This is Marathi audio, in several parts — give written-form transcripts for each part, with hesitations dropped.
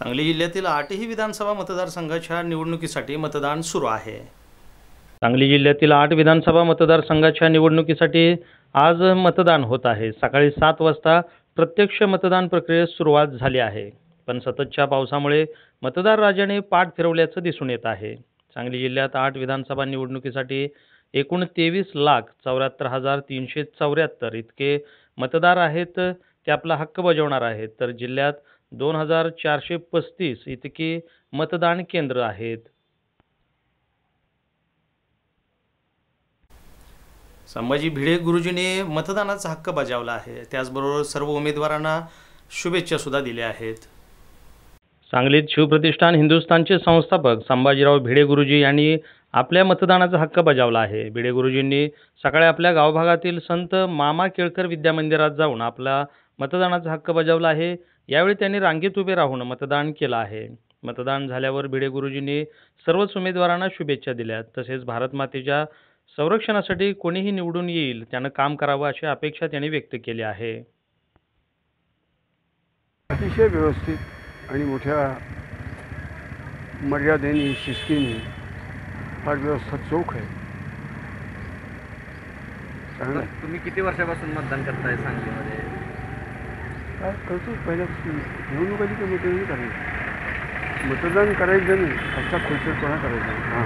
सांगली जिल्ह्यातील 8ही विधानसभा मतदारसंघाच्या निवडणुकीसाठी मतदान सुरू आहे। सांगली जिल्ह्यातील 8 विधानसभा मतदारसंघाच्या निवडणुकीसाठी आज मतदान होत आहे। सकाळी 7 वाजता प्रत्यक्ष मतदान प्रक्रियेस सुरुवात झाली आहे, पण सततच्या पावसामुळे मतदार राजाने पाठ फिरवल्याचं दिसून येत आहे। सांगली जिल्ह्यात 8 विधानसभा निवडणुकीसाठी एकूण 23,74,374 इतके मतदार आहेत, ते आपला हक्क बजावणार आहेत, तर जिल्ह्यात 2,435 इतकी मतदान केंद्र आहेत। संभाजी भिडे गुरुजींनी मतदानाचा हक्क बजावला आहे। त्याचबरोबर सर्व उमेदवारांना शुभेच्छा सुद्धा दिल्या आहेत। सांगलीत शिवप्रतिष्ठान हिंदुस्थानचे संस्थापक संभाजीराव भिडे गुरुजी यांनी आपल्या मतदानाचा हक्क बजावला आहे। भिडे गुरुजींनी सकाळी आपल्या गावभागातील संत मामा केळकर विद्यामंदिरात जाऊन आपला मतदानाचा हक्क बजावला आहे। यावेळी त्यांनी रांगेत उभे राहून मतदान केलं आहे। मतदान झाल्यावर भिडे गुरुजींनी सर्वच उमेदवारांना शुभेच्छा दिल्या। तसेच भारत मातेच्या संरक्षणासाठी कोणीही निवडून येईल त्यानं काम करावं अशी अपेक्षा त्यांनी व्यक्त केली आहे। अतिशय व्यवस्थित आणि मोठ्या मर्यादेने शिस्तीने फार व्यवस्था चोख आहे। तुम्ही किती वर्षापासून मतदान करताय सांगलीमध्ये? काय करतो पहिल्यापासून निवडणूक आली की मतदान करायचं, मतदान करायचं नाही असा खोलसरपणा करायचा। हां,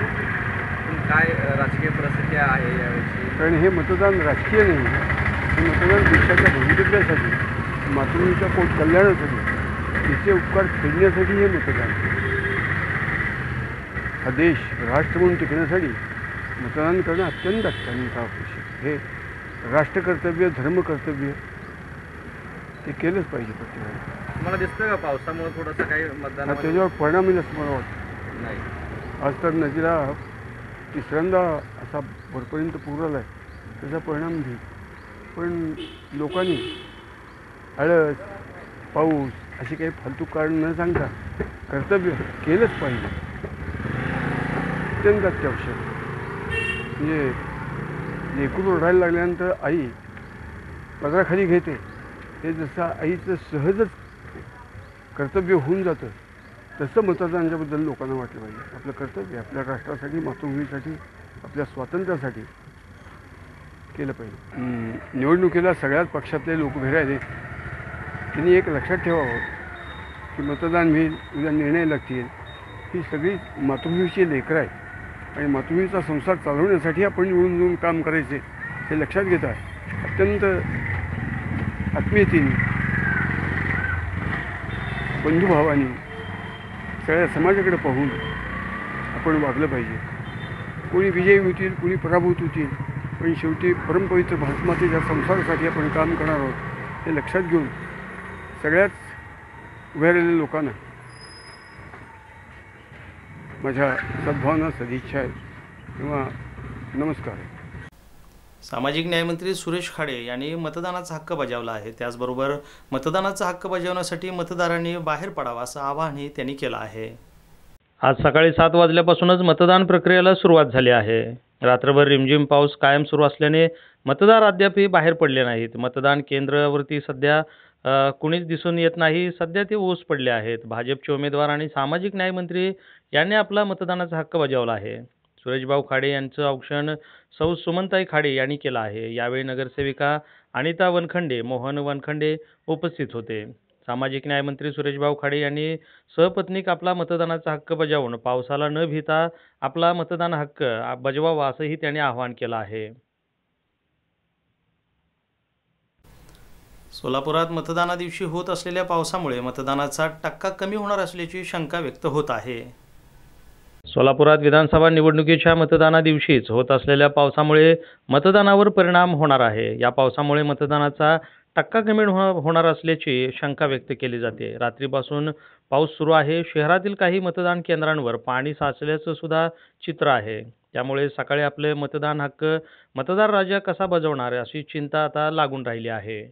पण काय राजकीय परिस्थिती आहे यावेळी? कारण हे मतदान राजकीय नाही, हे मतदान देशाच्या भवितव्यासाठी, मातृभूमीच्या पोट कल्याणासाठी, तिचे उपकार फेडण्यासाठी हे मतदान। हा देश राष्ट्र म्हणून टिकण्यासाठी मतदान करणं अत्यंत आवश्यक। हे राष्ट्रकर्तव्य, धर्मकर्तव्य ते केलंच पाहिजे प्रत्येकाने। मला दिसतं का पावसामुळे थोडंसं काही मतदान त्याच्यावर परिणाम येईल असं मला वाटतं नाही? आज तर नदीला तिसऱ्यांदा असा वरपर्यंत पूर आला आहे, त्याचा परिणाम घेईल। पण लोकांनी हळद, पाऊस अशी काही फालतू कारण न सांगता कर्तव्य केलंच पाहिजे, अत्यंत अत्यावश्यक। म्हणजे लेकरू रडायला लागल्यानंतर आई पदराखाली घेते, हे जसं आईचं सहजच कर्तव्य होऊन जातं, तसं मतदानाच्याबद्दल लोकांना वाटलं पाहिजे। आपलं कर्तव्य आपल्या राष्ट्रासाठी, मातृभूमीसाठी, आपल्या स्वातंत्र्यासाठी केलं पाहिजे। निवडणुकीला सगळ्याच पक्षातले लोक उभे राहिले, त्यांनी एक लक्षात ठेवावं की मतदान होईल, उद्या निर्णय लागतील, ही सगळी मातृभूमीची लेकरं आहेत आणि मातृभूमीचा संसार चालवण्यासाठी आपण निवडून जाऊन काम करायचे हे लक्षात घेता अत्यंत आत्मीयतेने, बंधुभावाने सगळ्या समाजाकडे पाहून आपण वागलं पाहिजे। कोणी विजयी होतील, कोणी पराभूत होतील, पण शेवटी परमपवित्र भारतमातेच्या संसारासाठी आपण काम करणार आहोत हे लक्षात घेऊन सगळ्याच उभ्या राहिलेल्या लोकांना माझ्या सद्भावना, सदिच्छा आहेत किंवा नमस्कार आहे। सामाजिक न्यायमंत्री सुरेश खाडे यांनी मतदानाचा हक्क बजावला आहे। त्याचबरोबर मतदानाचा हक्क बजावण्यासाठी मतदारांनी बाहेर पडावं असं आवाहनही त्यांनी केलं आहे। आज सकाळी 7 वाजल्यापासूनच मतदान प्रक्रियेला सुरुवात झाली आहे। रात्रभर रिमझिम पाऊस कायम सुरू असल्याने मतदार अद्यापही बाहेर पडले नाहीत। मतदान केंद्रावरती सध्या कुणीच दिसून येत नाही। सध्या ते ओस पडले आहेत। भाजपचे उमेदवार आणि सामाजिक न्यायमंत्री यांनी आपला मतदानाचा हक्क बजावला आहे। सुरेशभाऊ खाडे यांचं औक्षण सौ सुमनताई खाडे यांनी केलं आहे। यावेळी नगरसेविका अनिता वनखंडे, मोहन वनखंडे उपस्थित होते। सामाजिक न्यायमंत्री सुरेशभाऊ खाडे यांनी सहपत्नीक आपला मतदानाचा हक्क बजावून पावसाला न भिता आपला मतदान हक्क बजवावा असंही त्यांनी आवाहन केलं आहे। सोलापुरात मतदाना दिवशी होत असलेल्या पावसामुळे मतदानाचा टक्का कमी होणार असल्याची शंका व्यक्त होत आहे। सोलापुरात विधानसभा निवडणुकीच्या मतदाना दिवशीच होत असलेल्या पावसामुळे मतदानावर परिणाम होणार आहे। या पावसामुळे मतदानाचा टक्का कमी होणार असल्याची शंका व्यक्त केली जाते। रात्रीपासून पाऊस सुरू आहे। शहरातील काही मतदान केंद्रांवर पाणी साचल्याचं सुद्धा चित्र आहे। त्यामुळे सकाळी आपले मतदान हक्क मतदार राजा कसा बजावणार अशी चिंता आता लागून राहिली आहे।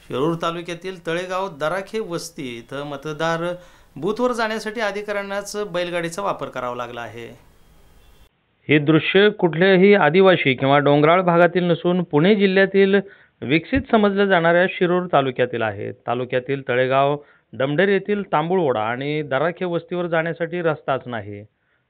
शिरूर तालुक्यातील तळेगाव दराखे वस्ती इथं मतदार बूथवर जाण्यासाठी अधिकाऱ्यांनाच बैलगाडीचा वापर करावा लागला आहे। हे दृश्य कुठल्याही आदिवासी किंवा डोंगराळ भागातील नसून पुणे जिल्ह्यातील विकसित समजल्या जाणाऱ्या शिरूर तालुक्यातील आहे। तालुक्यातील तळेगाव डमढेर येथील तांबूळओढा आणि दराखे वस्तीवर जाण्यासाठी रस्ताच नाही.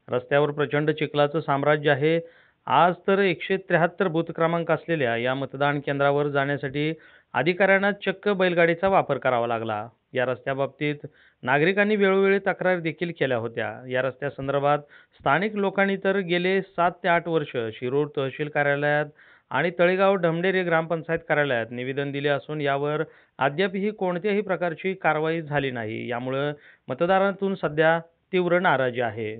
रस्त्यावर प्रचंड चिखलाचं साम्राज्य आहे. आज तर 173 बूथ क्रमांक असलेल्या या मतदान केंद्रावर जाण्यासाठी अधिकाऱ्यांना चक्क बैलगाडीचा वापर करावा लागला. या रस्त्याबाबतीत नागरिकांनी वेळोवेळी तक्रार देखील केल्या होत्या. या रस्त्यासंदर्भात स्थानिक लोकांनी तर गेले 7 ते 8 वर्ष शिरूर तहसील कार्यालयात आणि तळेगाव ढमढेरे ग्रामपंचायत कार्यालयात निवेदन दिले असून यावर अद्यापही कोणत्याही प्रकारची कारवाई झाली नाही. यामुळे मतदारांतून सध्या तीव्र नाराजी आहे.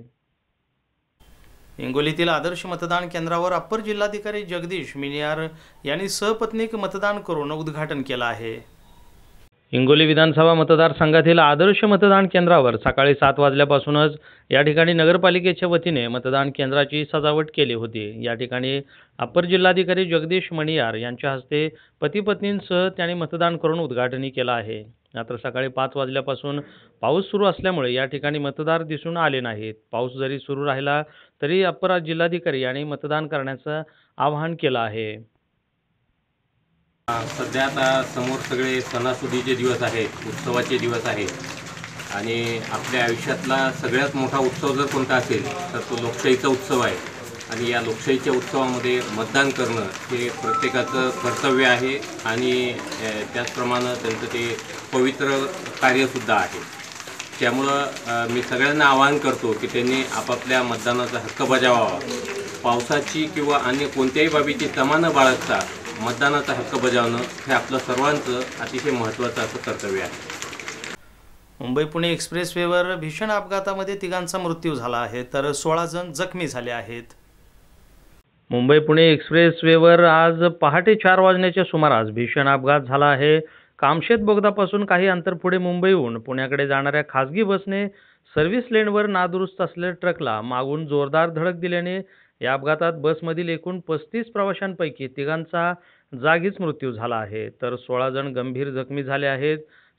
हिंगोलीतील आदर्श मतदान केंद्रावर अप्पर जिल्हाधिकारी जगदीश मिनियार यांनी सहपत्नीक मतदान करून उद्घाटन केलं आहे. हिंगोली विधानसभा मतदारसंघातील आदर्श मतदान केंद्रावर सकाळी 7 वाजल्यापासूनच या ठिकाणी नगरपालिकेच्या वतीने मतदान केंद्राची सजावट केली होती. या ठिकाणी अप्पर जिल्हाधिकारी जगदीश मणियार यांच्या हस्ते पती पत्नींसह त्यांनी मतदान करून उद्घाटनही केलं आहे. मात्र सकाळी 5 वाजल्यापासून पाऊस सुरू असल्यामुळे या ठिकाणी मतदार दिसून आले नाहीत. पाऊस जरी सुरू राहिला तरी अप्पर जिल्हाधिकारी यांनी मतदान करण्याचं आवाहन केलं आहे. सध्या आता समोर सगळे सणासुदीचे दिवस आहेत, उत्सवाचे दिवस आहेत आणि आपल्या आयुष्यातला सगळ्यात मोठा उत्सव जर कोणता असेल तर तो लोकशाहीचा उत्सव आहे. आणि या लोकशाहीच्या उत्सवामध्ये मतदान करणं हे प्रत्येकाचं कर्तव्य आहे आणि त्याचप्रमाणे त्यांचं ते पवित्र कार्यसुद्धा आहे. त्यामुळं मी सगळ्यांना आवाहन करतो की त्यांनी आपापल्या मतदानाचा हक्क बजावावा. पावसाची किंवा अन्य कोणत्याही बाबीची तमा न बाळगता मतदानाचा हक्क बजावणं हे आपलं सर्वांचं अतिशय महत्त्वाचं असं कर्तव्य आहे. मुंबई पुणे एक्सप्रेसवेवर भीषण अपघातामध्ये 3 मृत्यू झाला आहे तर 16 जण जखमी झाले आहेत. मुंबई पुणे एक्सप्रेसवेवर आज पहाटे 4 वाजण्याच्या सुमारास भीषण अपघात झाला आहे. कामशेत बोगदापासून काही अंतर पुढे मुंबईहून पुण्याकडे जाणाऱ्या खासगी बसने सर्व्हिस लेनवर नादुरुस्त असलेल्या ट्रकला मागून जोरदार धडक दिल्याने या अपघातात बसमधील एकूण 35 प्रवाशांपैकी 3 जागीच मृत्यू झाला आहे तर 16 जण गंभीर जखमी झाले आहेत.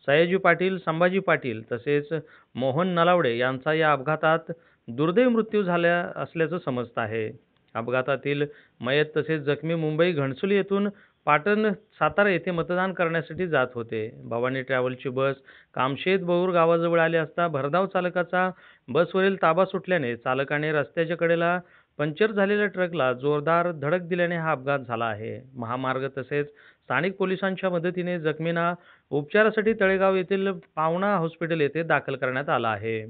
सयाजी पाटील, संभाजी पाटील तसेच मोहन नलावडे यांचा या अपघातात दुर्दैवी मृत्यू झाला असल्याचं समजतं आहे. अपघातातील मयत तसेच जखमी मुंबई घणसोली येथून पाटण सातारा येथे मतदान करण्यासाठी जात होते. भवानी ट्रॅव्हलची बस कामशेत बौर गावाजवळ आली असता भरधाव चालकाचा बसवरील ताबा सुटल्याने चालकाने रस्त्याच्या कडेला पंक्चर झालेल्या ट्रकला जोरदार धडक दिल्याने हा अपघात झाला आहे. महामार्ग तसेच स्थानिक पोलिसांच्या मदतीने जखमींना उपचारासाठी तळेगाव येथील पावणा हॉस्पिटल येथे दाखल करण्यात आलं आहे.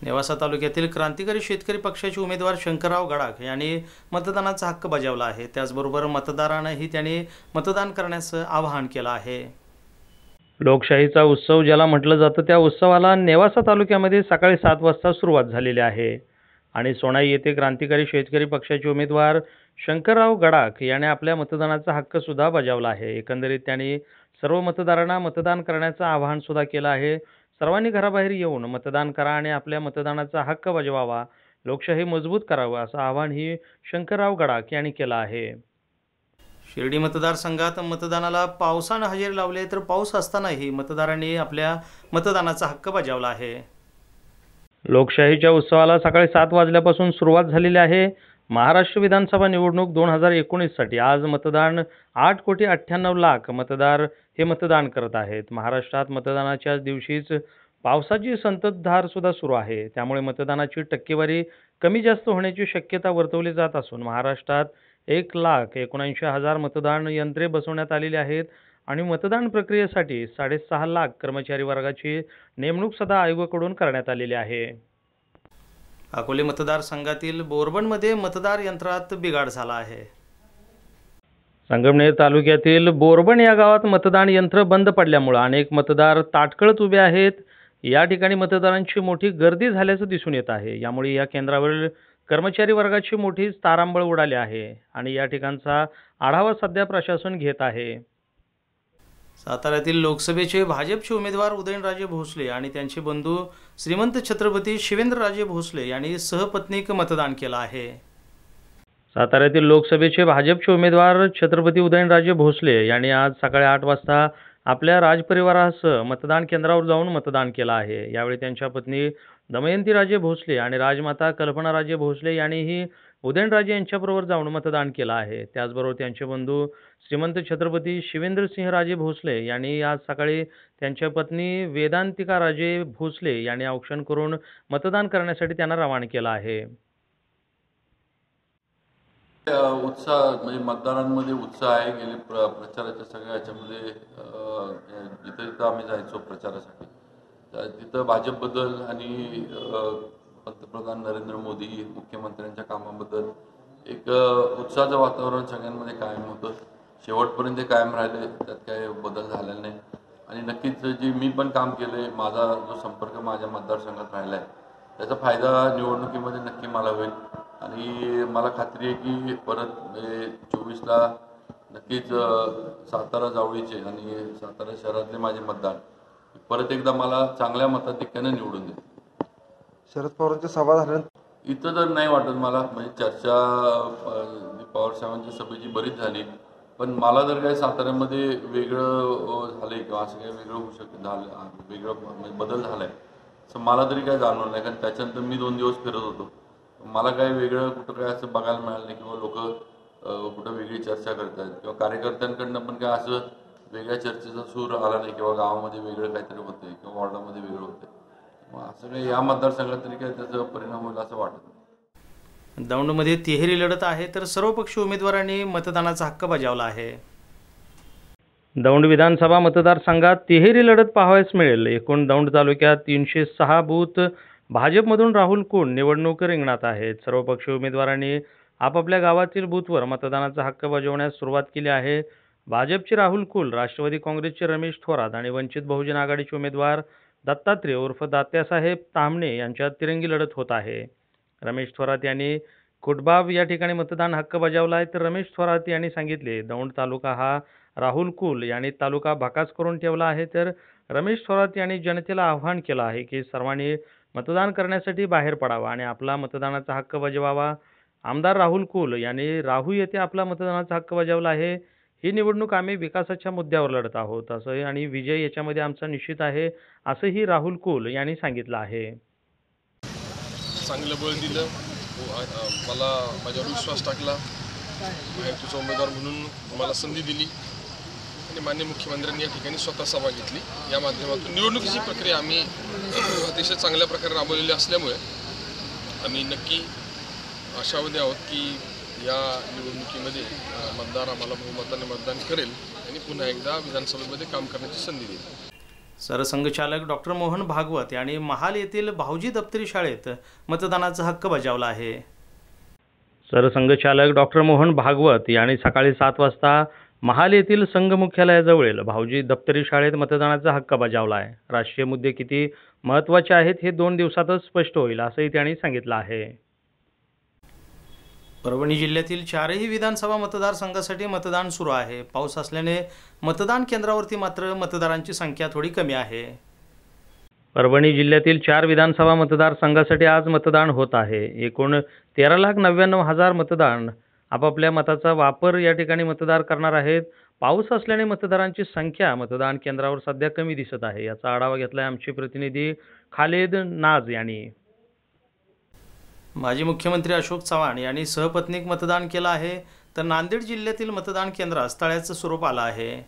नेवासा तालुक्यातील क्रांतिकारी शेतकरी पक्षाचे उमेदवार शंकरराव गडाख यांनी मतदानाचा हक्क बजावला आहे. त्याचबरोबर मतदारांनाही त्यांनी मतदान करण्याचं आवाहन केलं आहे. लोकशाहीचा उत्सव ज्याला म्हटलं जातं त्या उत्सवाला नेवासा तालुक्यामध्ये सकाळी 7 वाजता सुरुवात झालेली आहे आणि सोनाई येथे क्रांतिकारी शेतकरी पक्षाचे उमेदवार शंकरराव गडाख यांनी आपल्या मतदानाचा हक्क सुद्धा बजावला आहे. एकंदरीत त्यांनी सर्व मतदारांना मतदान करण्याचं आवाहन सुद्धा केलं आहे. सर्वांनी घराबाहेर येऊन मतदान करा आणि आपल्या मतदानाचा हक्क बजावावा, लोकशाही मजबूत करावं असं आवाहनही शंकरराव गडाख यांनी केलं आहे. शिर्डी मतदारसंघात मतदानाला पावसानं हजेरी लावले तर पाऊस असतानाही मतदारांनी आपल्या मतदानाचा हक्क बजावला आहे. लोकशाहीच्या उत्सवाला सकाळी 7 वाजल्यापासून सुरुवात झालेली आहे. महाराष्ट्र विधानसभा निवडणूक 2019 साठी आज मतदान 8,98,00,000 मतदार हे मतदान करत आहेत. महाराष्ट्रात मतदानाच्या दिवशीच पावसाची संततधार सुद्धा सुरू आहे. त्यामुळे मतदानाची टक्केवारी कमी जास्त होण्याची शक्यता वर्तवली जात असून महाराष्ट्रात 1,79,000 मतदान यंत्रे बसवण्यात आलेली आहेत आणि मतदान प्रक्रियेसाठी 6.5 लाख कर्मचारी वर्गाची नेमणूक सुद्धा आयोगाकडून करण्यात आलेली आहे. अकोले मतदारसंघातील बोरबनमध्ये मतदार यंत्रात बिघाड झाला आहे. संगमनेर तालुक्यातील बोरबन या गावात मतदान यंत्र बंद पडल्यामुळे अनेक मतदार ताटकळत उभे आहेत. या ठिकाणी मतदारांची मोठी गर्दी झाल्याचं दिसून येत आहे. यामुळे या केंद्रावरील कर्मचारी वर्गाची मोठी तारांबळ उडाली आहे आणि या ठिकाणचा आढावा सध्या प्रशासन घेत आहे. साताऱ्यातील लोकसभेचे भाजपचे उमेदवार उदयनराजे भोसले आणि त्यांचे बंधू श्रीमंत छत्रपती शिवेंद्रराजे भोसले यांनी सहपत्नीक मतदान केलं आहे. साताऱ्यातील लोकसभेचे भाजपचे उमेदवार छत्रपती उदयनराजे भोसले यांनी आज सकाळी 8 वाजता आपल्या राजपरिवारासह मतदान केंद्रावर जाऊन मतदान केलं आहे. यावेळी त्यांच्या पत्नी दमयंती राजे भोसले आणि राजमाता कल्पना राजे भोसले यांनीही उदयनराजे यांच्याबरोबर जाऊन मतदान केलं आहे. त्याचबरोबर त्यांचे बंधू श्रीमंत छत्रपती शिवेंद्रसिंहराजे भोसले यांनी आज सकाळी त्यांच्या पत्नी वेदांतिका राजे भोसले यांनी औक्षण करून मतदान करण्यासाठी त्यांना रवाना केलं आहे. उत्साह म्हणजे मतदारांमध्ये उत्साह आहे. गेले प्रचाराच्या सगळ्या ह्याच्यामध्ये जिथं जिथं आम्ही जायचो प्रचारासाठी तर तिथं भाजपबद्दल आणि पंतप्रधान नरेंद्र मोदी मुख्यमंत्र्यांच्या कामाबद्दल एक उत्साहाचं वातावरण सगळ्यांमध्ये कायम होतं. शेवटपर्यंत कायम राहिले, त्यात काही बदल झालेला नाही. आणि नक्कीच जे मी पण काम केलं आहे, माझा जो संपर्क माझ्या मतदारसंघात राहिला आहे त्याचा फायदा निवडणुकीमध्ये नक्की मला होईल. आणि मला खात्री आहे की परत 24ला नक्कीच सातारा जावळीचे आणि सातारा शहरातले माझे मतदार परत एकदा मला चांगल्या मताधिक्याने निवडून देतील. शरद पवारांच्या सभा झाल्यानंतर इथं तर नाही वाटत मला, म्हणजे चर्चा पवारसाहेबांच्या सभेची बरीच झाली, पण मला जर काही साताऱ्यामध्ये वेगळं झालं किंवा असं काही वेगळं होऊ शकतं झालं वेगळं म्हणजे बदल झाला आहे असं मला तरी काय जाणवलं नाही. कारण त्याच्यानंतर मी 2 दिवस फिरत होतो, मला काही वेगळं कुठं काय असं बघायला मिळालं नाही किंवा लोक कुठं वेगळी चर्चा करतात किंवा कार्यकर्त्यांकडनं पण काय असं वेगळ्या चर्चेचा सूर आला नाही किंवा गावामध्ये वेगळं काहीतरी होतंय किंवा वॉर्डामध्ये वेगळं होतंय. मग असं काही या मतदारसंघात तरी काय त्याचा परिणाम होईल असं वाटत नाही. दौंडमध्ये तिहेरी लढत आहे तर सर्वपक्षीय उमेदवारांनी मतदानाचा हक्क बजावला आहे. दौंड विधानसभा मतदारसंघात तिहेरी लढत पाहावयास मिळेल. एकूण दौंड तालुक्यात 306 बूथ भाजपमधून राहुल कुल निवडणूक रिंगणात आहेत. सर्वपक्षीय उमेदवारांनी आपापल्या गावातील बूथवर मतदानाचा हक्क बजावण्यास सुरुवात केली आहे. भाजपचे राहुल कुल, राष्ट्रवादी काँग्रेसचे रमेश थोरात आणि वंचित बहुजन आघाडीचे उमेदवार दत्तात्रय उर्फ दात्यासाहेब ताम्हणे यांच्यात तिरंगी लढत होत आहे. रमेश थोरात यांनी कुटबाब या ठिकाणी मतदान हक्क बजावला आहे. तर रमेश थोरात यांनी सांगितले दौंड तालुका हा राहुल कुल यांनी तालुका भाकास करून ठेवला आहे. तर रमेश थोरात यांनी जनतेला आवाहन केलं आहे की सर्वांनी मतदान करण्यासाठी बाहेर पडावा आणि आपला मतदानाचा हक्क बजावावा. आमदार राहुल कुल यांनी राहू येथे आपला मतदानाचा हक्क बजावला आहे. ही निवडणूक आम्ही विकासाच्या मुद्द्यावर लढत आहोत असं आणि विजय याच्यामध्ये आमचा निश्चित आहे असंही राहुल कुल यांनी सांगितलं आहे. चांगलं बळ दिलं, मला माझ्यावर विश्वास टाकला, तुझा उमेदवार म्हणून मला संधी दिली आणि माननीय मुख्यमंत्र्यांनी या ठिकाणी स्वतः सभा घेतली. या माध्यमातून निवडणुकीची प्रक्रिया आम्ही अतिशय चांगल्या प्रकारे राबवलेली असल्यामुळे आम्ही नक्की आशावादी आहोत की या निवडणुकीमध्ये मतदार आम्हाला बहुमताने मतदान करेल आणि पुन्हा एकदा विधानसभेमध्ये काम करण्याची संधी देईल. सरसंघचालक डॉक्टर मोहन भागवत यांनी महाल येथील भाऊजी दप्तरी शाळेत मतदानाचा हक्क बजावला आहे. सरसंघचालक डॉक्टर मोहन भागवत यांनी सकाळी 7 वाजता महाल येथील संघ मुख्यालयाजवळील भाऊजी दप्तरी शाळेत मतदानाचा हक्क बजावला आहे. राष्ट्रीय मुद्दे किती महत्त्वाचे आहेत हे 2 दिवसातच स्पष्ट होईल असंही त्यांनी सांगितलं आहे. परभणी जिल्ह्यातील 4ही विधानसभा मतदारसंघासाठी मतदान सुरू आहे. पाऊस असल्याने मतदान केंद्रावरती मात्र मतदारांची संख्या थोडी कमी आहे. परभणी जिल्ह्यातील 4 विधानसभा मतदारसंघासाठी आज मतदान होत आहे. एकूण 13,99,000 मतदान आपापल्या मताचा वापर या ठिकाणी मतदार करणार आहेत. पाऊस असल्याने मतदारांची संख्या मतदान केंद्रावर सध्या कमी दिसत आहे. याचा आढावा घेतलाय आमचे प्रतिनिधी खालेद नाज यांनी. माजी मुख्यमंत्री अशोक चव्हाण यांनी सहपत्नीक मतदान केलं आहे. तर नांदेड जिल्ह्यातील मतदान केंद्रास तळ्याचं स्वरूप आलं आहे.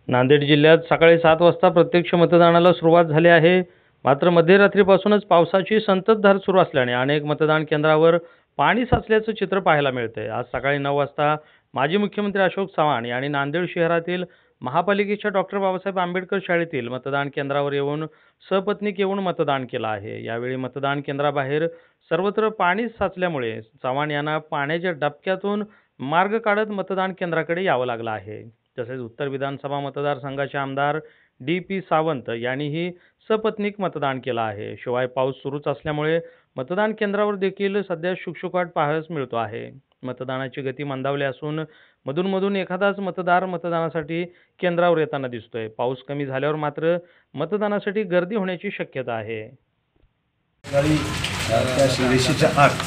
नांदेड जिल्ह्यात सकाळी 7 वाजता प्रत्यक्ष मतदानाला सुरुवात झाली आहे. मात्र मध्यरात्रीपासूनच पावसाची संततधार सुरू असल्याने अनेक मतदान केंद्रावर पाणी साचल्याचं चित्र पाहायला मिळतंय. आज सकाळी 9 वाजता माजी मुख्यमंत्री अशोक चव्हाण यांनी नांदेड शहरातील महापालिकेच्या डॉक्टर बाबासाहेब आंबेडकर शाळेतील मतदान केंद्रावर येऊन सहपत्नीक येऊन मतदान केलं आहे. यावेळी मतदान केंद्राबाहेर सर्वत्र पाणी साचल्यामुळे चव्हाण यांना पाण्याच्या डबक्यातून मार्ग काढत मतदान केंद्राकडे यावं लागलं आहे. तसेच उत्तर विधानसभा मतदारसंघाचे आमदार D.P. सावंत यांनीही सपत्नीक मतदान केलं आहे. शिवाय पाऊस सुरूच असल्यामुळे मतदान केंद्रावर देखील सध्या शुकशुकाट पाहायला मिळतो आहे. मतदानाची गती मंदावली असून मधून एखादाच मतदार मतदानासाठी केंद्रावर येताना दिसतोय. पाऊस कमी झाल्यावर मात्र मतदानासाठी गर्दी होण्याची शक्यता आहे. त्या रेषेच्या आत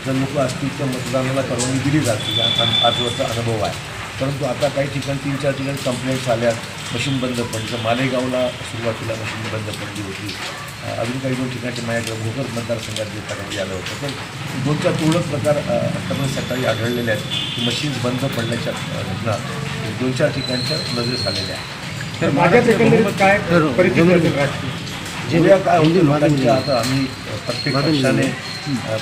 जर लोक असतील तर मतदानाला परवानगी दिली जाते. आजवरचा अनुभव आहे. परंतु आता काही ठिकाणी 3-4 ठिकाणी कंप्लेंट्स आल्या, मशीन बंद पडली. तर मालेगावला सुरुवातीला मशीन बंद पडली होती. अजून काही 2 ठिकाणचे माझ्याकडे भोकर मतदारसंघात जे तक्रारी आलं होतं. तर 2-4 तुरळक प्रकार आतापर्यंत सकाळी आढळलेले आहेत की मशीन्स बंद पडल्याच्या घटना 2-4 ठिकाणच्या नजरेस आलेल्या आहेत. तर माझ्याच एकंदरीत काय परिस्थिती काय होते लोकांच्या आता आम्ही प्रत्येक पक्षाने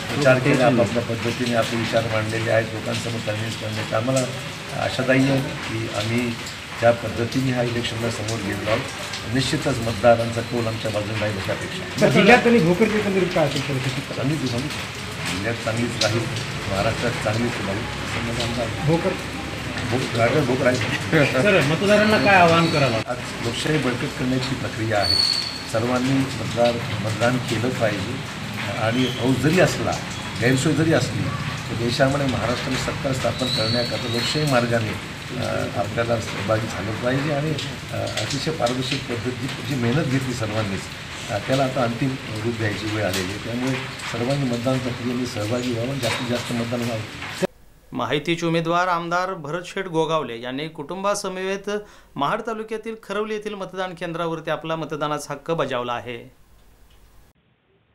प्रचार केला, आपापल्या पद्धतीने आपले विचार मांडलेले आहेत, लोकांसमोर कन्व्हिन्स करण्याचे. आम्हाला आशादायी आहे की आम्ही ज्या पद्धतीने हा इलेक्शनला समोर गेलो आहोत, निश्चितच मतदारांचा कौल आमच्या बाजूने राहील अशापेक्षा. जिल्ह्यात आणि भोकरची एकंदरीत काय असेल परिस्थिती? चांगलीच जिल्ह्यात चांगलीच राहील, महाराष्ट्रात चांगलीच राहील असं माझा अंदाज. भोकर आहे. सर, मतदारांना काय आवाहन करावं? आज लोकशाही बळकट करण्याची प्रक्रिया आहे. सर्वांनी मतदान केलं पाहिजे आणि पाऊस जरी असला, गैरसोय जरी असली, तर देशामध्ये महाराष्ट्राने सत्ता स्थापन करण्याकरता लोकशाही मार्गाने आपल्याला सहभागी झालं पाहिजे आणि अतिशय पारदर्शक पद्धती जी मेहनत घेतली सर्वांनीच, त्याला आता अंतिम रूप द्यायची वेळ आलेली आहे. त्यामुळे सर्वांनी मतदान प्रक्रियेमध्ये सहभागी व्हावं आणि जास्तीत जास्त मतदान व्हावं. माहितीचे उमेदवार आमदार भरतशेठ गोगावले यांनी कुटुंबासमवेत महाड तालुक्यातील खरवली येथील मतदान केंद्रावरती आपला मतदानाचा हक्क बजावला आहे.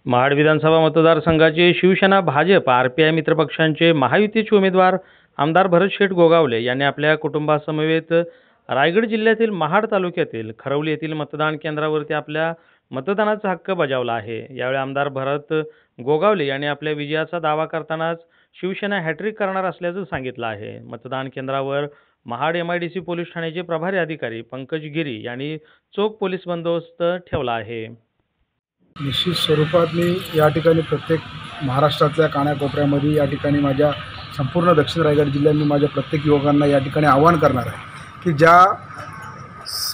महाड विधानसभा मतदारसंघाचे शिवसेना, भाजप, RPI मित्रपक्षांचे महायुतीचे उमेदवार आमदार भरतशेठ गोगावले यांनी आपल्या कुटुंबासमवेत रायगड जिल्ह्यातील महाड तालुक्यातील खरवली येथील मतदान केंद्रावरती आपल्या मतदानाचा हक्क बजावला आहे. यावेळी आमदार भरत गोगावले यांनी आपल्या विजयाचा दावा करतानाच शिवसेना हॅट्रिक करणार असल्याचं सांगितलं आहे. मतदान केंद्रावर महाड MIDC पोलीस ठाण्याचे प्रभारी अधिकारी पंकज गिरी यांनी चोख पोलीस बंदोबस्त ठेवला आहे. निश्चित स्वरूपात मी या ठिकाणी प्रत्येक महाराष्ट्रातल्या कानाकोपऱ्यामध्ये या ठिकाणी माझ्या संपूर्ण दक्षिण रायगड जिल्ह्यात मी माझ्या प्रत्येक युवकांना या ठिकाणी आवाहन करणार आहे की ज्या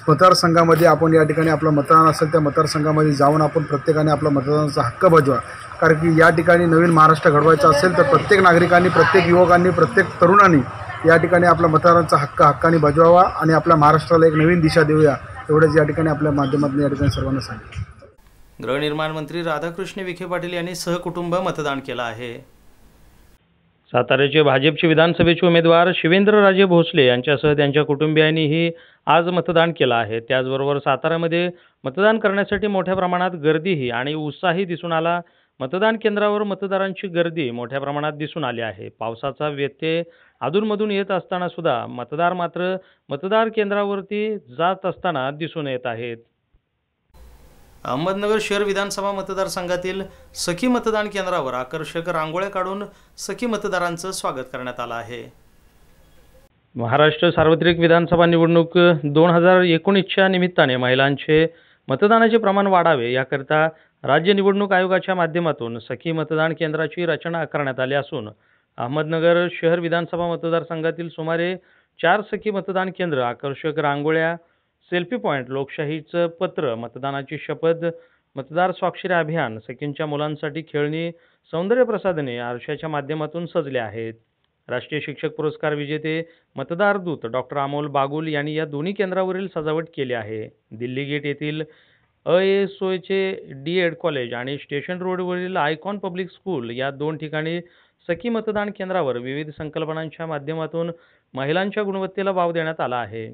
मतदारसंघामध्ये आपण या ठिकाणी आपलं मतदान असेल त्या मतदारसंघामध्ये जाऊन आपण प्रत्येकाने आपला मतदानाचा हक्क बजावा. कारण की या ठिकाणी नवीन महाराष्ट्र घडवायचा असेल तर प्रत्येक नागरिकांनी, प्रत्येक युवकांनी, प्रत्येक तरुणांनी या ठिकाणी आपला मतदानाचा हक्काने बजावावा आणि आपल्या महाराष्ट्राला एक नवीन दिशा देऊया, एवढंच या ठिकाणी आपल्या माध्यमातून या ठिकाणी सर्वांना सांगितलं. गृहनिर्माण मंत्री राधाकृष्ण विखे पाटील यांनी सहकुटुंब मतदान केलं आहे. साताऱ्याचे भाजपचे विधानसभेचे उमेदवार शिवेंद्रराजे भोसले यांच्यासह त्यांच्या कुटुंबियांनीही आज मतदान केलं आहे. त्याचबरोबर साताऱ्यामध्ये मतदान करण्यासाठी मोठ्या प्रमाणात गर्दीही आणि उत्साहही दिसून आला. मतदान केंद्रावर मतदारांची गर्दी मोठ्या प्रमाणात दिसून आली आहे. पावसाचा व्यत्यय अधूनमधून येत असताना सुद्धा मतदार मात्र मतदार केंद्रावरती जात असताना दिसून येत आहेत. अहमदनगर शहर विधानसभा मतदारसंघातील सखी मतदान केंद्रावर आकर्षक रांगोळ्या काढून सखी मतदारांचं स्वागत करण्यात आलं आहे. महाराष्ट्र सार्वत्रिक विधानसभा निवडणूक 2019च्या निमित्ताने महिलांचे मतदानाचे प्रमाण वाढावे याकरिता राज्य निवडणूक आयोगाच्या माध्यमातून सखी मतदान केंद्राची रचना करण्यात आली असून अहमदनगर शहर विधानसभा मतदारसंघातील सुमारे 4 सखी मतदान केंद्र, आकर्षक रांगोळ्या, सेल्फी पॉईंट, लोकशाहीचं पत्र, मतदानाची शपथ, मतदार स्वाक्षरी अभियान, सखींच्या मुलांसाठी खेळणी, सौंदर्य प्रसाधने, आरशाच्या माध्यमातून सजले आहेत. राष्ट्रीय शिक्षक पुरस्कार विजेते मतदार दूत डॉक्टर अमोल बागुल यांनी या दोन्ही केंद्रावरील सजावट केली आहे. दिल्ली गेट येथील ASOचे D.ED कॉलेज आणि स्टेशन रोडवरील आयकॉन पब्लिक स्कूल या 2 ठिकाणी सखी मतदान केंद्रावर विविध संकल्पनांच्या माध्यमातून महिलांच्या गुणवत्तेला वाव देण्यात आला आहे.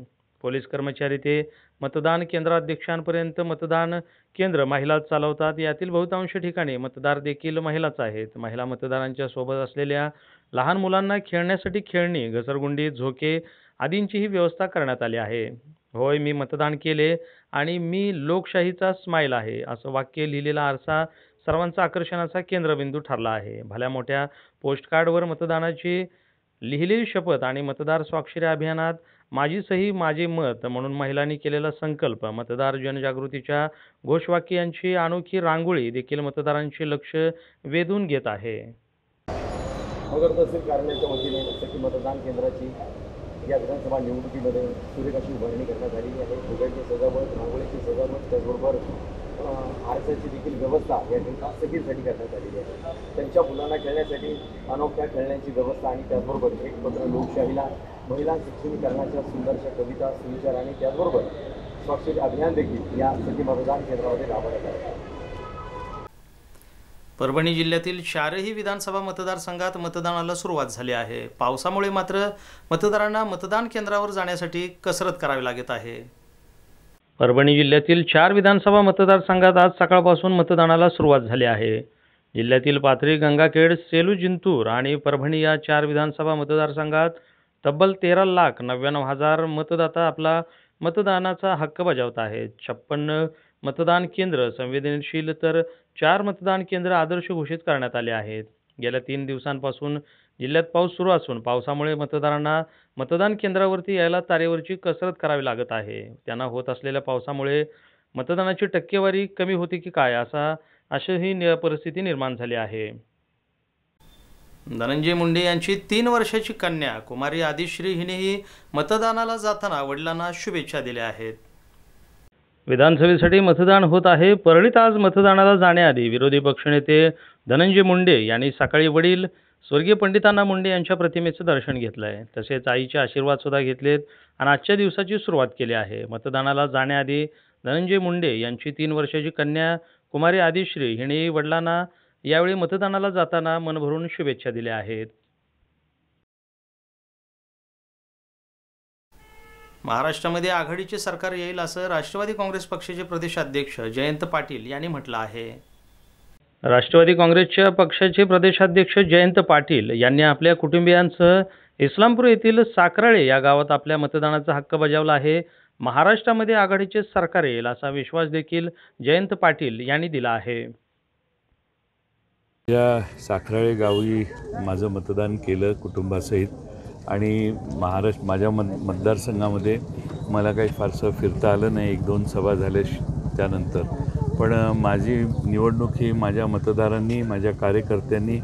पोलीस कर्मचारी ते मतदान केंद्राध्यक्षांपर्यंत मतदान केंद्र महिलाच चालवतात. यातील बहुतांश ठिकाणी मतदार देखील महिलाच आहेत. महिला मतदारांच्या सोबत असलेल्या लहान मुलांना खेळण्यासाठी खेळणी, घसरगुंडी, झोके आदींचीही व्यवस्था करण्यात आली आहे. होय, मी मतदान केले आणि मी लोकशाहीचा स्माईल आहे असं वाक्य लिहिलेला आरसा सर्वांचा आकर्षणाचा केंद्रबिंदू ठरला आहे. भल्या मोठ्या पोस्टकार्डवर मतदानाची लिहिलेली शपथ आणि मतदार स्वाक्षरी अभियानात माझी सही माझे मत म्हणून महिलांनी केलेला संकल्प, मतदार जनजागृतीच्या घोषवाक्यांची अनोखी रांगोळी देखील मतदारांचे लक्ष वेधून घेत आहे. नगर तहसील कार्यालयाच्या वतीने सखी मतदान केंद्राची या विधानसभा निवडणुकीमध्ये सुरेख अशी उभारणी करण्यात आलेली आहे. फुग्याची सजावट, रांगोळीची सजावट, त्याचबरोबर आरशाची देखील व्यवस्था या ठिकाणी सखींसाठी करण्यात आलेली आहे. त्यांच्या मुलांना खेळण्यासाठी अनोख्या खेळण्याची व्यवस्था आणि त्याचबरोबर एक पत्र लोकशाहीला महिला सक्षमीकरणाच्या सुंदरशा कविता, सुविचार आणि त्याचबरोबर स्वाक्षरी अभियान देखील या सखी मतदान केंद्रामध्ये राबवण्यात आले. परभणी जिल्ह्यातील 4ही विधानसभा मतदारसंघात मतदानाला सुरुवात झाली आहे. पावसामुळे मात्र मतदारांना मतदान केंद्रावर जाण्यासाठी कसरत करावी लागत आहे. परभणी जिल्ह्यातील 4 विधानसभा मतदारसंघात आज सकाळपासून मतदानाला सुरुवात झाली आहे. जिल्ह्यातील पाथरी, गंगाखेड, सेलू, जिंतूर आणि परभणी या 4 विधानसभा मतदारसंघात तब्बल 13,99,000 मतदाता आपला मतदानाचा हक्क बजावत आहेत. 56 मतदान केंद्र संवेदनशील तर 4 मतदान केंद्र आदर्श घोषित करण्यात आले आहेत. गेल्या 3 दिवसांपासून जिल्ह्यात पाऊस सुरू असून पावसामुळे मतदारांना मतदान केंद्रावरती यायला तारेवरची कसरत करावी लागत आहे. त्यांना होत असलेल्या पावसामुळे मतदानाची टक्केवारी कमी होती की काय अशी परिस्थिती निर्माण झाली आहे. धनंजय मुंडे यांची 3 वर्षाची कन्या कुमारी आदिश्री हिनेही मतदानाला जाताना वडिलांना शुभेच्छा दिल्या आहेत. विधानसभेसाठी मतदान होत आहे. परळीत आज मतदानाला जाण्याआधी विरोधी पक्षनेते धनंजय मुंडे यांनी सकाळी वडील स्वर्गीय पंडितांना मुंडे यांच्या प्रतिमेचं दर्शन घेतलं आहे. तसेच आईचे आशीर्वाद सुद्धा घेतलेत आणि आजच्या दिवसाची सुरुवात केली आहे. मतदानाला जाण्याआधी धनंजय मुंडे यांची 3 वर्षाची कन्या कुमारी आदिश्री हिने वडिलांना यावेळी मतदानाला जाताना मनभरून शुभेच्छा दिल्या आहेत. महाराष्ट्रामध्ये आघाडीचे सरकार येईल असं राष्ट्रवादी काँग्रेस पक्षाचे प्रदेशाध्यक्ष जयंत पाटील यांनी म्हटलं आहे. राष्ट्रवादी काँग्रेसच्या पक्षाचे प्रदेशाध्यक्ष जयंत पाटील यांनी आपल्या कुटुंबियांसह इस्लामपूर येथील साखराळे या गावात आपल्या मतदानाचा हक्क बजावला आहे. महाराष्ट्रामध्ये आघाडीचे सरकार येईल असा विश्वास देखील जयंत पाटील यांनी दिला आहे. या साखराळे गावी माझं मतदान केलं कुटुंबासहित आणि माझ्या मतदारसंघामध्ये मला काही फारसं फिरता आलं नाही. 1-2 सभा झाल्या त्यानंतर, पण माझी निवडणूक ही माझ्या मतदारांनी, माझ्या कार्यकर्त्यांनी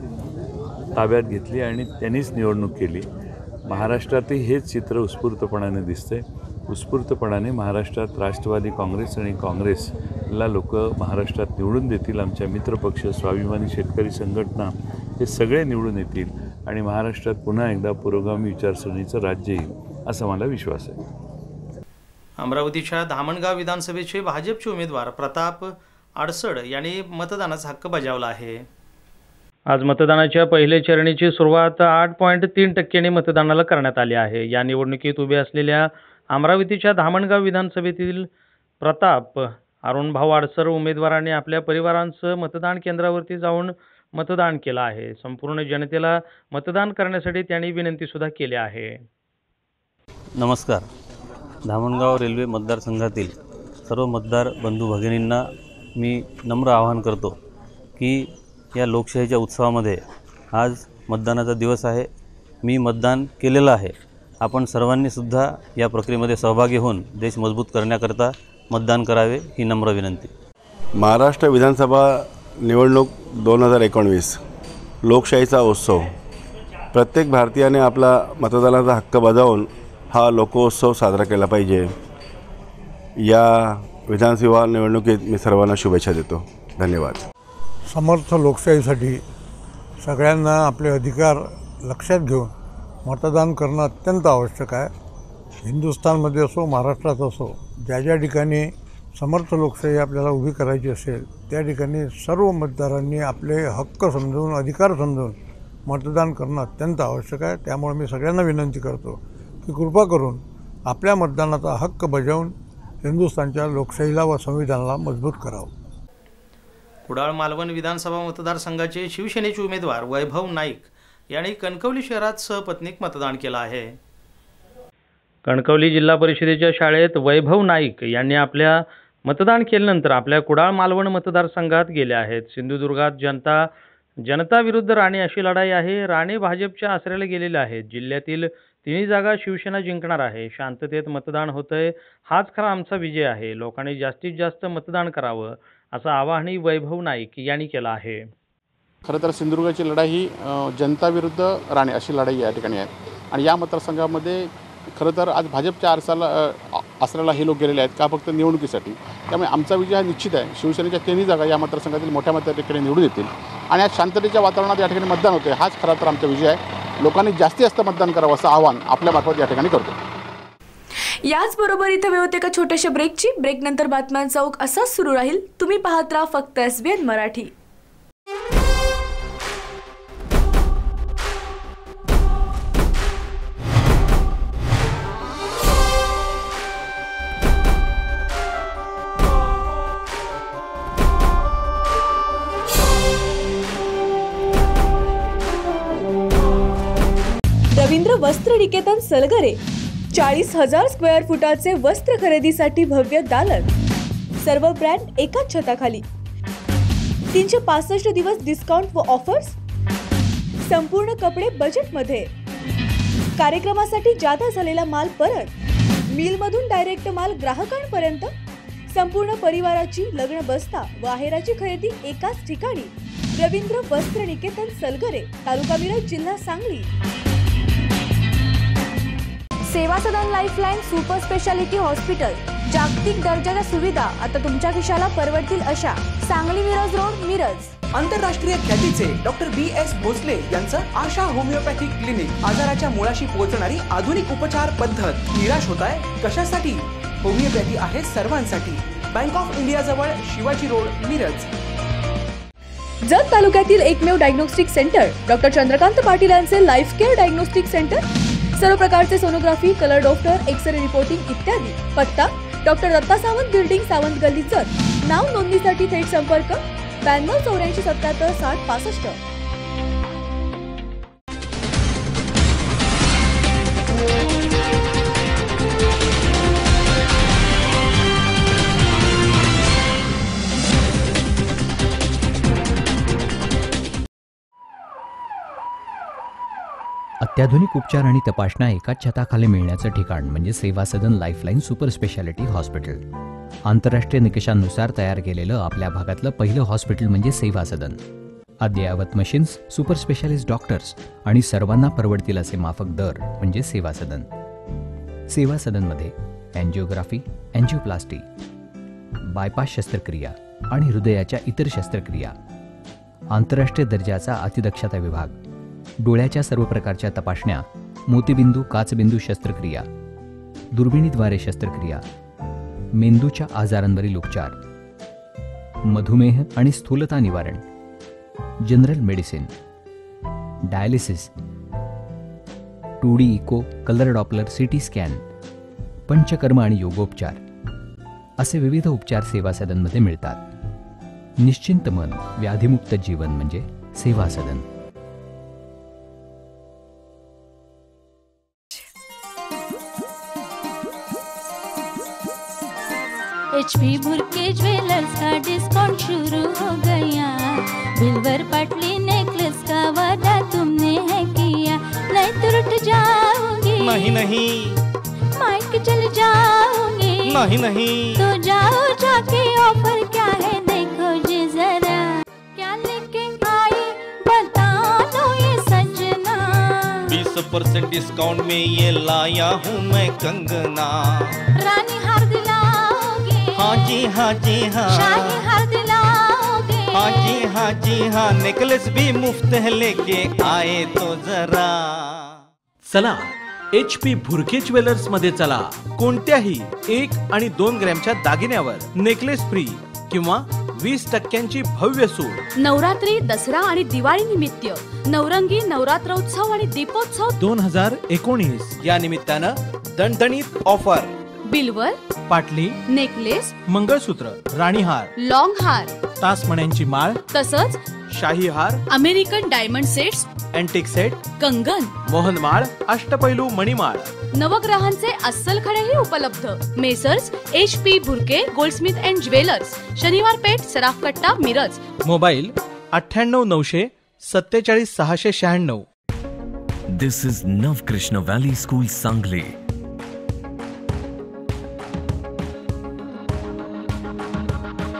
ताब्यात घेतली आणि त्यांनीच निवडणूक केली. महाराष्ट्रातही हेच चित्र उत्स्फूर्तपणाने दिसतंय. उत्स्फूर्तपणाने महाराष्ट्रात राष्ट्रवादी काँग्रेस आणि काँग्रेसला लोक महाराष्ट्रात निवडून देतील. आमच्या मित्रपक्ष, स्वाभिमानी शेतकरी संघटना हे सगळे निवडून येतील आणि महाराष्ट्रात पुन्हा एकदा पुरोगामी विचारसरणीचं राज्य येईल असा मला विश्वास आहे. अमरावतीच्या धामणगाव विधानसभेचे भाजपचे उमेदवार प्रताप आडसड यांनी मतदानाचा हक्क बजावला आहे. आज मतदानाच्या पहिल्या चरणीची सुरुवात 8.3% मतदानाला करण्यात आली आहे. या निवडणुकीत उभे असलेल्या अमरावतीच्या धामणगाव विधानसभेतील प्रताप अरुणभाऊ आडसर उमेदवारांनी आपल्या परिवारांसह मतदान केंद्रावरती जाऊन मतदान केलं आहे. संपूर्ण जनतेला मतदान करण्यासाठी त्यांनी विनंती सुद्धा केली आहे. नमस्कार. धामणगाव रेल्वे मतदारसंघातील सर्व मतदार बंधू भगिनींना मी नम्र आवाहन करतो की या लोकशाहीच्या उत्सवामध्ये आज मतदानाचा दिवस आहे. मी मतदान केलेलं आहे. आपण सर्वांनी सुद्धा या प्रक्रियेमध्ये सहभागी होऊन देश मजबूत करण्याकरता मतदान करावे ही नम्र विनंती. महाराष्ट्र विधानसभा निवडणूक 2019 लोकशाहीचा उत्सव. प्रत्येक भारतीयाने आपला मतदानाचा हक्क बजावून हा लोकोत्सव साजरा केला पाहिजे. या विधानसभा निवडणुकीत मी सर्वांना शुभेच्छा देतो. धन्यवाद. समर्थ लोकशाहीसाठी सगळ्यांना आपले अधिकार लक्षात घेऊन मतदान करणं अत्यंत आवश्यक आहे. हिंदुस्थानमध्ये असो, महाराष्ट्रात असो, ज्या ज्या ठिकाणी समर्थ लोकशाही आपल्याला उभी करायची असेल त्या ठिकाणी सर्व मतदारांनी आपले हक्क समजून, अधिकार समजून मतदान करणं अत्यंत आवश्यक आहे. त्यामुळे मी सगळ्यांना विनंती करतो की कृपा करून आपल्या मतदानाचा हक्क बजावून हिंदुस्थानच्या लोकशाहीला व संविधानाला मजबूत करावं. कुडाळ मालवण विधानसभा मतदारसंघाचे शिवसेनेचे उमेदवार वैभव नाईक यांनी कणकवली शहरात सहपत्नीक मतदान केलं आहे. कणकवली जिल्हा परिषदेच्या शाळेत वैभव नाईक यांनी आपल्या मतदान केल्यानंतर आपल्या कुडाळ मालवण मतदारसंघात गेले आहेत. सिंधुदुर्गात जनता विरुद्ध राणे अशी लढाई आहे. राणे भाजपच्या आसऱ्याला गेलेले आहेत. जिल्ह्यातील 3 जागा शिवसेना जिंकणार आहे. शांततेत मतदान होतंय, हाच खरा आमचा विजय आहे. लोकांनी जास्तीत जास्त मतदान करावं असं आवाहनही वैभव नाईक यांनी केलं आहे. खरं तर सिंधुदुर्गाची लढाई ही जनता विरुद्ध राणे अशी लढाई या ठिकाणी आहे आणि या मतदारसंघामध्ये खरं तर आज भाजपच्या आसऱ्याला हे लोक गेलेले आहेत का फक्त निवडणुकीसाठी. त्यामुळे आमचा विजय हा निश्चित आहे. शिवसेनेच्या 3 जागा या मतदारसंघातील मोठ्या ठिकाणी निवडून येतील आणि आज शांततेच्या वातावरणात या ठिकाणी मतदान होते. हाच खरा तर आमचा विजय आहे. लोकांनी जास्तीत जास्त मतदान करावं असं आवाहन आपल्या मार्फत या ठिकाणी करतो. याचबरोबर इथं वेळ होते का छोट्याशा ब्रेकची. ब्रेकनंतर बातम्यांचा ओघ असाच सुरू राहील. तुम्ही पाहत राहा फक्त SBN मराठी. निकेतन सलगरे 40,000 स्क्वेअर फुटाचे वस्त्र खरेदीसाठी भव्य दालन, सर्व ब्रँड एकाच छताखाली, 365 दिवस डिस्काउंट व ऑफर्स, संपूर्ण कपडे बजेटमध्ये, कार्यक्रमासाठी जादा झालेला माल परत, मिलमधून डायरेक्ट माल ग्राहकांपर्यंत, संपूर्ण परिवाराची लग्न बस्ता व आहेराची खरेदी एकाच ठिकाणी. रवींद्र वस्त्र निकेतन सलगरे, तालुका मिरज, जिल्हा सांगली. सेवा सदन लाईफलाईन सुपर स्पेशालिटी हॉस्पिटल, जागतिक दर्जाच्या सुविधा आता तुमच्या खिशाला परवडतील अशा. सांगली मिरज रोड, मिरज. आंतरराष्ट्रीय ख्यातीचे डॉक्टर BS भोसले यांचं आशा होमिओपॅथिक क्लिनिक. आजाराच्या मुळाशी पोहोचणारी आधुनिक उपचार पद्धत. निराश होताय कशासाठी? होमिओपॅथी आहे सर्वांसाठी. बँक ऑफ इंडिया जवळ, शिवाजी रोड, मिरज. जत तालुक्यातील एकमेव diagnostic centre doctor Chandrakant Patil यांचे लाईफ केअर डायग्नोस्टिक सेंटर. सर्व प्रकारचे sonography, colour doctor, X ray reporting इत्यादी. पत्ता डॉक्टर दत्ता सावंत बिल्डिंग, सावंत गल्ली, जत. नाव नोंदणीसाठी थेट संपर्क 92 84 77 60 65. अत्याधुनिक उपचार आणि तपासण्या एकाच छताखाली मिळण्याचं ठिकाण म्हणजे सेवा सदन लाईफलाईन सुपर स्पेशालिटी हॉस्पिटल. आंतरराष्ट्रीय निकषांनुसार तयार केलेलं आपल्या भागातलं पहिलं हॉस्पिटल म्हणजे सेवा सदन. अद्ययावत मशीन्स, सुपर स्पेशालिस्ट डॉक्टर्स आणि सर्वांना परवडतील असे माफक दर म्हणजे सेवा सदन. सेवा सदनमध्ये अँजिओग्राफी, अँजिओप्लास्टी, बायपास शस्त्रक्रिया आणि हृदयाच्या इतर शस्त्रक्रिया, आंतरराष्ट्रीय दर्जाचा अतिदक्षता विभाग, डोळ्याच्या सर्व प्रकारच्या तपासण्या, मोतीबिंदू, काचबिंदू शस्त्रक्रिया, दुर्बिणीद्वारे शस्त्रक्रिया, मेंदूच्या आजारांवरील उपचार, मधुमेह आणि स्थूलता निवारण, general medicine, dialysis, 2D echo, colour Doppler, CT scan, panchakarma आणि योगोपचार असे विविध उपचार सेवा सदनमध्ये मिळतात. निश्चिंत मन, व्याधीमुक्त जीवन म्हणजे सेवा सदन. HP बुरके ज्वेलर्स का डिस्काउंट शुरू हो गया. बिलवर पटली नेकलेस का वादा तुमने है किया. नहीं तो रुठ जाओगी, नहीं नहीं, माइक चल जाओगी, नहीं नहीं, तो जाओ जाके ऑफर क्या है देखो जी जरा. क्या लेके आई बता दो ये सजना. 20% डिस्काउंट में ये लाया हूँ मैं कंगना. रानी हार दिलाओगे, हाँ जी हाँ जी हाँ, शाही हार दिलाओगे, हाँ जी हाँ जी हाँ, नेकलेस भी मुफ्त है लेके आए तो जरा. चला HP भुरके ज्वेलर्स मध्ये चला. कोणत्याही 1 आणि 2 ग्रॅमच्या दागिन्यावर नेकलेस फ्री किंवा 20% भव्य सूट. नवरात्री, दसरा आणि दिवाळी निमित्त नवरंगी नवरात्रोत्सव आणि दीपोत्सव 2019 या निमित्तानं दणदणीत ऑफर. बिलवर, पाटली, नेकलेस, मंगळसूत्र, राणीहार, लॉंग हार, तासमण्यांची माळ, तसंच शाही हार, American diamond sets, antique set, कंगन, मोहनमाळ, अष्टपैलू मणिमाळ, नवग्रहांचे अस्सल खडेही उपलब्ध. Messrs HP Bhurke Goldsmith and jewellers, शनिवार पेठ, सराफ कट्टा, Miraj. Mobile 98 900 47 696. This is Navkrishna Valley School, Sangli.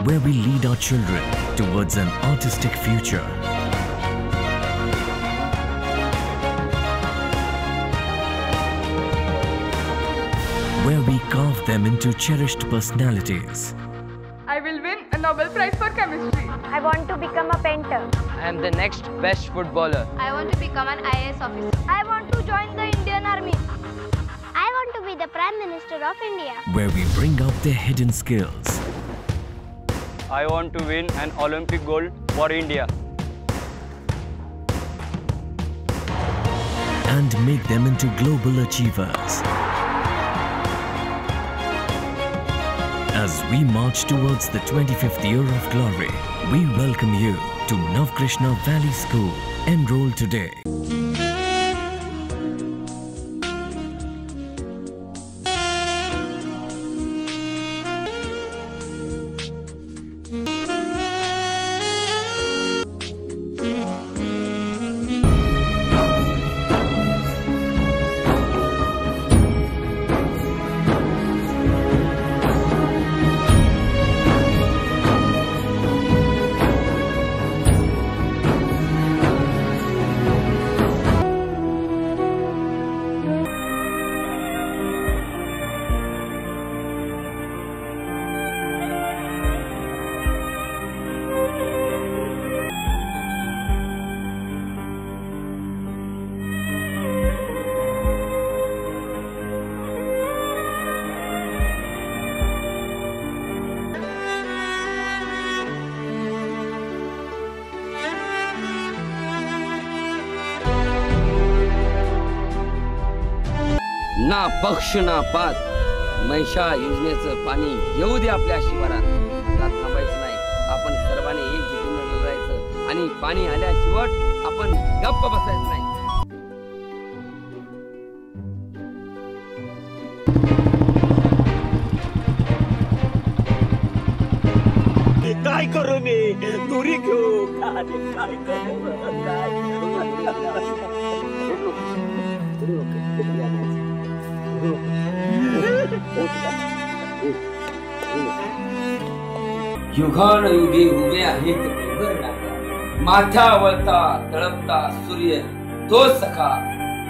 Where we lead our children towards an artistic future. Where we carve them into cherished personalities. I will win a Nobel Prize for chemistry. I want to become a painter. I am the next best footballer. I want to become an IAS officer. I want to join the Indian Army. I want to be the Prime Minister of India. Where we bring out their hidden skills. I want to win an Olympic gold for India. And make them into global achievers. As we march towards the 25th year of glory, we welcome you to Navkrishna Valley School. Enroll today. ना पक्ष ना पात मैशा योजनेचं पाणी येऊ दे आपल्या शिवारात. आता थांबायचं नाही, आपण सर्वांनी एकजुटीने लढायचं आणि पाणी आल्याशिवाय आपण गप्प बसायचं नाही. काय करू मी दुरी घेऊ काय युगानुयुगे उभे आहेत माथ्यावरता तळपता सूर्य तो सखा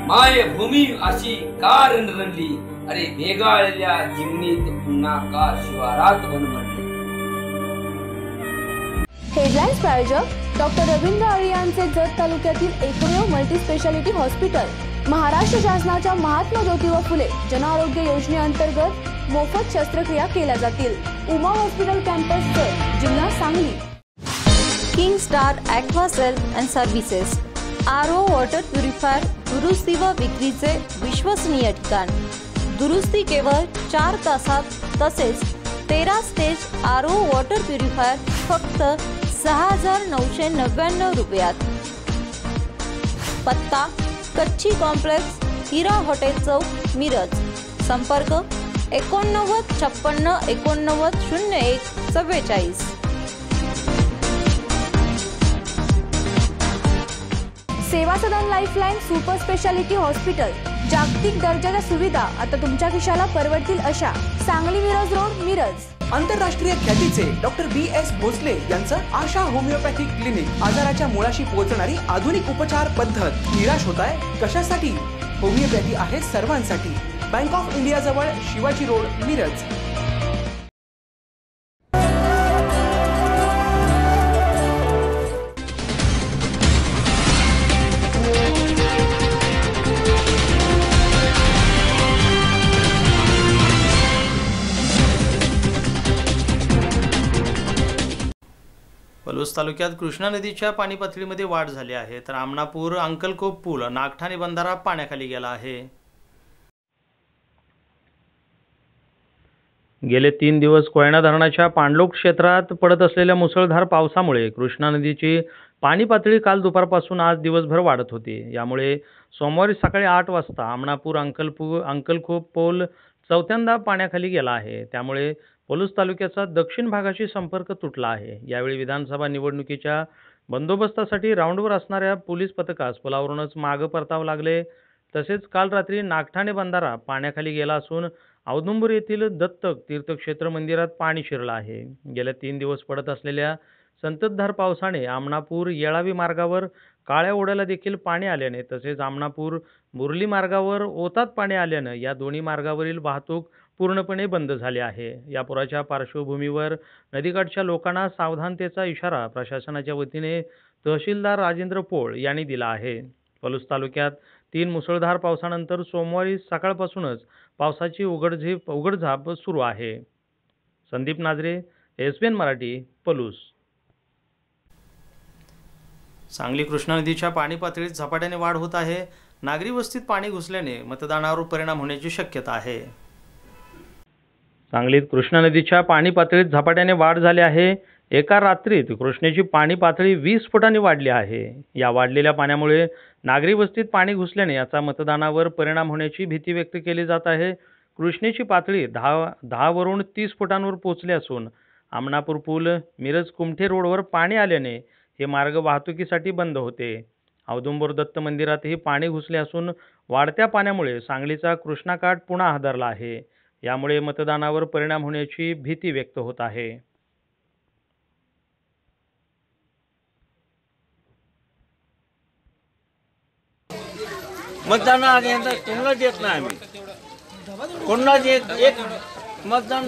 मायभूमी अशी कार रंगली. अरे भेगाळलेल्या जिमनीत पुन्हा कार शिवारात बनवली. हेडलाईन्स प्रायोजक डॉक्टर रवींद्र अळी यांचे जत तालुक्यातील एकमेव मल्टी स्पेशालिटी हॉस्पिटल. महाराष्ट्र शासनाच्या महात्मा ज्योतिबा फुले जन आरोग्य योजनेअंतर्गत मोफत शस्त्रक्रिया केल्या जातील. उमा हॉस्पिटल कॅम्पस जिल्हा Sangli. King Star Aquacel and Services RO water purifier दुरुस्ती व विक्रीचे विश्वसनीय ठिकाण. दुरुस्ती केवळ 4 तासात, तसेच 13 स्टेज RO वॉटर प्युरिफायर फक्त 6,999 रुपयात. पत्ता कच्ची कॉम्प्लेक्स, हिरा हॉटेल चौक, मिरज. संपर्क 89 56 89 01 44. सेवा सदन लाईफलाईन सुपर स्पेशालिटी हॉस्पिटल. जागतिक दर्जाच्या सुविधा आता तुमच्या खिशाला परवडतील अशा. सांगली मिरज रोड, मिरज. आंतरराष्ट्रीय ख्यातीचे डॉक्टर BS भोसले यांचं आशा होमिओपॅथिक क्लिनिक. आजाराच्या मुळाशी पोहोचणारी आधुनिक उपचार पद्धत. निराश होताय कशासाठी? होमिओपॅथी आहे सर्वांसाठी. बँक ऑफ इंडिया जवळ, शिवाजी रोड, मिरज. पलूस तालुक्यात कृष्णा नदीच्या पाणी पातळीमध्ये वाढ झाली आहे, तर आमनापूर अंकलकोप पूल नागठाणे बंधारा पाण्याखाली गेला आहे. गेले 3 दिवस कोयना धरणाच्या पाणलोट क्षेत्रात पडत असलेल्या मुसळधार पावसामुळे कृष्णा नदीची पाणी पातळी काल दुपारपासून आज दिवसभर वाढत होती. यामुळे सोमवारी सकाळी 8 वाजता आमनापूर अंकलखोप पूल चौथ्यांदा पाण्याखाली गेला आहे. त्यामुळे पलूस तालुक्याचा दक्षिण भागाशी संपर्क तुटला आहे. यावेळी विधानसभा निवडणुकीच्या बंदोबस्तासाठी राऊंडवर असणाऱ्या पोलीस पथकास पुलावरूनच मागं परतावं लागले. तसेच काल रात्री नागठाणे बंधारा पाण्याखाली गेला असून औदुंबर येथील दत्तक तीर्थक्षेत्र मंदिरात पाणी शिरलं आहे. गेल्या 3 दिवस पडत असलेल्या संततधार पावसाने आमनापूर येळावी मार्गावर काळ्या ओढ्याला देखील पाणी आल्याने, तसेच आमनापूर मुरली मार्गावर ओतात पाणी आल्यानं या दोन्ही मार्गावरील वाहतूक पूर्णपणे बंद झाली आहे. या पुराच्या पार्श्वभूमीवर नदीकाठच्या लोकांना सावधानतेचा इशारा प्रशासनाच्या वतीने तहसीलदार राजेंद्र पोळ यांनी दिला आहे. पलूस तालुक्यात 3 मुसळधार पावसानंतर सोमवारी सकाळपासूनच पावसाची उघडझाप सुरू आहे. संदीप नाजरे, SBN मराठी, पलूस. सांगली कृष्णा नदीच्या पाणी पातळीत झपाट्याने वाढ होत आहे. नागरी वस्तीत पाणी घुसल्याने मतदानावर परिणाम होण्याची शक्यता आहे. सांगलीत कृष्णा नदीच्या पाणी पातळीत झपाट्याने वाढ झाली आहे. एका रात्रीत कृष्णेची पाणी पातळी 20 फुटांनी वाढली आहे. या वाढलेल्या पाण्यामुळे नागरी वस्तीत पाणी घुसल्याने याचा मतदानावर परिणाम होण्याची भीती व्यक्त केली जात आहे. कृष्णेची पातळी 10 वरून 30 फुटांवर पोहोचली असून आमनापूर पूल मिरज कुमठे रोडवर पाणी आल्याने हे मार्ग वाहतुकीसाठी बंद होते. औदुंबर दत्त मंदिरातही पाणी घुसले असून वाढत्या पाण्यामुळे सांगलीचा कृष्णाकाठ पुन्हा हादरला आहे. यामुळे मतदानावर परिणाम होण्याची भीती व्यक्त होत आहे. मतदान कोणाला देत नाही आम्ही. कोणाला एक मतदान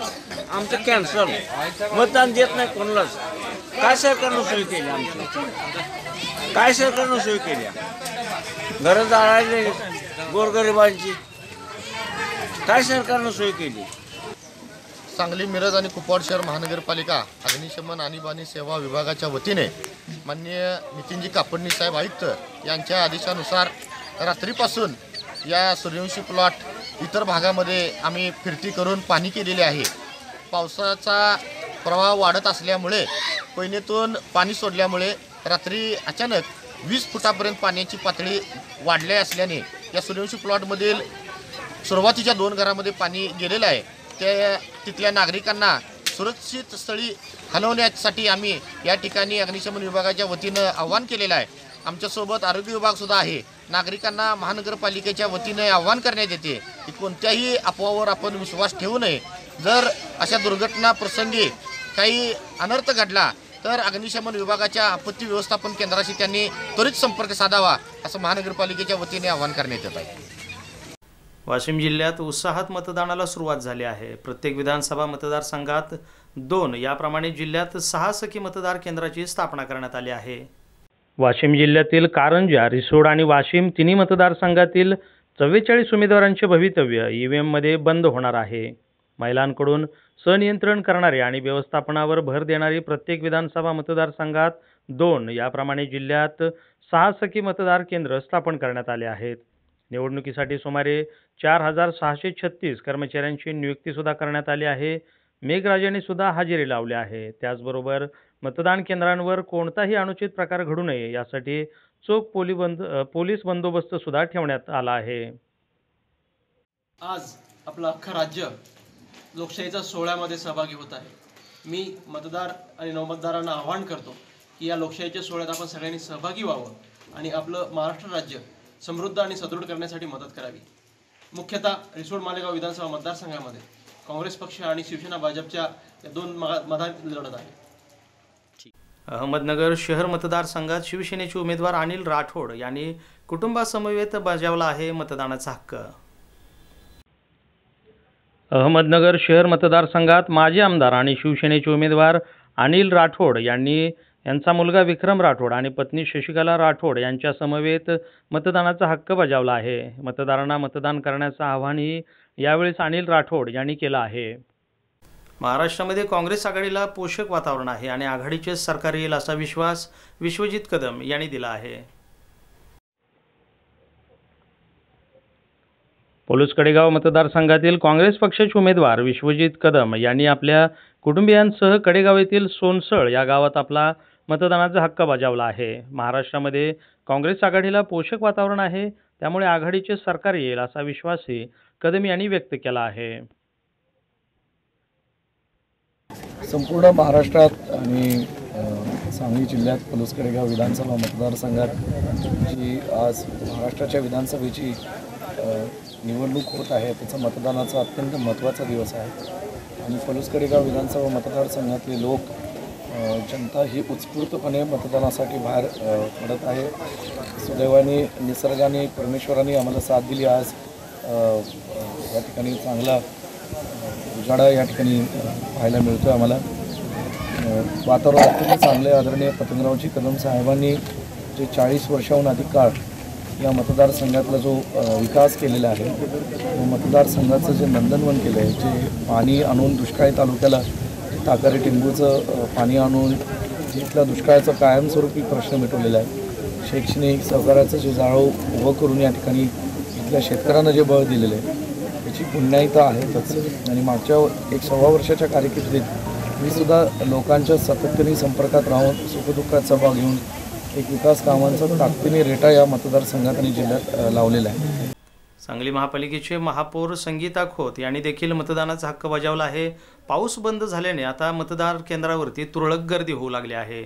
आमचं कॅन्सल. मतदान देत नाही कोणालाच. काय सरकारनं सोय केली आमची? काय सरकारनं सोय केल्या? घरं जाळायले गोरगरिबांची. काय सरकारनं सोय केली? सांगली, मिरज आणि कुपवाड शहर महानगरपालिका अग्निशमन आणीबाणी सेवा विभागाच्या वतीने माननीय नितीनजी कापडणी साहेब आयुक्त यांच्या आदेशानुसार रात्रीपासून या सूर्यवंशी प्लॉट इतर भागामध्ये आम्ही फिरती करून पाहणी केलेली आहे. पावसाचा प्रवाह वाढत असल्यामुळे कोयनेतून पाणी सोडल्यामुळे रात्री अचानक 20 फुटापर्यंत पाण्याची पातळी वाढली असल्याने या सूर्यवंशी प्लॉटमधील सुरुवातीच्या 2 घरामध्ये पाणी गेलेलं आहे. त्या तिथल्या नागरिकांना सुरक्षित स्थळी हलवण्यासाठी आम्ही या ठिकाणी अग्निशमन विभागाच्या वतीनं आव्हान केलेलं आहे. आमच्यासोबत आरोग्य विभागसुद्धा आहे. नागरिकांना महानगरपालिकेच्या वतीने आव्हान करण्यात येते की कोणत्याही अफवावर आपण विश्वास ठेवू नये. जर अशा दुर्घटना प्रसंगी काही अनर्थ घडला तर अग्निशमन विभागाच्या आपत्ती व्यवस्थापन केंद्राशी त्यांनी त्वरित संपर्क साधावा असं महानगरपालिकेच्या वतीने आवाहन करण्यात येत आहे. वाशिम जिल्ह्यात उत्साहात मतदानाला सुरुवात झाली आहे. प्रत्येक विधानसभा मतदारसंघात 2 याप्रमाणे जिल्ह्यात 6 सखी मतदार केंद्राची स्थापना करण्यात आली आहे. वाशिम जिल्ह्यातील कारंजा, रिसोड आणि वाशिम तिन्ही मतदारसंघातील 44 उमेदवारांचे भवितव्य EVMमध्ये बंद होणार आहे. महिलांकडून संनियंत्रण करणारे आणि व्यवस्थापनावर भर देणारी प्रत्येक विधानसभा मतदारसंघात 2 याप्रमाणे जिल्ह्यात 6 सखी मतदार केंद्र स्थापन करण्यात आले आहेत. निवडणुकीसाठी सुमारे 4636 कर्मचाऱ्यांची नियुक्तीसुद्धा करण्यात आली आहे. मेघराजांनी सुद्धा हजेरी लावली आहे. त्याचबरोबर मतदान केंद्रांवर कोणताही अनुचित प्रकार घडू नये यासाठी चोख पोलीस बंदोबस्त सुद्धा ठेवण्यात आला आहे. आज आपलं अख्खं राज्य लोकशाहीच्या सोहळ्यामध्ये सहभागी होत आहे. मी मतदार आणि नवमतदारांना आवाहन करतो की या लोकशाहीच्या सोहळ्यात आपण सगळ्यांनी सहभागी व्हावं आणि आपलं महाराष्ट्र राज्य समृद्ध आणि सदृढ करण्यासाठी मदत करावी. मुख्यतः रिसोड मालेगाव विधानसभा मतदारसंघामध्ये काँग्रेस पक्ष आणि शिवसेना भाजपच्या या 2 मधात लढत आहे. अहमदनगर शहर मतदारसंघात शिवसेनेचे उमेदवार अनिल राठोड यांनी कुटुंबासमवेत बजावला आहे मतदानाचा हक्क. अहमदनगर शहर मतदारसंघात माजी आमदार आणि शिवसेनेचे उमेदवार अनिल राठोड यांचा मुलगा विक्रम राठोड आणि पत्नी शशिकला राठोड यांच्या समवेत मतदानाचा हक्क बजावला आहे. मतदारांना मतदान करण्याचं आवाहनही यावेळेस अनिल राठोड यांनी केलं आहे. महाराष्ट्रामध्ये काँग्रेस आघाडीला पोषक वातावरण आहे आणि आघाडीचे सरकार येईल असा विश्वास विश्वजित कदम यांनी दिला आहे. पोलीस कडेगाव मतदारसंघातील काँग्रेस पक्षाचे उमेदवार विश्वजित कदम यांनी आपल्या कुटुंबियांसह कडेगाव येथील सोनसळ या गावात आपला मतदानाचा हक्क बजावला आहे. महाराष्ट्रामध्ये काँग्रेस आघाडीला पोषक वातावरण आहे, त्यामुळे आघाडीचे सरकार येईल असा विश्वासही कदम यांनी व्यक्त केला आहे. संपूर्ण महाराष्ट्रात आणि सांगली जिल्ह्यात पलूस कडेगाव विधानसभा मतदारसंघात जी आज महाराष्ट्राच्या विधानसभेची निवडणूक होत आहे त्याचा मतदानाचा अत्यंत महत्त्वाचा दिवस आहे आणि पलूस कडेगाव विधानसभा मतदारसंघातले लोक जनता ही उत्स्फूर्तपणे मतदानासाठी बाहेर पडत आहे. सुदैवाने निसर्गाने परमेश्वराने आम्हाला साथ दिली. आज या ठिकाणी चांगला उजाडा या ठिकाणी पाहायला मिळतो आहे आम्हाला. वातावरण अत्यंत चांगले. आदरणीय पतंगरावजी कदम साहेबांनी जे 40 वर्षाहून अधिक काळ या मतदारसंघातला जो विकास केलेला आहे, तो मतदारसंघाचं जे नंदनवन केलं आहे, जे पाणी आणून दुष्काळी तालुक्याला ताकारी टिंबूचं पाणी आणून इथल्या दुष्काळाचा कायमस्वरूपी प्रश्न मिटवलेला आहे. शैक्षणिक सहकार्याचं जे जाळं उभं करून या ठिकाणी इथल्या शेतकऱ्यांना जे बळ दिलेलं आहे त्याची पुण्याईता आहेतच. आणि मागच्या 1.25 वर्षाच्या कारकिर्दीत मी सुद्धा लोकांच्या सातत्याने संपर्कात राहून सुखदुःखात सहभाग घेऊन एक विकास कामांचा ताकदीने रेटा या मतदारसंघात आणि जिल्ह्यात लावलेला आहे. सांगली महापालिकेचे महापौर संगीता खोत यांनी देखील मतदानाचा हक्क बजावला आहे. पाऊस बंद झाल्याने आता मतदार केंद्रावरती तुरळक गर्दी होऊ लागली आहे.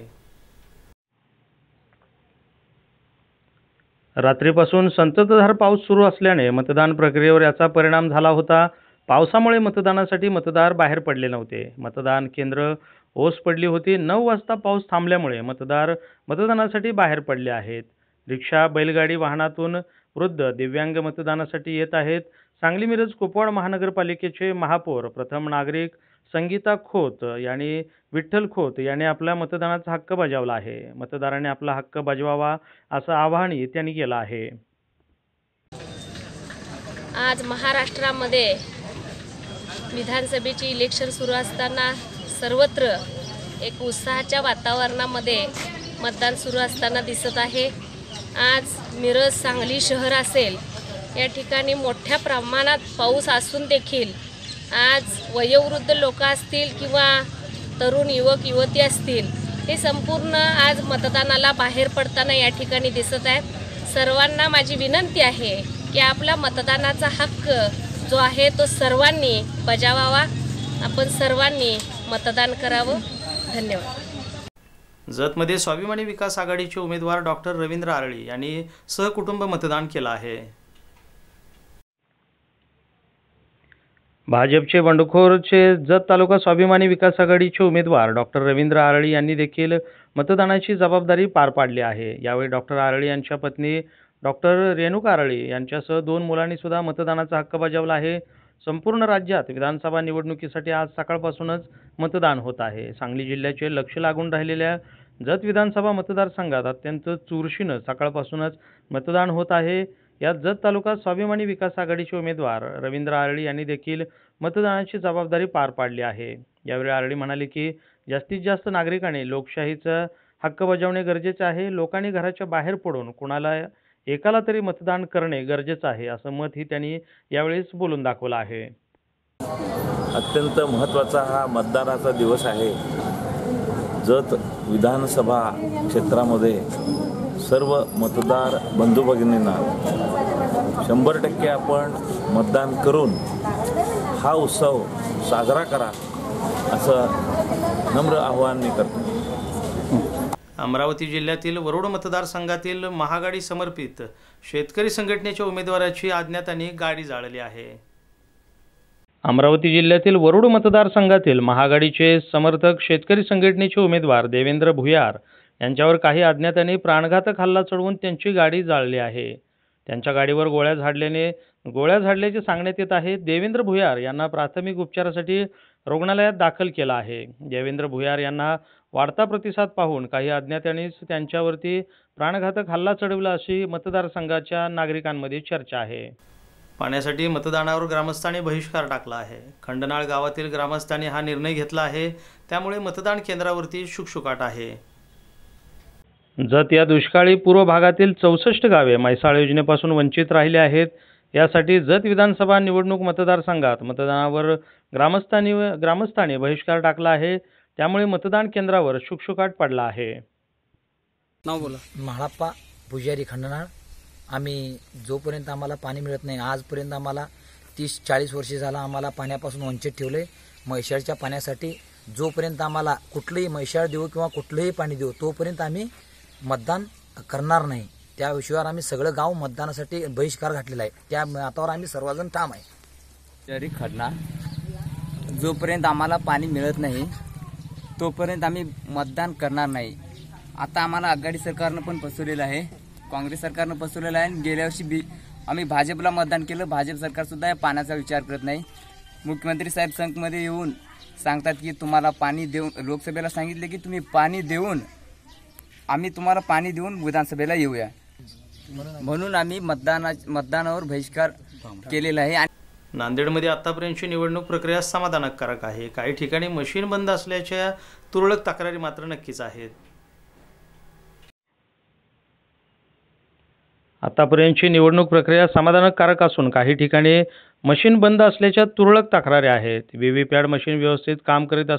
रात्रीपासून संततधार पाऊस सुरू असल्याने मतदान प्रक्रियेवर याचा परिणाम झाला होता. पावसामुळे मतदानासाठी मतदार बाहेर पडले नव्हते. मतदान केंद्र ओस पडली होती. 9 वाजता पाऊस थांबल्यामुळे मतदार मतदानासाठी बाहेर पडले आहेत. रिक्षा, बैलगाडी वाहनातून वृद्ध, दिव्यांग मतदानासाठी येत आहेत. सांगली मिरज कुपवाड महानगरपालिकेचे महापौर प्रथम नागरिक संगीता खोत यांनी विठ्ठल खोत यांनी आपल्या मतदानाचा हक्क बजावला आहे. मतदारांनी आपला हक्क बजवावा असं आवाहनही त्यांनी केलं आहे. आज महाराष्ट्रामध्ये विधानसभेची इलेक्शन सुरू असताना सर्वत्र एक उत्साहाच्या वातावरणामध्ये मतदान सुरू असताना दिसत आहे. आज मिरज सांगली शहर असेल या ठिकाणी मोठ्या प्रमाणात पाऊस असून देखील आज वयोवृद्ध लोक असतील किंवा तरुण युवक युवती असतील, हे संपूर्ण आज मतदानाला बाहेर पडताना या ठिकाणी दिसत आहेत। सर्वांना माझी विनंती आहे की आपला मतदानाचा हक्क जो आहे तो सर्वांनी बजावावा, आपण सर्वांनी मतदान करावं। धन्यवाद। जतमध्ये स्वाभिमानी विकास आघाडीचे उमेदवार डॉक्टर रवींद्र आरळी यांनी सहकुटुंब मतदान केलं आहे। भाजपचे बंडखोरचे जत तालुका स्वाभिमानी विकास आघाडीचे उमेदवार डॉक्टर रवींद्र आरळी यांनी देखील मतदानाची जबाबदारी पार पाडली आहे। यावेळी डॉक्टर आरळी यांच्या पत्नी डॉक्टर रेणुका आरळी यांच्यासह 2 मुलांनी सुद्धा मतदानाचा हक्क बजावला आहे। संपूर्ण राज्यात विधानसभा निवडणुकीसाठी आज सकाळपासूनच मतदान होत आहे। सांगली जिल्ह्याचे लक्ष लागून राहिलेल्या जत विधानसभा मतदारसंघात अत्यंत चुरशीनं सकाळपासूनच मतदान होत आहे। यात जत तालुका स्वाभिमानी विकास आघाडीचे उमेदवार रवींद्र आरळी यांनी देखील मतदानाची जबाबदारी पार पाडली आहे। यावेळी आरळी म्हणाले की जास्तीत जास्त नागरिकांनी लोकशाहीचा हक्क बजावणे गरजेचे आहे। लोकांनी घराच्या बाहेर पडून कुणाला एकाला तरी मतदान करणे गरजेचं आहे, असं मतही त्यांनी यावेळेस बोलून दाखवलं आहे। अत्यंत महत्त्वाचा हा मतदानाचा दिवस आहे। जत विधानसभा क्षेत्रामध्ये सर्व मतदार बंधू भगिनींना 100% आपण मतदान करून हा उत्सव साजरा करा, असं नम्र आवाहन मी करतो। अमरावती जिल्ह्यातील वरुड मतदारसंघातील महागाडी समर्पित शेतकरी संघटनेच्या उमेदवाराची अज्ञातांनी गाडी जाळली आहे। अमरावती जिल्ह्यातील वरुड मतदारसंघातील महागाडीचे समर्थक शेतकरी संघटनेचे उमेदवार देवेंद्र भुयार यांच्यावर काही अज्ञातांनी प्राणघातक हल्ला चढवून त्यांची गाडी जाळली आहे। त्यांच्या गाडीवर गोळ्या झाडल्याचे सांगण्यात येत आहे। देवेंद्र भुयार यांना प्राथमिक उपचारासाठी रुग्णालयात दाखल केलं आहे। देवेंद्र भुयार यांना वाढता प्रतिसाद पाहून काही अज्ञातांनीच त्यांच्यावरती प्राणघातक हल्ला चढवला अशी मतदारसंघाच्या नागरिकांमध्ये चर्चा आहे। पाण्यासाठी मतदानावर ग्रामस्थांनी बहिष्कार टाकला आहे। खंडनाळ गावातील ग्रामस्थांनी हा निर्णय घेतला आहे, त्यामुळे मतदान केंद्रावरती शुकशुकाट आहे। जत या दुष्काळी पूर्व भागातील 64 गावे म्हैसाळ योजनेपासून वंचित राहिले आहेत। यासाठी जत विधानसभा निवडणूक मतदारसंघात मतदानावर ग्रामस्थांनी बहिष्कार टाकला आहे, त्यामुळे मतदान केंद्रावर शुकशुकाट पडला आहे। नाव बोला। महाप्पा पुजारी खंडनाळ। आम्ही जोपर्यंत आम्हाला पाणी मिळत नाही, आजपर्यंत आम्हाला 30-40 वर्षे झाला आम्हाला पाण्यापासून वंचित ठेवले। म्हैसाळच्या पाण्यासाठी जोपर्यंत आम्हाला कुठलंही म्हैसाळ देऊ किंवा कुठलंही पाणी देऊ तोपर्यंत आम्ही मतदान करणार नाही। त्या विषयावर आम्ही सगळं गाव मतदानासाठी बहिष्कार घातलेला आहे। त्या मतावर आम्ही सर्वजण ठाम आहे। जरी खडणार जोपर्यंत आम्हाला पाणी मिळत नाही तोपर्यंत आम्ही मतदान करणार नाही। आता आम्हाला आघाडी सरकारनं पण फसवलेलं आहे, काँग्रेस सरकारनं फसवलेलं आहे। गेल्या वर्षी आम्ही भाजपला मतदान केलं, भाजप सरकारसुद्धा या पाण्याचा विचार करत नाही। मुख्यमंत्री साहेब संघमध्ये येऊन सांगतात की तुम्हाला पाणी देऊन, लोकसभेला सांगितले की तुम्ही पाणी देऊन आम्ही तुम्हाला पाणी देऊन विधानसभेला येऊया, म्हणून आम्ही मतदानावर बहिष्कार केलेला आहे। नांदेडमध्ये आतापर्यंतची निवडणूक प्रक्रिया समाधानकारक आहे। काही ठिकाणी मशीन बंद असल्याच्या तुरळक तक्रारी मात्र नक्कीच आहेत। आतापर्यंतची निवडणूक प्रक्रिया समाधानकारक असून काही ठिकाणी मशीन बंद असल्याच्या तुरळक तक्रारी आहेत। व्हीव्हीपॅट मशीन व्यवस्थित काम करीत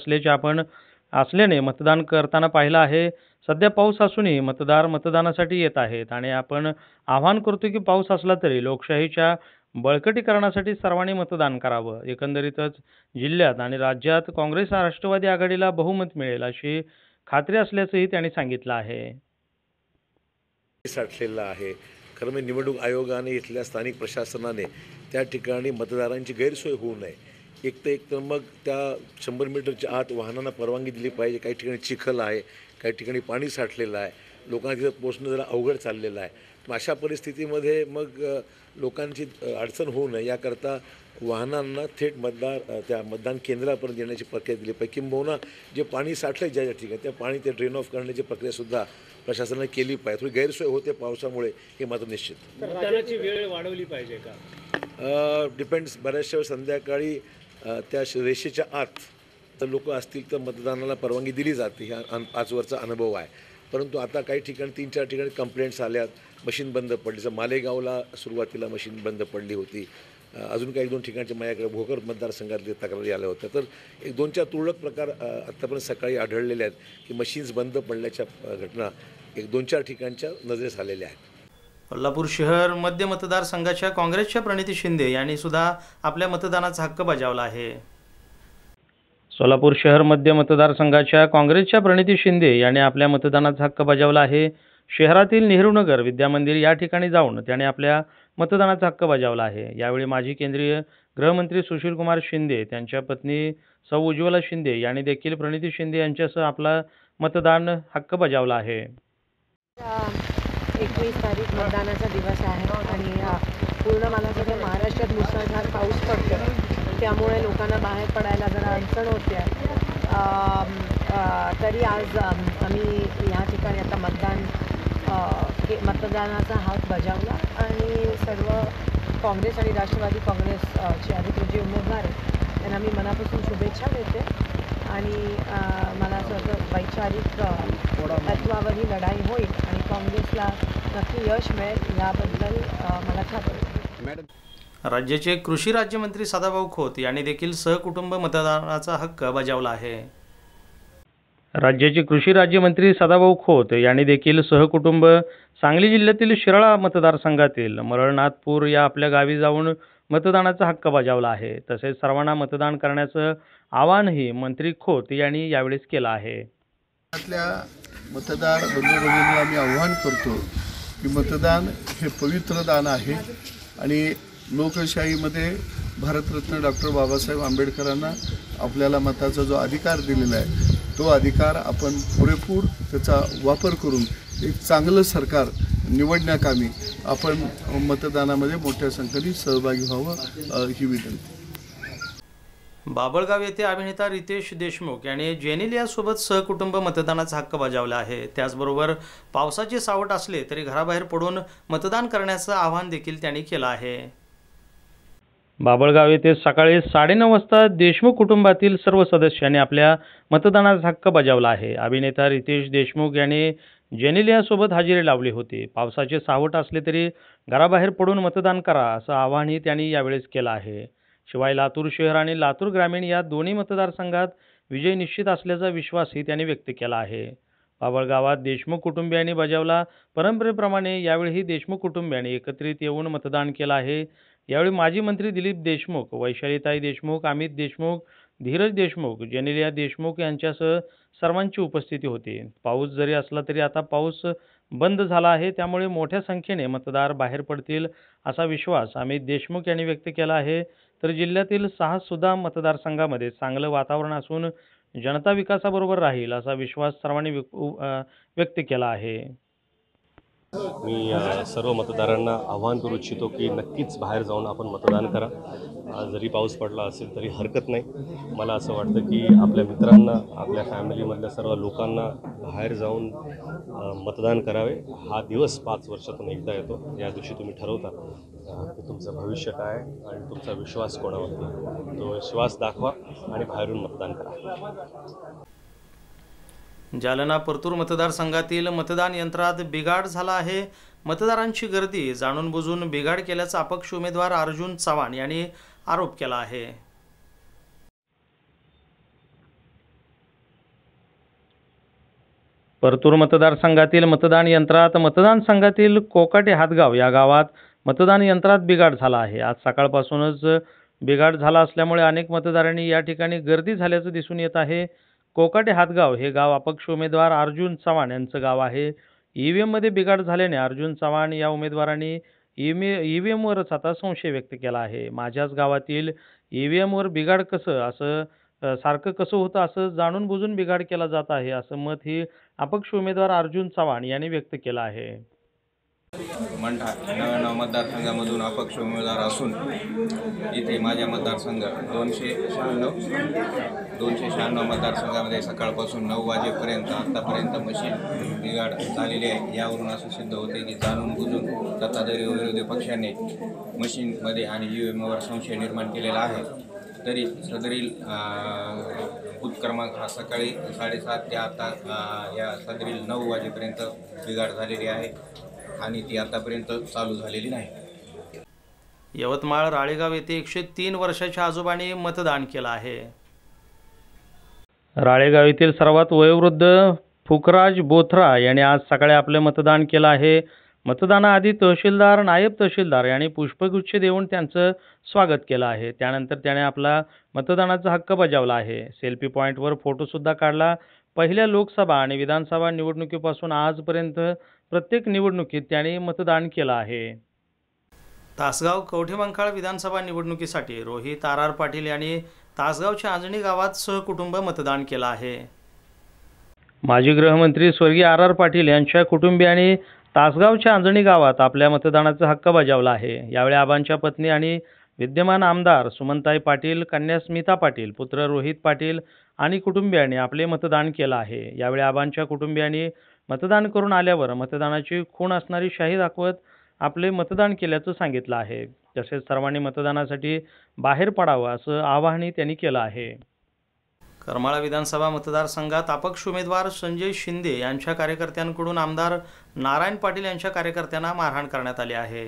असल्याने मतदान करताना पाहिलं आहे। सध्या पाऊस असूनही मतदार मतदानासाठी येत आहेत आणि आपण आवाहन करतो की पाऊस असला तरी लोकशाहीच्या बळकटीकरणासाठी सर्वांनी मतदान करावं। एकंदरीतच जिल्ह्यात आणि राज्यात काँग्रेस राष्ट्रवादी आघाडीला बहुमत मिळेल अशी खात्री असल्याचंही त्यांनी सांगितलं आहे। साठलेला आहे। खरं म्हणजे निवडणूक आयोगाने इथल्या स्थानिक प्रशासनाने त्या ठिकाणी मतदारांची गैरसोय होऊ नये, एक तर मग त्या 100 मीटरच्या आत वाहनांना परवानगी दिली पाहिजे। काही ठिकाणी चिखल आहे, काही ठिकाणी पाणी साठलेलं आहे, लोकांना तिथं पोहोचणं जरा अवघड चाललेलं आहे। मग अशा परिस्थितीमध्ये मग लोकांची अडचण होऊ नये याकरता वाहनांना थेट त्या मतदान केंद्रापर्यंत येण्याची प्रक्रिया दिली पाहिजे। किंबहुना जे पाणी साठलं ज्या ठिकाणी त्या पाणी ते ड्रेन ऑफ करण्याची प्रक्रियासुद्धा प्रशासनाने केली पाहिजे। थोडी गैरसोय होते पावसामुळे, हे मात्र निश्चित। मतदानाची वेळ वाढवली पाहिजे का? डिपेंड्स। बऱ्याचशा वेळ संध्याकाळी त्या रेषेच्या आत तर लोक असतील तर मतदानाला परवानगी दिली जाते, हा आजवरचा अनुभव आहे। परंतु आता काही ठिकाणी 3-4 ठिकाणी कंप्लेंट्स आल्यात मशीन बंद पडली. जसं मालेगावला सुरुवातीला मशीन बंद पडली होती. अजून काही 1-2 ठिकाणच्या माझ्याकडे भोकर मतदारसंघातले तक्रारी आल्या होत्या. तर 1-2च्या तुरळक प्रकार आत्तापर्यंत सकाळी आढळलेले आहेत की मशीन्स बंद पडल्याच्या घटना 1-2-4 ठिकाणच्या नजरेस आलेल्या आहेत. कोल्हापूर शहर मध्य मतदारसंघाच्या काँग्रेसच्या प्रणिती शिंदे यांनी सुद्धा आपल्या मतदानाचा हक्क बजावला आहे. सोलापूर शहर मध्य मतदारसंघाच्या काँग्रेसच्या प्रणिती शिंदे यांनी आपल्या मतदानाचा हक्क बजावला आहे. शहरातील नेहरूनगर विद्यामंदिर या ठिकाणी जाऊन त्याने आपल्या मतदानाचा हक्क बजावला आहे. यावेळी माजी केंद्रीय गृहमंत्री सुशीलकुमार शिंदे, त्यांच्या पत्नी सौ उज्ज्वला शिंदे यांनी देखील प्रणिती शिंदे यांच्यासह आपला मतदान हक्क बजावला आहे. 21 तारीख मतदानाचा दिवस आहे आणि पूर्ण मला सगळं महाराष्ट्रात मुसळधार पाऊस पडतो, त्यामुळे लोकांना बाहेर पडायला जरा अडचण होते. तरी आज आम्ही या ठिकाणी आता मतदानाचा हक बजावला आणि सर्व काँग्रेस आणि राष्ट्रवादी काँग्रेसचे अधिकृत जे उमेदवार आहेत त्यांना मी मनापासून शुभेच्छा देते आणि मला असं वाटतं वैचारिक तत्वावर ही लढाई होईल आणि काँग्रेसला नक्की यश मिळेल याबद्दल मला खात्री आहे. राज्याचे कृषी राज्यमंत्री सदाभाऊ खोत यांनी देखील सहकुटुंब मतदानाचा हक्क बजावला आहे. राज्याचे कृषी राज्यमंत्री सदाभाऊ खोत यांनी देखील सहकुटुंब सांगली जिल्ह्यातील शिराळा मतदारसंघातील मरळनाथपूर या आपल्या गावी जाऊन मतदानाचा हक्क बजावला आहे. तसेच सर्वांना मतदान करण्याचं आवाहनही मंत्री खोत यांनी यावेळेस केलं आहे. मतदार बंधू-भगिनींना मी आव्हान करतो की मतदान हे पवित्र दान आहे आणि लोकशाहीमध्ये भारतरत्न डॉक्टर बाबासाहेब आंबेडकरांना आपल्याला मताचा जो अधिकार दिलेला आहे तो अधिकार आपण पुरेपूर त्याचा वापर करून एक चांगलं सरकार निवडण्याकामी आपण मतदानामध्ये मोठ्या संख्येने सहभागी व्हावं ही विनंती. बाभळगाव येथे अभिनेता रितेश देशमुख यांनी जेनेलियासोबत सहकुटुंब मतदानाचा हक्क बजावला आहे. त्याचबरोबर पावसाचे सावट असले तरी घराबाहेर पडून मतदान करण्याचं आवाहन देखील त्यांनी केलं आहे. बाभळगाव येथे सकाळी 9:30 वाजता देशमुख कुटुंबातील सर्व सदस्यांनी आपल्या मतदानाचा हक्क बजावला आहे. अभिनेता रितेश देशमुख यांनी जेनेलियासोबत हजेरी लावली होती. पावसाचे सावट असले तरी घराबाहेर पडून मतदान करा असं आवाहनही त्यांनी यावेळेस केलं आहे. शिवाय लातूर शहर आणि लातूर ग्रामीण या दोन्ही मतदारसंघात विजय निश्चित असल्याचा विश्वासही त्यांनी व्यक्त केला आहे. बाभळगावात देशमुख कुटुंबियांनी बजावला परंपरेप्रमाणे यावेळीही देशमुख कुटुंबियांनी एकत्रित येऊन मतदान केलं आहे. यावेळी माजी मंत्री दिलीप देशमुख, वैशालीताई देशमुख, अमित देशमुख, धीरज देशमुख, जेनेलिया देशमुख यांच्यासह सर्वांची उपस्थिती होती. पाऊस जरी असला तरी आता पाऊस बंद झाला आहे, त्यामुळे मोठ्या संख्येने मतदार बाहेर पडतील असा विश्वास अमित देशमुख यांनी व्यक्त केला आहे. तर जिल्ह्यातील 6 सुद्धा मतदारसंघामध्ये चांगलं वातावरण असून जनता विकासाबरोबर राहील असा विश्वास सर्वांनी व्यक्त केला आहे. मी सर्व मतदारांना आवाहन करू इच्छितो की नक्कीच बाहेर जाऊन आपण मतदान करा. जरी पाऊस पडला असेल तरी हरकत नाही. मला असं वाटतं की आपल्या मित्रांना, आपल्या फॅमिलीमधल्या सर्व लोकांना बाहेर जाऊन मतदान करावे. हा दिवस 5 वर्षातून एकदा येतो. या दिवशी तुम्ही ठरवता की तुमचं भविष्य काय आणि तुमचा विश्वास कोणावरती, तो विश्वास दाखवा आणि बाहेरून मतदान करा. जालना परतूर मतदारसंघातील मतदान यंत्रात बिघाड झाला आहे. मतदारांची गर्दी जाणून बुजून बिघाड केल्याचा अपक्ष उमेदवार अर्जुन चव्हाण यांनी आरोप केला आहे. परतूर मतदारसंघातील मतदान यंत्रात मतदान संघातील कोकाटे हातगाव या गावात मतदान यंत्रात बिघाड झाला आहे. आज सकाळपासूनच बिघाड झाला असल्यामुळे अनेक मतदारांनी या ठिकाणी गर्दी झाल्याचं दिसून येत आहे. कोकाटे हातगाव हे गाव अपक्ष उमेदवार अर्जुन चव्हाण यांचं गाव आहे. ईव्हीएममध्ये बिघाड झाल्याने अर्जुन चव्हाण या उमेदवारांनी ईव्हीएमवरच आता संशय व्यक्त केला आहे. माझ्याच गावातील ईव्हीएमवर बिघाड सारखं कसं होतं असं जाणून बुजून बिघाड केला जात आहे असं मत ही अपक्ष उमेदवार अर्जुन चव्हाण यांनी व्यक्त केलं आहे. मंठा 99 मतदारसंघामधून अपक्ष उमेदवार असून इथे माझ्या मतदारसंघ 296 मतदारसंघामध्ये सकाळपासून 9 वाजेपर्यंत आतापर्यंत मशीन बिघाड झालेली आहे. यावरून असं सिद्ध होते की जाणून बुजून सत्ताधारी विरोधी पक्षाने मशीनमध्ये आणि ईव्हीएमवर संशय निर्माण केलेला आहे. तरी सदरील बूथ क्रमांक हा सकाळी 7:30 ते आता या सदरील 9 वाजेपर्यंत बिघाड झालेली आहे. आणि ती आतापर्यंत चालू झालेली नाही. यवतमाळ राळेगाव येथे 103 वर्षाच्या आजोबांनी मतदान केलं आहे. राळेगाव येथील सर्वात वयोवृद्ध फुकराज बोथरा यांनी आज सकाळी आपले मतदान केलं आहे. मतदानाआधी तहसीलदार, नायब तहसीलदार यांनी पुष्पगुच्छ देऊन त्यांचं स्वागत केलं आहे. त्यानंतर त्याने आपला मतदानाचा हक्क बजावला आहे. सेल्फी पॉईंटवर फोटोसुद्धा काढला. पहिल्या लोकसभा आणि विधानसभा निवडणुकीपासून आजपर्यंत प्रत्येक निवडणुकीत त्याने मतदान केलं आहे. तासगाव कवठेमंकाळ विधानसभा निवडणुकीसाठी रोहित आर पाटील यांनी तासगावच्या आंजणी गावात सहकुटुंब मतदान केलं आहे. माजी गृहमंत्री स्वर्गीय आर पाटील यांच्या कुटुंबियांनी तासगावच्या आंजणी गावात आपल्या मतदानाचा हक्क बजावला आहे. यावेळी आबांच्या पत्नी आणि विद्यमान आमदार सुमनताई पाटील, कन्या स्मिता पाटील, पुत्र रोहित पाटील आणि कुटुंबियांनी आपले मतदान केलं आहे. यावेळी आबांच्या कुटुंबियांनी मतदान करून आल्यावर मतदानाची खूण असणारी शाही दाखवत आपले मतदान केल्याचं सांगितलं आहे. तसेच सर्वांनी मतदानासाठी बाहेर पडावं असं आवाहनही त्यांनी केलं आहे. करमाळा विधानसभा मतदारसंघात अपक्ष उमेदवार संजय शिंदे यांच्या कार्यकर्त्यांकडून आमदार नारायण पाटील यांच्या कार्यकर्त्यांना मारहाण करण्यात आली आहे.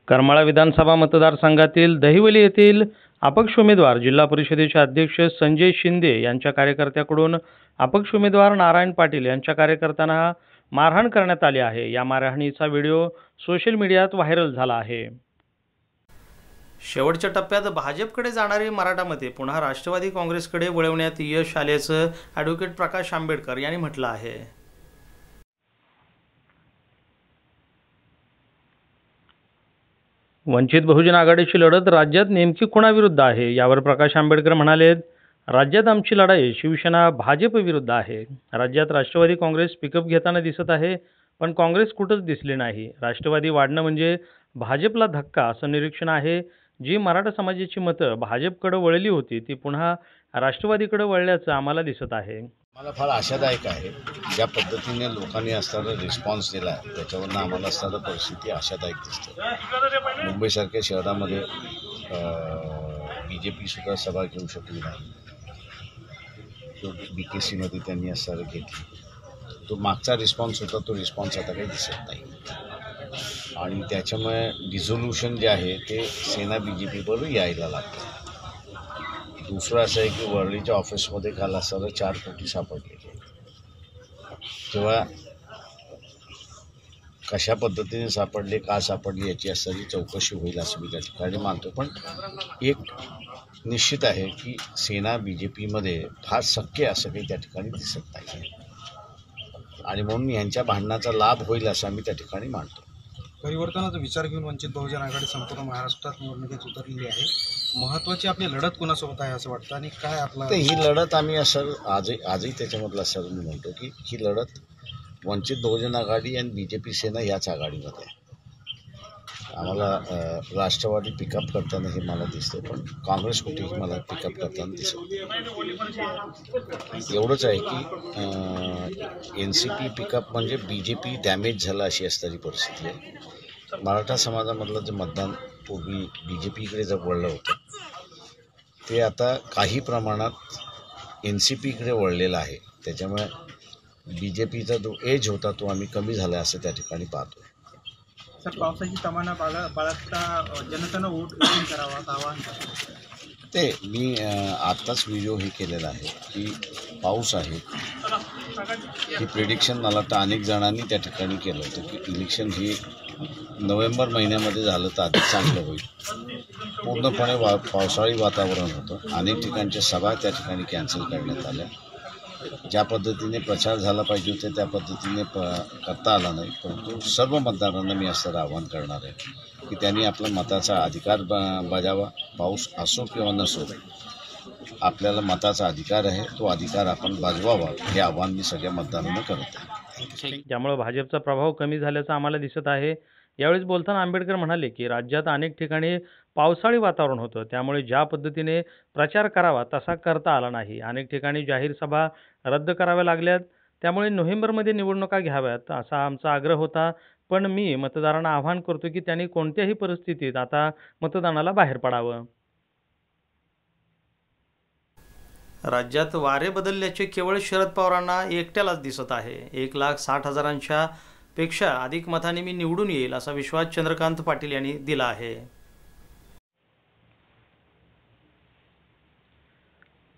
करमाळा विधानसभा मतदारसंघातील दहिवली येथील अपक्ष उमेदवार जिल्हा परिषदेचे अध्यक्ष संजय शिंदे यांच्या कार्यकर्त्याकडून अपक्ष उमेदवार नारायण पाटील यांच्या कार्यकर्त्यांना मारहाण करण्यात आली आहे. या मारहाणीचा व्हिडिओ सोशल मीडियात व्हायरल झाला आहे. शेवटच्या टप्प्यात भाजपकडे जाणारी मराठा मते पुन्हा राष्ट्रवादी काँग्रेसकडे वळवण्यात यश आल्याचं ॲडव्होकेट प्रकाश आंबेडकर यांनी म्हटलं आहे. वंचित बहुजन आघाडीची लढत राज्यात नेमकी कोणाविरुद्ध आहे यावर प्रकाश आंबेडकर म्हणाले, राज्यात आमची लढाई शिवसेना भाजप विरुद्ध आहे. राज्यात राष्ट्रवादी काँग्रेस पिकअप घेताना दिसत आहे, पण काँग्रेस कुठंच दिसली नाही. राष्ट्रवादी वाढणं म्हणजे भाजपला धक्का असं निरीक्षण आहे. जी मराठा समाजाची मतं भाजपकडे वळली होती ती पुन्हा राष्ट्रवादीकडे वळल्याचं आम्हाला दिसत आहे. मला फार आशादायक आहे. ज्या पद्धतीने लोकांनी असणारा रिस्पॉन्स दिला त्याच्यावरनं आम्हाला असणारी परिस्थिती आशादायक दिसते. मुंबईसारख्या शहरामध्ये BJP सुद्धा सभा घेऊ शकली नाही. BKCमध्ये त्यांनी असणारं घेतली. तो मागचा रिस्पॉन्स होता, तो रिस्पॉन्स आता काही दिसत नाही. आणि त्याच्यामुळे डिझोल्युशन जे आहे ते सेना BJP बरोबर यायला लागतं. दुसरं असं आहे की वर्लीच्या ऑफिसमध्ये काल असणारं 4 कोटी सापडलेले. तेव्हा कशा पद्धतीने सापडले, का सापडले याची असणारी चौकशी होईल असं मी त्या ठिकाणी मानतो. पण एक निश्चित आहे की सेना BJPमध्ये फार शक्य असं काही त्या ठिकाणी दिसत नाही आणि म्हणून यांच्या भांडणाचा लाभ होईल असं आम्ही त्या ठिकाणी मानतो. परिवर्तनाचा विचार घेऊन वंचित बहुजन आघाडी संपूर्ण महाराष्ट्रात निवडणुकीत उतरलेली आहे. महत्त्वाची आपली लढत कोणासोबत आहे असं वाटतं आणि काय आपला ही लढत आम्ही असं आजही त्याच्यामधलं असं मी म्हणतो की ही लढत वंचित बहुजन आघाडी आणि BJP सेना याच आघाडीमध्ये आहे. आम्हाला राष्ट्रवादी पिकअप करताना हे मला दिसतं, पण काँग्रेस कुठेही मला पिकअप करताना दिसत. एवढंच आहे की NCP पिकअप म्हणजे BJP डॅमेज झाला अशी असणारी परिस्थिती आहे. मराठा समाजामधलं जे मतदान पूर्वी BJPकडे जर वळलं होतं ते आता काही प्रमाणात NCPकडे वळलेलं आहे. त्याच्यामुळे BJPचा जो एज होता तो आम्ही कमी झाला असं त्या ठिकाणी पाहतो. सर, पावसाची तमन्ना बाळगता जनतेनं वोट करावा आवाहन करतो. ते मी आत्ताच व्हिडिओ हे केलेला आहे की पाऊस आहे. ही प्रिडिक्शन मला वाटतं अनेक जणांनी त्या ठिकाणी केलं होतं की इलेक्शन ही नोव्हेंबर महिन्यामध्ये झालं तर अधिक चांगलं होईल. पूर्णपणे पावसाळी वातावरण होतं. अनेक ठिकाणच्या सभा त्या ठिकाणी कॅन्सल करण्यात आल्या. ज्या पद्धतीने प्रचार झाला पाहिजे होते त्या पद्धतीने करता आला नाही. परंतु सर्व मतदारांना मी असं आवाहन करणार आहे की त्यांनी आपला मताचा अधिकार बजावा. पाऊस असो किंवा नसो, आपल्याला मताचा अधिकार आहे, तो अधिकार आपण बजवावा हे आवाहन मी सगळ्या मतदारांना करत आहे. त्यामुळे भाजपचा प्रभाव कमी झाल्याचं आम्हाला दिसत आहे. यावेळी बोलताना आंबेडकर म्हणाले की राज्यात अनेक ठिकाणी पावसाळी वातावरण होतं, त्यामुळे ज्या पद्धतीने प्रचार करावा तसा करता आला नाही. अनेक ठिकाणी जाहीर सभा रद्द कराव्या लागल्यात. त्यामुळे नोव्हेंबरमध्ये निवडणुका घ्याव्यात असा आमचा आग्रह होता. पण मी मतदारांना आवाहन करतो की त्यांनी कोणत्याही परिस्थितीत आता मतदानाला बाहेर पडावं. राज्यात वारे बदलल्याचे केवळ शरद पवारांना एकट्यालाच दिसत आहे. 1,60,000च्या पेक्षा अधिक मतांनी मी निवडून येईल असा विश्वास चंद्रकांत पाटील यांनी दिला आहे.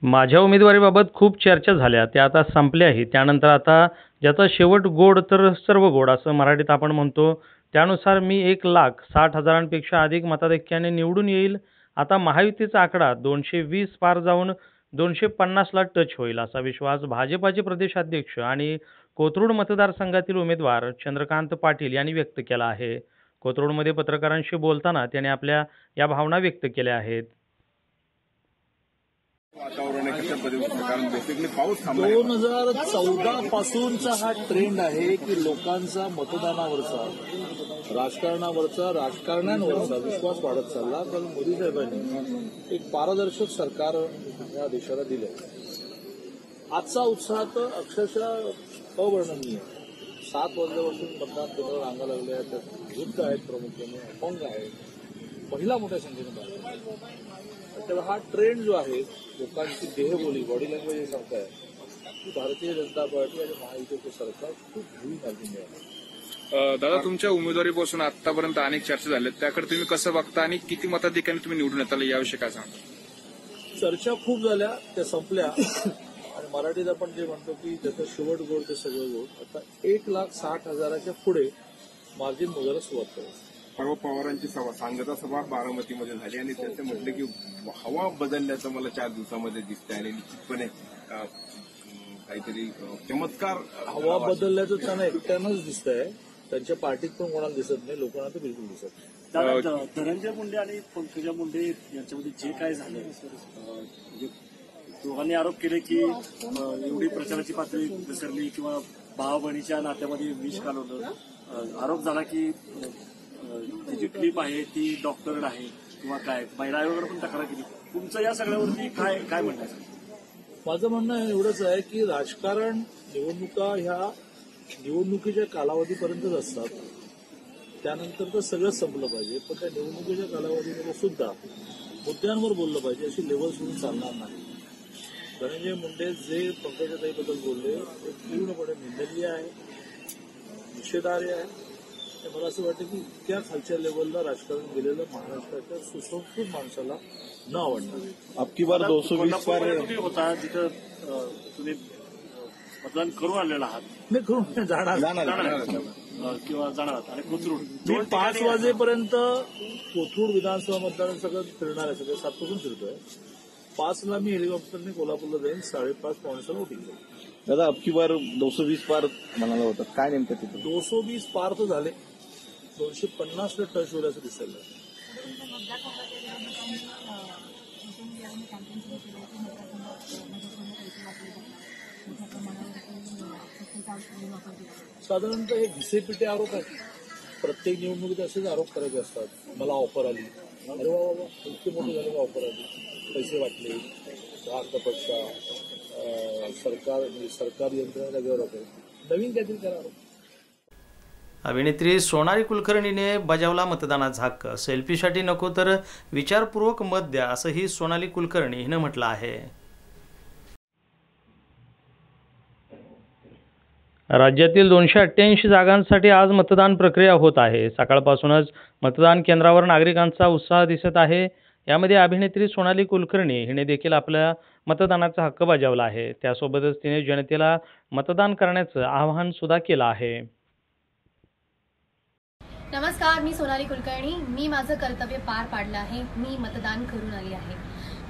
माझ्या उमेदवारीबाबत खूप चर्चा झाल्या, त्या आता संपल्याही. त्यानंतर आता ज्याचा शेवट गोड तर सर्व गोड असं मराठीत आपण म्हणतो, त्यानुसार मी 1,60,000पेक्षा अधिक मताधिक्याने निवडून येईल. आता महायुतीचा आकडा 220 पार जाऊन 250ला टच होईल असा विश्वास भाजपाचे प्रदेशाध्यक्ष आणि कोथरूड मतदारसंघातील उमेदवार चंद्रकांत पाटील यांनी व्यक्त केला आहे. कोथरूडमध्ये पत्रकारांशी बोलताना त्यांनी आपल्या या भावना व्यक्त केल्या आहेत. वातावरण आहे कशा पद्धतीचं, कारण बेसिकली पाऊस थांबला 2014 पासूनचा हा ट्रेंड आहे की लोकांचा मतदानावरचा, राजकारण्यांवरचा विश्वास वाढत चालला. कारण मोदी साहेबांनी एक पारदर्शक सरकार या देशाला दिलं. आजचा उत्साह तर अक्षरशः अवर्णनीय. 7 वाजल्यापासून मतदान केंद्रावर रांगा लागल्या आहेत, त्यात वृद्ध आहेत, प्रामुख्याने अपंग आहेत, महिला मोठ्या संख्येने बाहेर. तर हा ट्रेंड जो आहे, लोकांची देहबोली, बॉडी लँग्वेज हे सांगताय की भारतीय जनता पार्टी आणि महायुतीचे सरकार खूप भूमी लागून आहे. दादा, तुमच्या उमेदवारीपासून आतापर्यंत अनेक चर्चा झाल्या, त्याकडे तुम्ही कसं बघता आणि किती मताधिक्याने तुम्ही निवडून येताल याविषयी काय सांगता? चर्चा खूप झाल्या, त्या संपल्या. आणि मराठीत आपण जे म्हणतो की ज्याचं शेवट गोड ते सगळं गोड. आता 1,60,000च्या पुढे मार्जिन मोजायला सुरुवात करायची. परवा पवारांची सांगता सभा बारामतीमध्ये झाली आणि त्याचे म्हटले की हवा बदलण्याचं मला 4 दिवसामध्ये दिसतंय आणि निश्चितपणे काहीतरी चमत्कार. हवा बदलल्याचं त्यांना एकट्यानंच दिसतंय, त्यांच्या पार्टीत पण कोणाला दिसत नाही, लोकांना तर बिलकुल दिसत नाही. धनंजय मुंडे आणि पंकजा मुंडे यांच्यामध्ये जे काय झालं, म्हणजे दोघांनी आरोप केले की एवढी प्रचाराची पातळी घसरली किंवा भावा बहिणीच्या नात्यामध्ये विष घालवलं. आरोप झाला की ती जी क्लिप आहे ती डॉक्टरड आहे किंवा काय, महिला आयोगाकडे पण तक्रार केली. तुमचं या सगळ्यावरती काय म्हणणं आहे? माझं म्हणणं एवढंच आहे की राजकारण, निवडणुका ह्या निवडणुकीच्या कालावधीपर्यंतच असतात. त्यानंतर तर सगळं संपलं पाहिजे, पण त्या निवडणुकीच्या कालावधीमध्ये सुद्धा मुद्द्यांवर बोललं पाहिजे. अशी लेवल सोडून चालणार नाही. धनंजय मुंडे जे पंकजाताईबद्दल बोलले ते पूर्णपणे निंदनीय आहे, निषेधार्ह आहे. मला असं वाटतं की इतक्या खालच्या लेवलला राजकारण गेलेलं महाराष्ट्राच्या सुसंस्कृत माणसाला न आवडणार. अबकी बार 220 पार होता, जिथं तुम्ही मतदान करून आलेला आहात. नाही, करून जाणार किंवा जाणार आहात. आणि कोथरूड मी 5 वाजेपर्यंत कोथरूड विधानसभा मतदारसंघात फिरणार आहे. सगळे 7 पासून फिरतोय. 5ला मी हेलिकॉप्टरने कोल्हापूरला जाईन. 5:30 वोटिंग जाईल. दादा, अबकी बार 220 पार म्हणाला होता, काय नेमकं तिथे? 220 पार तर झाले, 250ला टच होईल असं दिसायला. साधारणतः हे घिसेपिटे आरोप आहेत. प्रत्येक निवडणुकीत असेच आरोप करायचे असतात. मला ऑफर आली, अरे वा इतके मोठे झाले, ऑफर आली, पैसे वाटले, पक्ष सरकार यंत्रणेला गैरवापर, नवीन काहीतरी करा. अभिनेत्री सोनाली कुलकर्णीने बजावला मतदानाचा हक्क. सेल्फीसाठी नको तर विचारपूर्वक मत द्या असंही सोनाली कुलकर्णी हिनं म्हटलं आहे. राज्यातील 288 जागांसाठी आज मतदान प्रक्रिया होत आहे. सकाळपासूनच मतदान केंद्रावर नागरिकांचा उत्साह दिसत आहे. यामध्ये अभिनेत्री सोनाली कुलकर्णी हिने देखील आपल्या मतदानाचा हक्क बजावला आहे. त्यासोबतच तिने जनतेला मतदान करण्याचं आवाहन सुद्धा केलं आहे. नमस्कार, मी सोनाली कुलकर्णी. मी माझं कर्तव्य पार पाडलं आहे. मी मतदान करून आली आहे.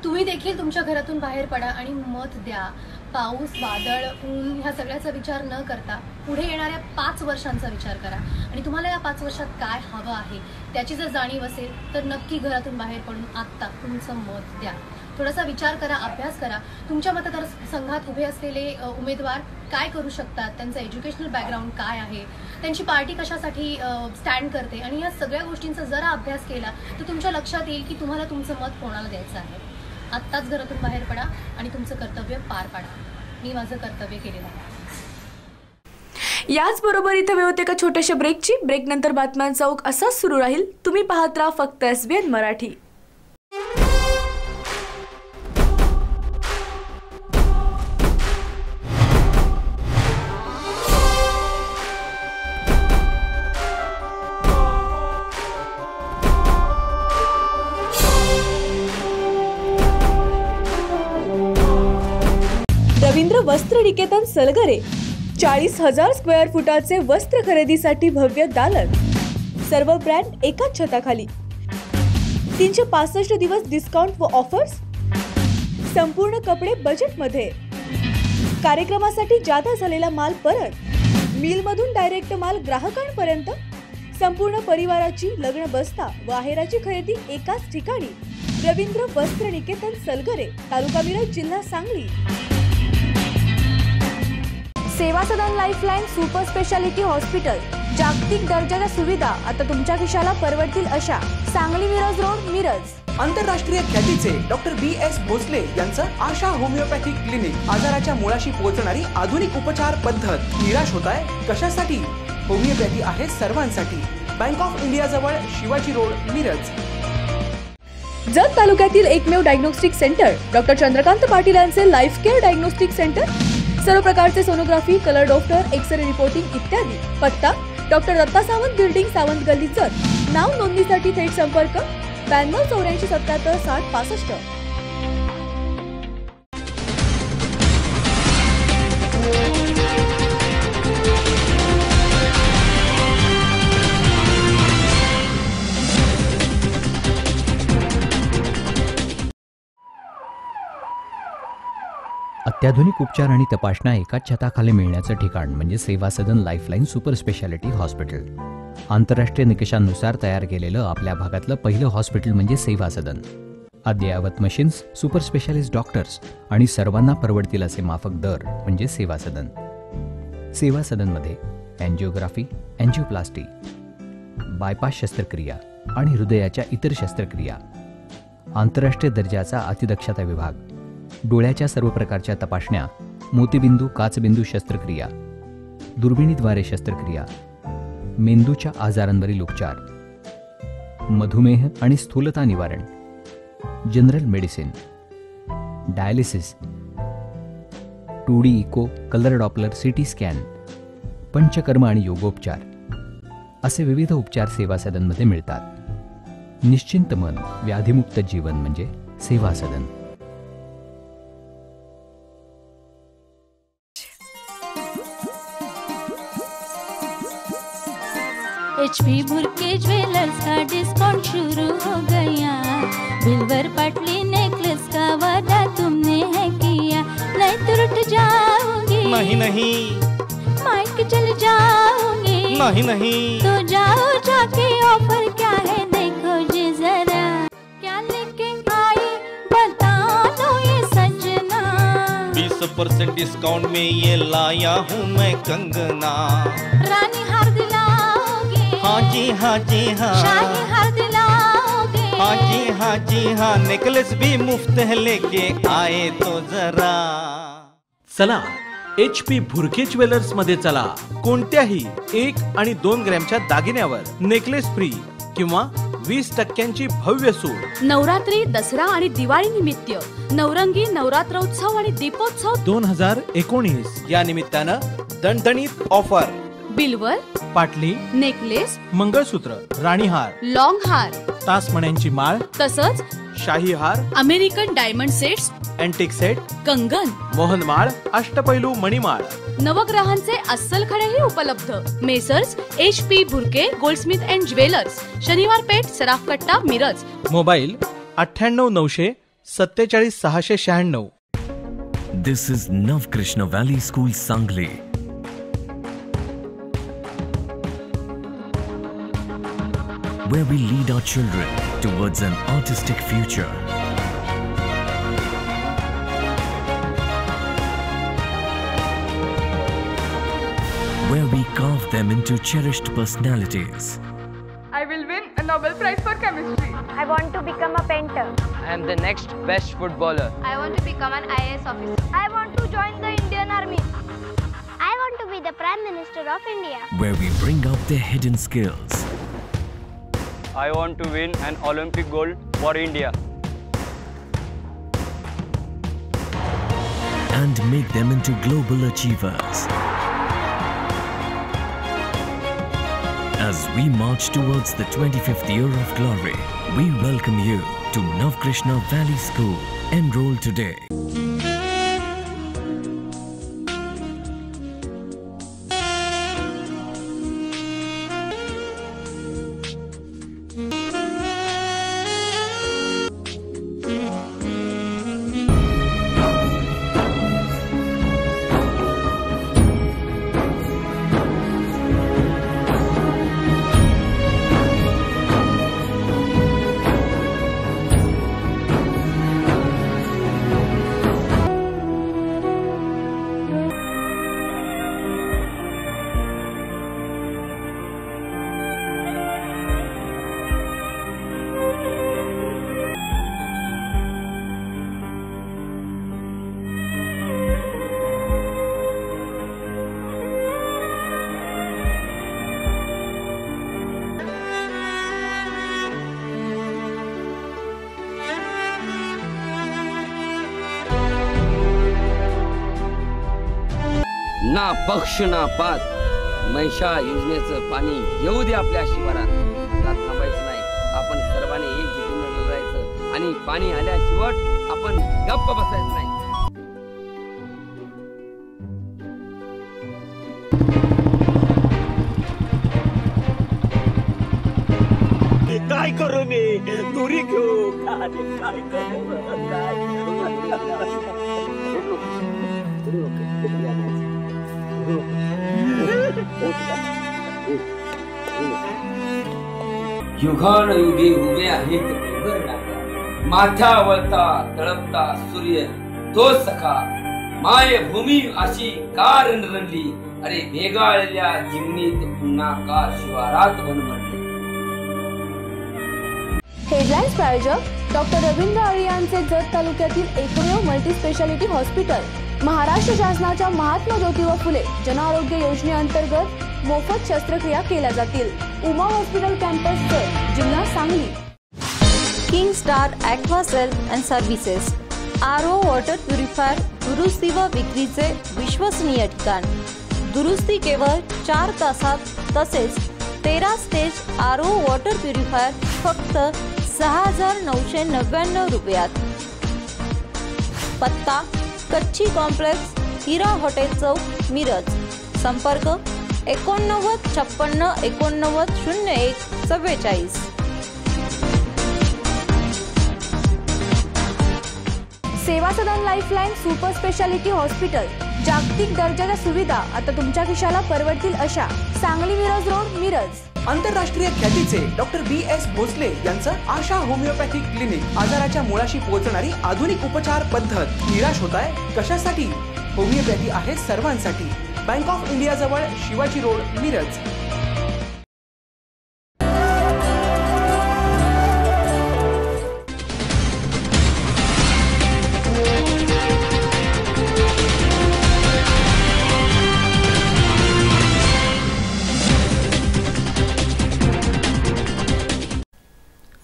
तुम्ही देखील तुमच्या घरातून बाहेर पडा आणि मत द्या. पाऊस, वादळ, ऊन ह्या सगळ्याचा विचार न करता पुढे येणाऱ्या 5 वर्षांचा विचार करा आणि तुम्हाला या 5 वर्षात काय हवं आहे त्याची जर जाणीव असेल तर नक्की घरातून बाहेर पडून आत्ता तुमचं मत द्या. थोडासा विचार करा, अभ्यास करा. तुमच्या मतदारसंघात उभे असलेले उमेदवार काय करू शकतात, त्यांचं एज्युकेशनल बॅकग्राऊंड काय आहे, त्यांची पार्टी कशासाठी स्टँड करते आणि या सगळ्या गोष्टींचा जरा अभ्यास केला तर तुमच्या लक्षात येईल की तुम्हाला तुमचं मत कोणाला द्यायचं आहे. आत्ताच घरातून बाहेर पडा आणि तुमचं कर्तव्य पार पाडा. मी माझं कर्तव्य केलेलं आहे. याचबरोबर इथं वेळ होते का छोट्याशा ब्रेकची. ब्रेकनंतर बातम्यांचा ओघ असाच सुरू राहील. तुम्ही पाहत राहा फक्त SBN मराठी. रवींद्र वस्त्र निकेतन सलगरे 40,000 स्क्वेअर फुटाचे वस्त्र खरेदीसाठी भव्य दालन, सर्व ब्रँड एकाच छताखाली, 365 दिवस डिस्काउंट व ऑफर्स, संपूर्ण कपडे बजेटमध्ये, कार्यक्रमासाठी जादा झालेला माल परत, मिलमधून डायरेक्ट माल ग्राहकांपर्यंत, संपूर्ण परिवाराची लग्न बस्ता व आहेराची खरेदी एकाच ठिकाणी. रवींद्र वस्त्र निकेतन सलगरे, तालुका मिरज, जिल्हा सांगली. सेवा सदन लाईफलाईन सुपर स्पेशालिटी हॉस्पिटल, जागतिक दर्जाच्या सुविधा आता तुमच्या खिशाला परवडतील अशा. सांगली मिरज रोड, मिरज. आंतरराष्ट्रीय ख्यातीचे डॉक्टर BS भोसले यांचं आशा होमिओपॅथिक क्लिनिक. आजाराच्या मुळाशी पोहोचणारी आधुनिक उपचार पद्धत. निराश होताय कशासाठी? होमिओपॅथी आहे सर्वांसाठी. बँक ऑफ इंडिया जवळ, शिवाजी रोड, मिरज. जत तालुक्यातील एकमेव diagnostic centre doctor Chandrakant Patil यांचे लाईफ केअर डायग्नोस्टिक सेंटर. सर्व प्रकारचे sonography, colour doctor, X ray reporting इत्यादी. पत्ता डॉक्टर दत्ता सावंत बिल्डिंग, सावंत गल्ली, जत. नाव नोंदणीसाठी थेट संपर्क 92 84 77 60 65. अत्याधुनिक उपचार आणि तपासण्या एकाच छताखाली मिळण्याचं ठिकाण म्हणजे सेवा सदन लाईफलाईन सुपर स्पेशालिटी हॉस्पिटल. आंतरराष्ट्रीय निकषांनुसार तयार केलेलं आपल्या भागातलं पहिलं हॉस्पिटल म्हणजे सेवा सदन. अद्ययावत मशीन्स, सुपर स्पेशालिस्ट डॉक्टर्स आणि सर्वांना परवडतील असे माफक दर म्हणजे सेवा सदन. सेवा सदनमध्ये अँजिओग्राफी, अँजिओप्लास्टी, बायपास शस्त्रक्रिया आणि हृदयाच्या इतर शस्त्रक्रिया, आंतरराष्ट्रीय दर्जाचा अतिदक्षता विभाग, डोळ्याच्या सर्व प्रकारच्या तपासण्या, मोतीबिंदू, काचबिंदू शस्त्रक्रिया, दुर्बिणीद्वारे शस्त्रक्रिया, मेंदूच्या आजारांवरील उपचार, मधुमेह आणि स्थूलता निवारण, general medicine, dialysis, 2D echo, colour Doppler, CT scan, panchakarma आणि योगोपचार असे विविध उपचार सेवा सदनमध्ये मिळतात. निश्चिंत मन, व्याधीमुक्त जीवन म्हणजे सेवा सदन. HP भुरके ज्वेलर्स का डिस्काउंट शुरू हो गया. बिलवर पटली नेकलेस का वादा तुमने है किया. नहीं तो रुठ जाओगी, नहीं नहीं, माइक चल जाओगी, नहीं नहीं, तो जाओ जाके ऑफर क्या है देखो जी जरा. क्या लेके आई बता दो ये सजना. 20% डिस्काउंट में ये लाया हूँ मैं कंगना. रानी हार दिलाओगे, हाँ जी हाँ जी हाँ, शाही हार दिलाओगे, हाँ जी हाँ, नेकलेस भी मुफ्त है लेके आए तो जरा. चला HP भुरके ज्वेलर्स मध्ये चला. कोणत्याही 1 आणि 2 ग्रॅमच्या दागिन्यावर नेकलेस फ्री किंवा 20% भव्य सूट. नवरात्री, दसरा आणि दिवाळी निमित्त नवरंगी नवरात्रोत्सव आणि दीपोत्सव 2019 या निमित्तानं दणदणीत ऑफर. बिलवर, पाटली, नेकलेस, मंगळसूत्र, राणीहार, लॉंग हार, तासमण्यांची माळ, तसंच शाही हार, American diamond sets, antique set, कंगन, मोहनमाळ, अष्टपैलू मणिमाळ, नवग्रहांचे अस्सल खडेही उपलब्ध. Messrs HP Bhurke Goldsmith and jewellers, शनिवार पेठ, सराफ कट्टा, Miraj. Mobile 98 900 47 696. This is Navkrishna Valley School, Sangli. Where we lead our children towards an artistic future. Where we carve them into cherished personalities. I will win a Nobel Prize for Chemistry. I want to become a painter. I am the next best footballer. I want to become an IAS officer. I want to join the Indian Army. I want to be the Prime Minister of India. Where we bring out their hidden skills. I want to win an Olympic gold for India. And make them into global achievers. As we march towards the 25th year of glory, we welcome you to Navkrishna Valley School. Enroll today. ना पक्ष ना पात, मैशा योजनेचं पाणी येऊ दे आपल्या शिवारात. आता थांबायचं नाही, आपण सर्वांनी एकजुटीने लढायचं आणि पाणी आल्याशिवाय आपण गप्प बसायचं नाही. काय करू मी, दुरी घेऊ काय करू. युगानुयुगे उभे आहेत माथ्यावरता तळपता सूर्य तो सखा. मायभूमी अशी का रणरणली, अरे भेगाळलेल्या जिमनीत पुन्हा का शिवारात बनवली. हेडलाईन्स प्रायोजक डॉक्टर रवींद्र आळे यांचे जत तालुक्यातील एकमेव मल्टीस्पेशालिटी हॉस्पिटल. महाराष्ट्र शासनाच्या महात्मा ज्योतिबा फुले जन आरोग्य योजनेअंतर्गत मोफत शस्त्रक्रिया केल्या जातील. उमा हॉस्पिटल कॅम्पस जत, जिल्हा Sangli. King star aqua self and services, RO water purifier दुरुस्ती व विक्रीचे विश्वसनीय ठिकाण. दुरुस्ती केवळ 4 तासात, तसेच 13 स्टेज आरओ वॉटर प्युरिफायर फक्त 6,999 रुपयात. पत्ता कच्ची कॉम्प्लेक्स, हिरा हॉटेल चौक, मिरज. संपर्क 89 56 89 01 44. सेवा सदन लाईफलाईन सुपर स्पेशालिटी हॉस्पिटल. जागतिक दर्जाच्या सुविधा आता तुमच्या खिशाला परवडतील अशा. सांगली मिरज रोड, मिरज. आंतरराष्ट्रीय ख्यातीचे डॉक्टर BS भोसले यांचं आशा होमिओपॅथिक क्लिनिक. आजाराच्या मुळाशी पोहोचणारी आधुनिक उपचार पद्धत. निराश होताय कशासाठी? होमिओपॅथी आहे सर्वांसाठी. बँक ऑफ इंडिया जवळ, शिवाजी रोड, मिरज.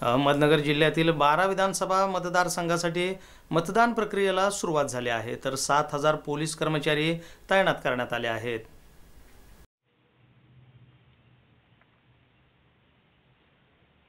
अहमदनगर जिल्ह्यातील 12 विधानसभा मतदारसंघासाठी मतदान प्रक्रियेला सुरुवात झाली आहे, तर 7,000 पोलीस कर्मचारी तैनात करण्यात आले आहेत.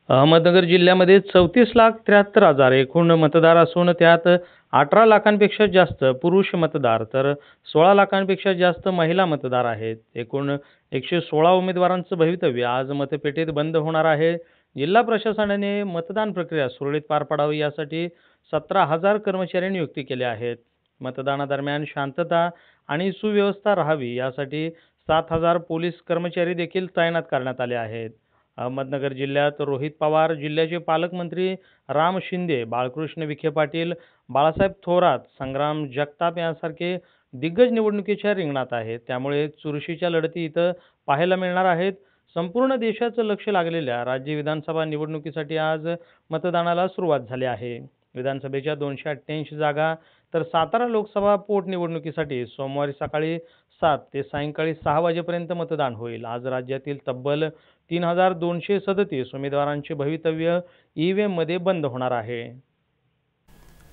अहमदनगर जिल्ह्यामध्ये 34,73,000 एकूण मतदार असून त्यात 18 लाखांपेक्षा जास्त पुरुष मतदार तर 16 लाखांपेक्षा जास्त महिला मतदार आहेत. एकूण 116 उमेदवारांचं भवितव्य आज मतपेटीत बंद होणार आहे. जिल्हा प्रशासनाने मतदान प्रक्रिया सुरळीत पार पाडावी यासाठी 17,000 कर्मचारी नियुक्ती केल्या आहेत. मतदानादरम्यान शांतता आणि सुव्यवस्था राहावी यासाठी 7,000 पोलीस कर्मचारी देखील तैनात करण्यात आले आहेत. अहमदनगर जिल्ह्यात रोहित पवार, जिल्ह्याचे पालकमंत्री राम शिंदे, बाळकृष्ण विखे पाटील, बाळासाहेब थोरात, संग्राम जगताप यांसारखे दिग्गज निवडणुकीच्या रिंगणात आहेत. त्यामुळे चुरशीच्या लढती इथं पाहायला मिळणार आहेत. संपूर्ण देशाचं लक्ष लागलेल्या राज्य विधानसभा निवडणुकीसाठी आज मतदानाला सुरुवात झाली आहे. विधानसभेच्या 288 जागा तर सातारा लोकसभा पोटनिवडणुकीसाठी सोमवारी सकाळी 7 ते सायंकाळी 6 वाजेपर्यंत मतदान होईल. आज राज्यातील तब्बल 3,237 उमेदवारांचे भवितव्य EVM मध्ये बंद होणार आहे.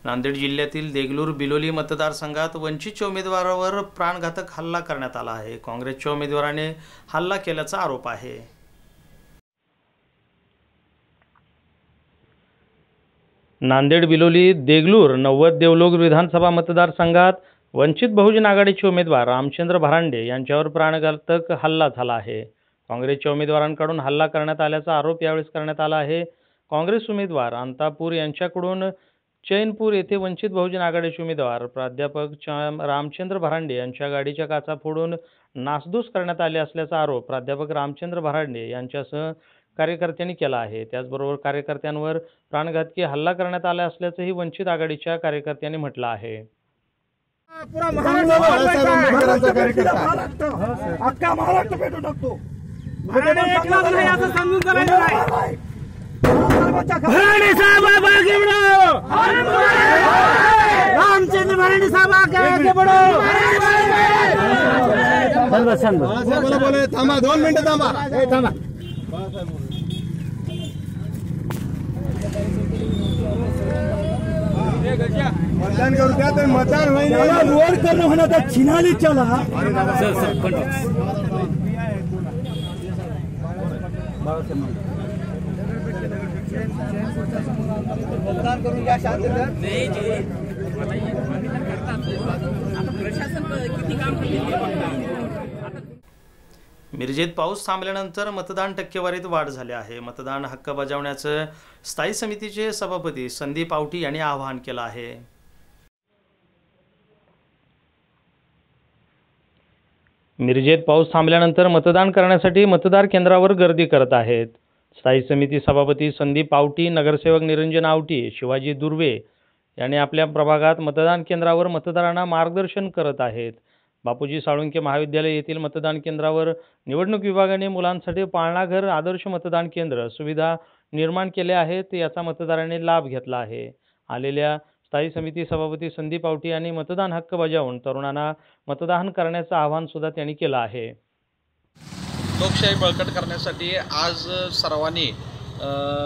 नांदेड जिल्ह्यातील देगलूर बिलोली मतदारसंघात वंचितच्या उमेदवारावर प्राणघातक हल्ला करण्यात आला आहे. काँग्रेसच्या उमेदवाराने हल्ला केल्याचा आरोप आहे. नांदेड बिलोली देगलूर 90 देवलोग विधानसभा मतदारसंघात वंचित बहुजन आघाडीचे उमेदवार रामचंद्र भरांडे यांच्यावर प्राणघातक हल्ला झाला आहे. काँग्रेसच्या उमेदवारांकडून हल्ला करण्यात आल्याचा आरोप यावेळी करण्यात आला आहे. काँग्रेस उमेदवार अंतापूर यांच्याकडून चैनपूर येथे वंचित बहुजन आघाडीचे उमेदवार प्राध्यापक रामचंद्र भरांडे यांच्या गाडीच्या काचा फोडून नासधूस करण्यात आले असल्याचा आरोप प्राध्यापक रामचंद्र भरांडे यांच्यासह कार्यकर्त्यांनी केला आहे. त्याचबरोबर कार्यकर्त्यांवर प्राणघातकी हल्ला करण्यात आला असल्याचंही वंचित आघाडीच्या कार्यकर्त्यांनी म्हटलं आहे. रामचंद्र भरांडे साहब आगे बढ़ो. थांबा 2 मिनिटं थांबा. मतदान करू द्या तर मतदान होईल रोड करणं होण्याचा छिनाली चला मतदान करून घ्या शांत मिरजेत पाऊस थांबल्यानंतर मतदान टक्केवारीत वाढ झाली आहे. मतदान हक्क बजावण्याचं स्थायी समितीचे सभापती संदीप आवटी यांनी आवाहन केलं आहे. मिरजेत पाऊस थांबल्यानंतर मतदान करण्यासाठी मतदार केंद्रावर गर्दी करत आहेत. स्थायी समिती सभापती संदीप आवटी, नगरसेवक निरंजन आवटी, शिवाजी दुर्वे यांनी आपल्या प्रभागात मतदान केंद्रावर मतदारांना मार्गदर्शन करत आहेत. बापूजी साळुंखे महाविद्यालय येथील मतदान केंद्रावर निवडणूक विभागाने मुलांसाठी पाळणाघर, आदर्श मतदान केंद्र सुविधा निर्माण केल्या आहेत. याचा मतदारांनी लाभ घेतला आहे. आलेल्या स्थायी समिती सभापती संदीप आवटी यांनी मतदान हक्क बजावून तरुणांना मतदान करण्याचं आवाहन सुद्धा त्यांनी केलं आहे. लोकशाही बळकट करण्यासाठी आज सर्वांनी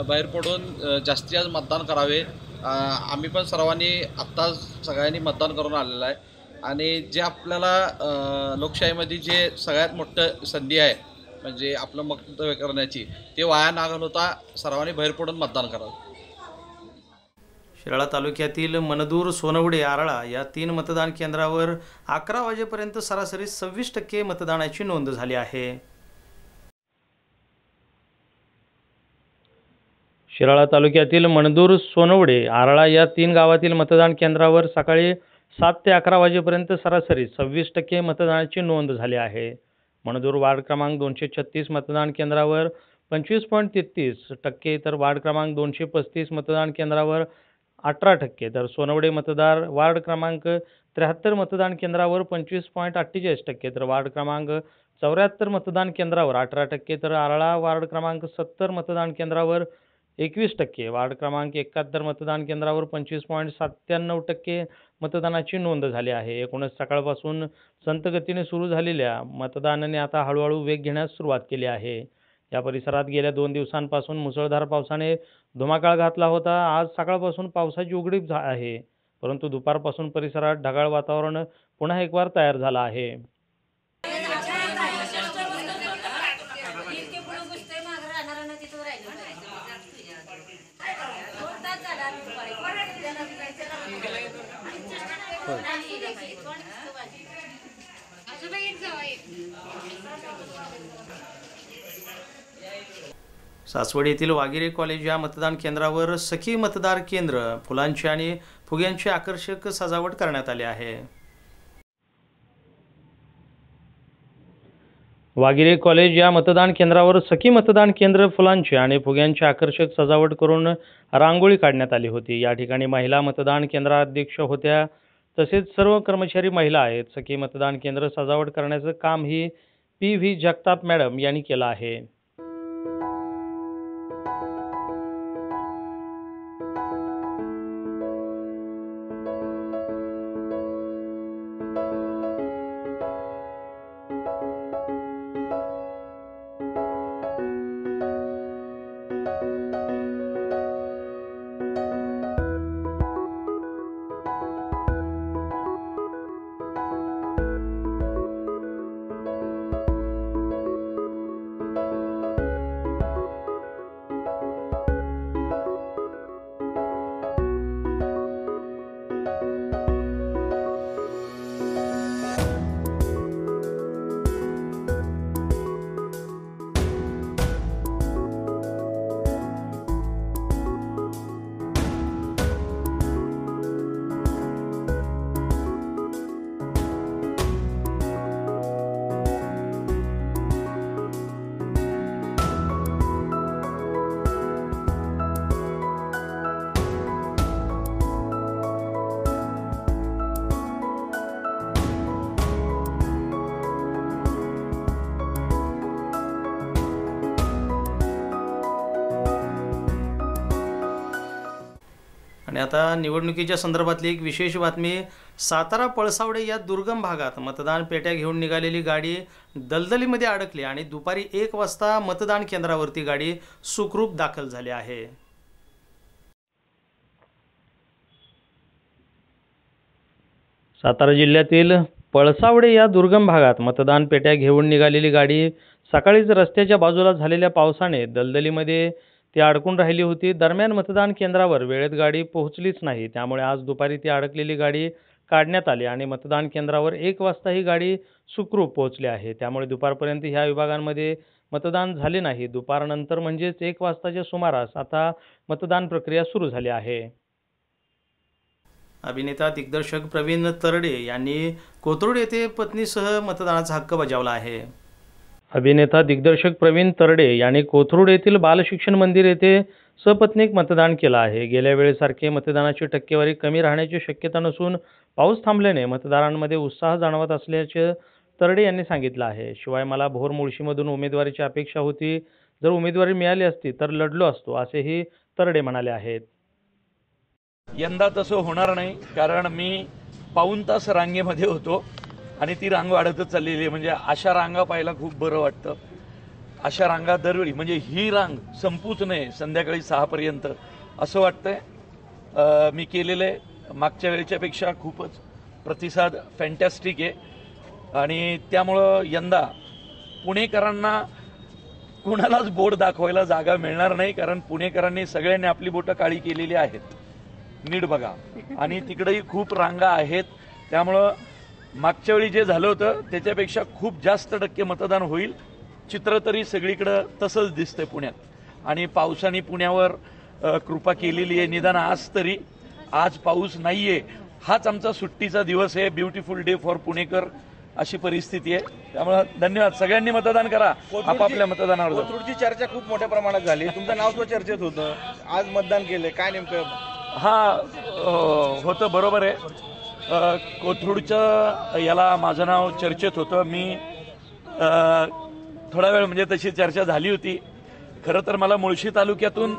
बाहेर पडून जास्तीत जास्त मतदान करावे. आम्ही पण सर्वांनी आत्ता सगळ्यांनी मतदान करून आलेलं आहे आणि जे आपल्याला लोकशाहीमध्ये जे सगळ्यात मोठं संधी आहे म्हणजे आपलं मत करण्याची ते वाया न घालवता सर्वांनी बाहेर पडून मतदान करावं. शिराळा तालुक्यातील मनदूर, सोनवडे, आरळा या 3 मतदान केंद्रावर 11 वाजेपर्यंत सरासरी 26% मतदानाची नोंद झाली आहे. शिराळा तालुक्यातील मनदूर, सोनवडे, आरळा या 3 गावातील मतदान केंद्रावर सकाळी 7 ते 11 वाजेपर्यंत सरासरी 26% मतदानाची नोंद झाली आहे. मनदूर वार्ड क्रमांक 236 मतदान केंद्रावर 25.33% तर वार्ड क्रमांक 235 मतदान केंद्रावर 18%, तर सोनवडे मतदार वार्ड क्रमांक 73 मतदान केंद्रावर 25.48%, तर वार्ड क्रमांक 74 मतदान केंद्रावर 18%, तर आरळा वार्ड क्रमांक 70 मतदान केंद्रावर 21%, वार्ड क्रमांक 71 मतदान केंद्रावर 25.97% मतदानाची नोंद झाली आहे. एकूणच सकाळपासून संत गतीने सुरू झालेल्या मतदानाने आता हळूहळू वेग घेण्यास सुरुवात केली आहे. या परिसरात गेल्या 2 दिवसांपासून मुसळधार पावसाने धुमाकाळ घातला होता. आज सकाळपासून पावसाची उघडीप आहे, परंतु दुपारपासून परिसरात ढगाळ वातावरण पुन्हा एकवार तयार झालं आहे. सासवड येथील वागिरे कॉलेज या मतदान केंद्रावर सखी मतदार केंद्र फुलांची आणि फुग्यांची आकर्षक सजावट करण्यात आली आहे. वागिरे कॉलेज या मतदान केंद्रावर सखी मतदान केंद्र फुलांची आणि फुग्यांची आकर्षक सजावट करून रांगोळी काढण्यात आली होती. या ठिकाणी महिला मतदान केंद्राध्यक्ष होत्या, तसेच सर्व कर्मचारी महिला आहेत. सखी मतदान केंद्र सजावट करण्याचं काम ही PV जगताप मॅडम यांनी केलं आहे. आणि आता निवडणुकीच्या संदर्भातली एक विशेष बातमी. सातारा पळसावडे या दुर्गम भागात मतदान पेट्या घेऊन निघालेली गाडी दलदलीमध्ये अडकली आणि दुपारी 1 वाजता मतदान केंद्रावरती गाडी सुखरूप दाखल झाली आहे. सातारा जिल्ह्यातील पळसावडे या दुर्गम भागात मतदान पेट्या घेऊन निघालेली गाडी सकाळीच रस्त्याच्या बाजूला झालेल्या पावसाने दलदलीमध्ये ती अडकून राहिली होती. दरम्यान मतदान केंद्रावर वेळेत गाडी पोहोचलीच नाही. त्यामुळे आज दुपारी ती अडकलेली गाडी काढण्यात आली आणि मतदान केंद्रावर 1 वाजता ही गाडी सुखरूप पोहोचली आहे. त्यामुळे दुपारपर्यंत ह्या विभागांमध्ये मतदान झाले नाही. दुपारनंतर म्हणजेच 1 वाजताच्या सुमारास आता मतदान प्रक्रिया सुरू झाली आहे. अभिनेता दिग्दर्शक प्रवीण तरडे यांनी कोथरूड येथे पत्नीसह मतदानाचा हक्क बजावला आहे. अभिनेता दिग्दर्शक प्रवीण तरडे यांनी कोथरूड येथील बालशिक्षण मंदिर येथे सपत्नीक मतदान केलं आहे. गेल्या वेळेसारखे मतदानाची टक्केवारी कमी राहण्याची शक्यता नसून पाऊस थांबल्याने मतदारांमध्ये उत्साह जाणवत असल्याचे तरडे यांनी सांगितलं आहे. शिवाय मला भोर मुळशीमधून उमेदवारीची अपेक्षा होती. जर उमेदवारी मिळाली असती तर लढलो असतो असेही तरडे म्हणाले आहेत. यंदा तसं होणार नाही, कारण मी पाऊण तास रांगेमध्ये होतो आणि ती रांग वाढतच चाललेली आहे. म्हणजे अशा रांगा पाहायला खूप बरं वाटतं. अशा रांगा दरवेळी म्हणजे ही रांग संपूच नये संध्याकाळी 6 पर्यंत असं वाटतंय. मी केलेले मागच्या वेळेच्यापेक्षा खूपच प्रतिसाद फॅन्टॅस्टिक आहे आणि त्यामुळं यंदा पुणेकरांना कुणालाच बोट दाखवायला जागा मिळणार नाही, कारण पुणेकरांनी सगळ्यांनी आपली बोटं काळी केलेली आहेत. नीट बघा आणि तिकडेही खूप रांगा आहेत. त्यामुळं मागच्या वेळी जे झालं होतं त्याच्यापेक्षा खूप जास्त टक्के मतदान होईल. चित्र तरी सगळीकडं तसंच दिसतंय पुण्यात. आणि पावसाने पुण्यावर कृपा केलेली आहे. निदान आज तरी आज पाऊस नाहीये, हाच आमचा सुट्टीचा दिवस आहे. ब्युटिफुल डे फॉर पुणेकर अशी परिस्थिती आहे. त्यामुळे धन्यवाद. सगळ्यांनी मतदान करा आपापल्या मतदानावर. कोथरूडची चर्चा खूप मोठ्या प्रमाणात झाली. तुमचं नाव सुद्धा चर्चेत होतं. आज मतदान केलंय, काय नेमकं? होतं बरोबर आहे. कोथरूडच्या याला माझं नाव चर्चेत होतं. मी थोडा वेळ म्हणजे तशी चर्चा झाली होती. खरं तर मला मुळशी तालुक्यातून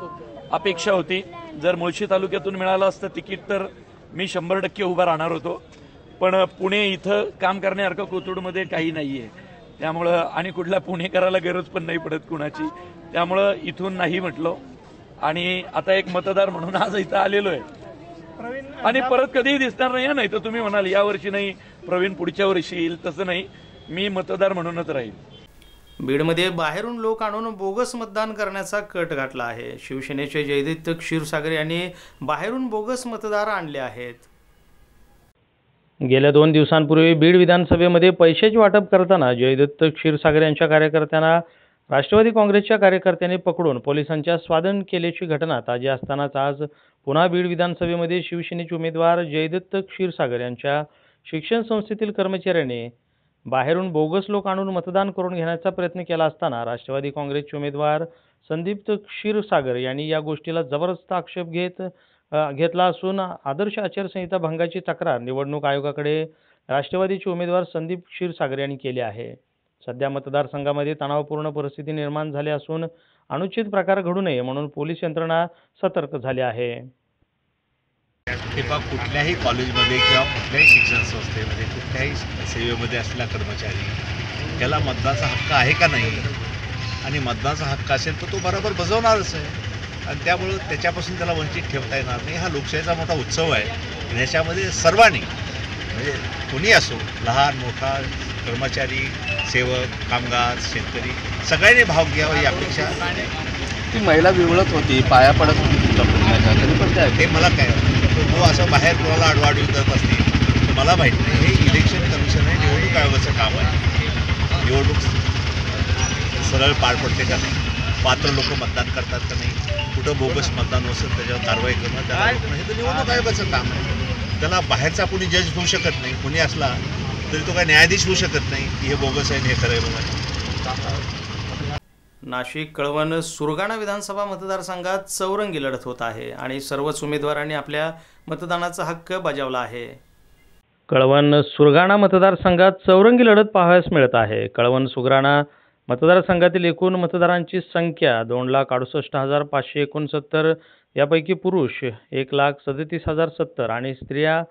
अपेक्षा होती. जर मुळशी तालुक्यातून मिळालं असतं तिकीट तर मी 100% उभा राहणार होतो. पण पुणे इथं काम करण्यासारखं कोथरूडमध्ये काही नाही आहे. त्यामुळं आणि कुठल्या पुणेकराला गरज पण नाही पडत कुणाची. त्यामुळं इथून नाही म्हटलो आणि आता एक मतदार म्हणून आज इथं आलेलो आहे. आणि परत कधीही दिसणार नाही तर तुम्ही म्हणाल यावर्षी नाही प्रवीण पुढच्या वर्षी येईल, तसं नाही. मी मतदार म्हणूनच राहील. बीडमध्ये बाहेरून लोक आणून बोगस मतदान करण्याचा कट घातला आहे. शिवसेनेचे जयदत्त क्षीरसागर यांनी बाहेरून बोगस मतदार आणले आहेत. गेल्या 2 दिवसांपूर्वी बीड विधानसभेमध्ये पैशाचे वाटप करताना जयदत्त क्षीरसागर यांच्या कार्यकर्त्यांना राष्ट्रवादी काँग्रेसच्या कार्यकर्त्यांनी पकडून पोलिसांच्या स्वाधीन केल्याची घटना ताजी असतानाच आज पुन्हा बीड विधानसभेमध्ये शिवसेनेचे उमेदवार जयदत्त क्षीरसागर यांच्या शिक्षण संस्थेतील कर्मचाऱ्यांनी बाहेरून बोगस लोक आणून मतदान करून घेण्याचा प्रयत्न केला असताना राष्ट्रवादी काँग्रेसचे उमेदवार संदीप क्षीरसागर यांनी या गोष्टीला जबरदस्त आक्षेप घेतला असून आदर्श आचारसंहिता भंगाची तक्रार निवडणूक आयोगाकडे राष्ट्रवादीचे उमेदवार संदीप क्षीरसागर यांनी केली आहे. सध्या मतदारसंघामध्ये तणावपूर्ण परिस्थिती निर्माण झाली असून अनुचित प्रकार घडू नये म्हणून पोलीस यंत्रणा सतर्क झाली आहे. तेव्हा कुठल्याही कॉलेजमध्ये किंवा कुठल्याही शिक्षण संस्थेमध्ये कुठल्याही सेवेमध्ये असलेला कर्मचारी त्याला मतदानाचा हक्क आहे का नाही, आणि मतदानाचा हक्क असेल तर तो बरोबर बजावणारच आहे. आणि त्यामुळं त्याच्यापासून त्याला वंचित ठेवता येणार नाही. हा लोकशाहीचा मोठा उत्सव आहे आणि ह्याच्यामध्ये सर्वांनी म्हणजे कोणी असो, लहान मोठा, कर्मचारी, सेवक, कामगार, शेतकरी सगळ्यांनी भाग घ्यावा ही अपेक्षा. ती महिला विवळत होती, पाया पडत होती तुमच्या प्रश्नाच्या, तरी पण ते मला काय तो असं बाहेर कोणाला आडवाडवी करत असतील मला माहीत नाही. हे इलेक्शन कमिशन आहे, निवडणूक आयोगाचं काम आहे. निवडणूक सरळ पार पडते का नाही, पात्र लोक मतदान करतात का नाही, कुठं बोगस मतदान असेल त्याच्यावर कारवाई करणं त्याला हे तर निवडणूक आयोगाचं काम आहे. त्याला बाहेरचा कुणी जज होऊ शकत नाही. कुणी असला तरी तो काय न्यायाधीश होऊ शकत नाही की हे बोगस आहे हे खरं आहे म्हणून. नाशिक, कळवण, सुरगाणा विधानसभा मतदारसंघात चौरंगी लढत होत आहे आणि सर्वच उमेदवारांनी आपल्या मतदानाचा हक्क बजावला आहे. कळवण सुरगाणा मतदारसंघात चौरंगी लढत पाहावयास मिळत आहे. कळवण सुरगाणा मतदारसंघातील एकूण मतदारांची संख्या 2,68,569, यापैकी पुरुष 1,37,070 आणि स्त्रिया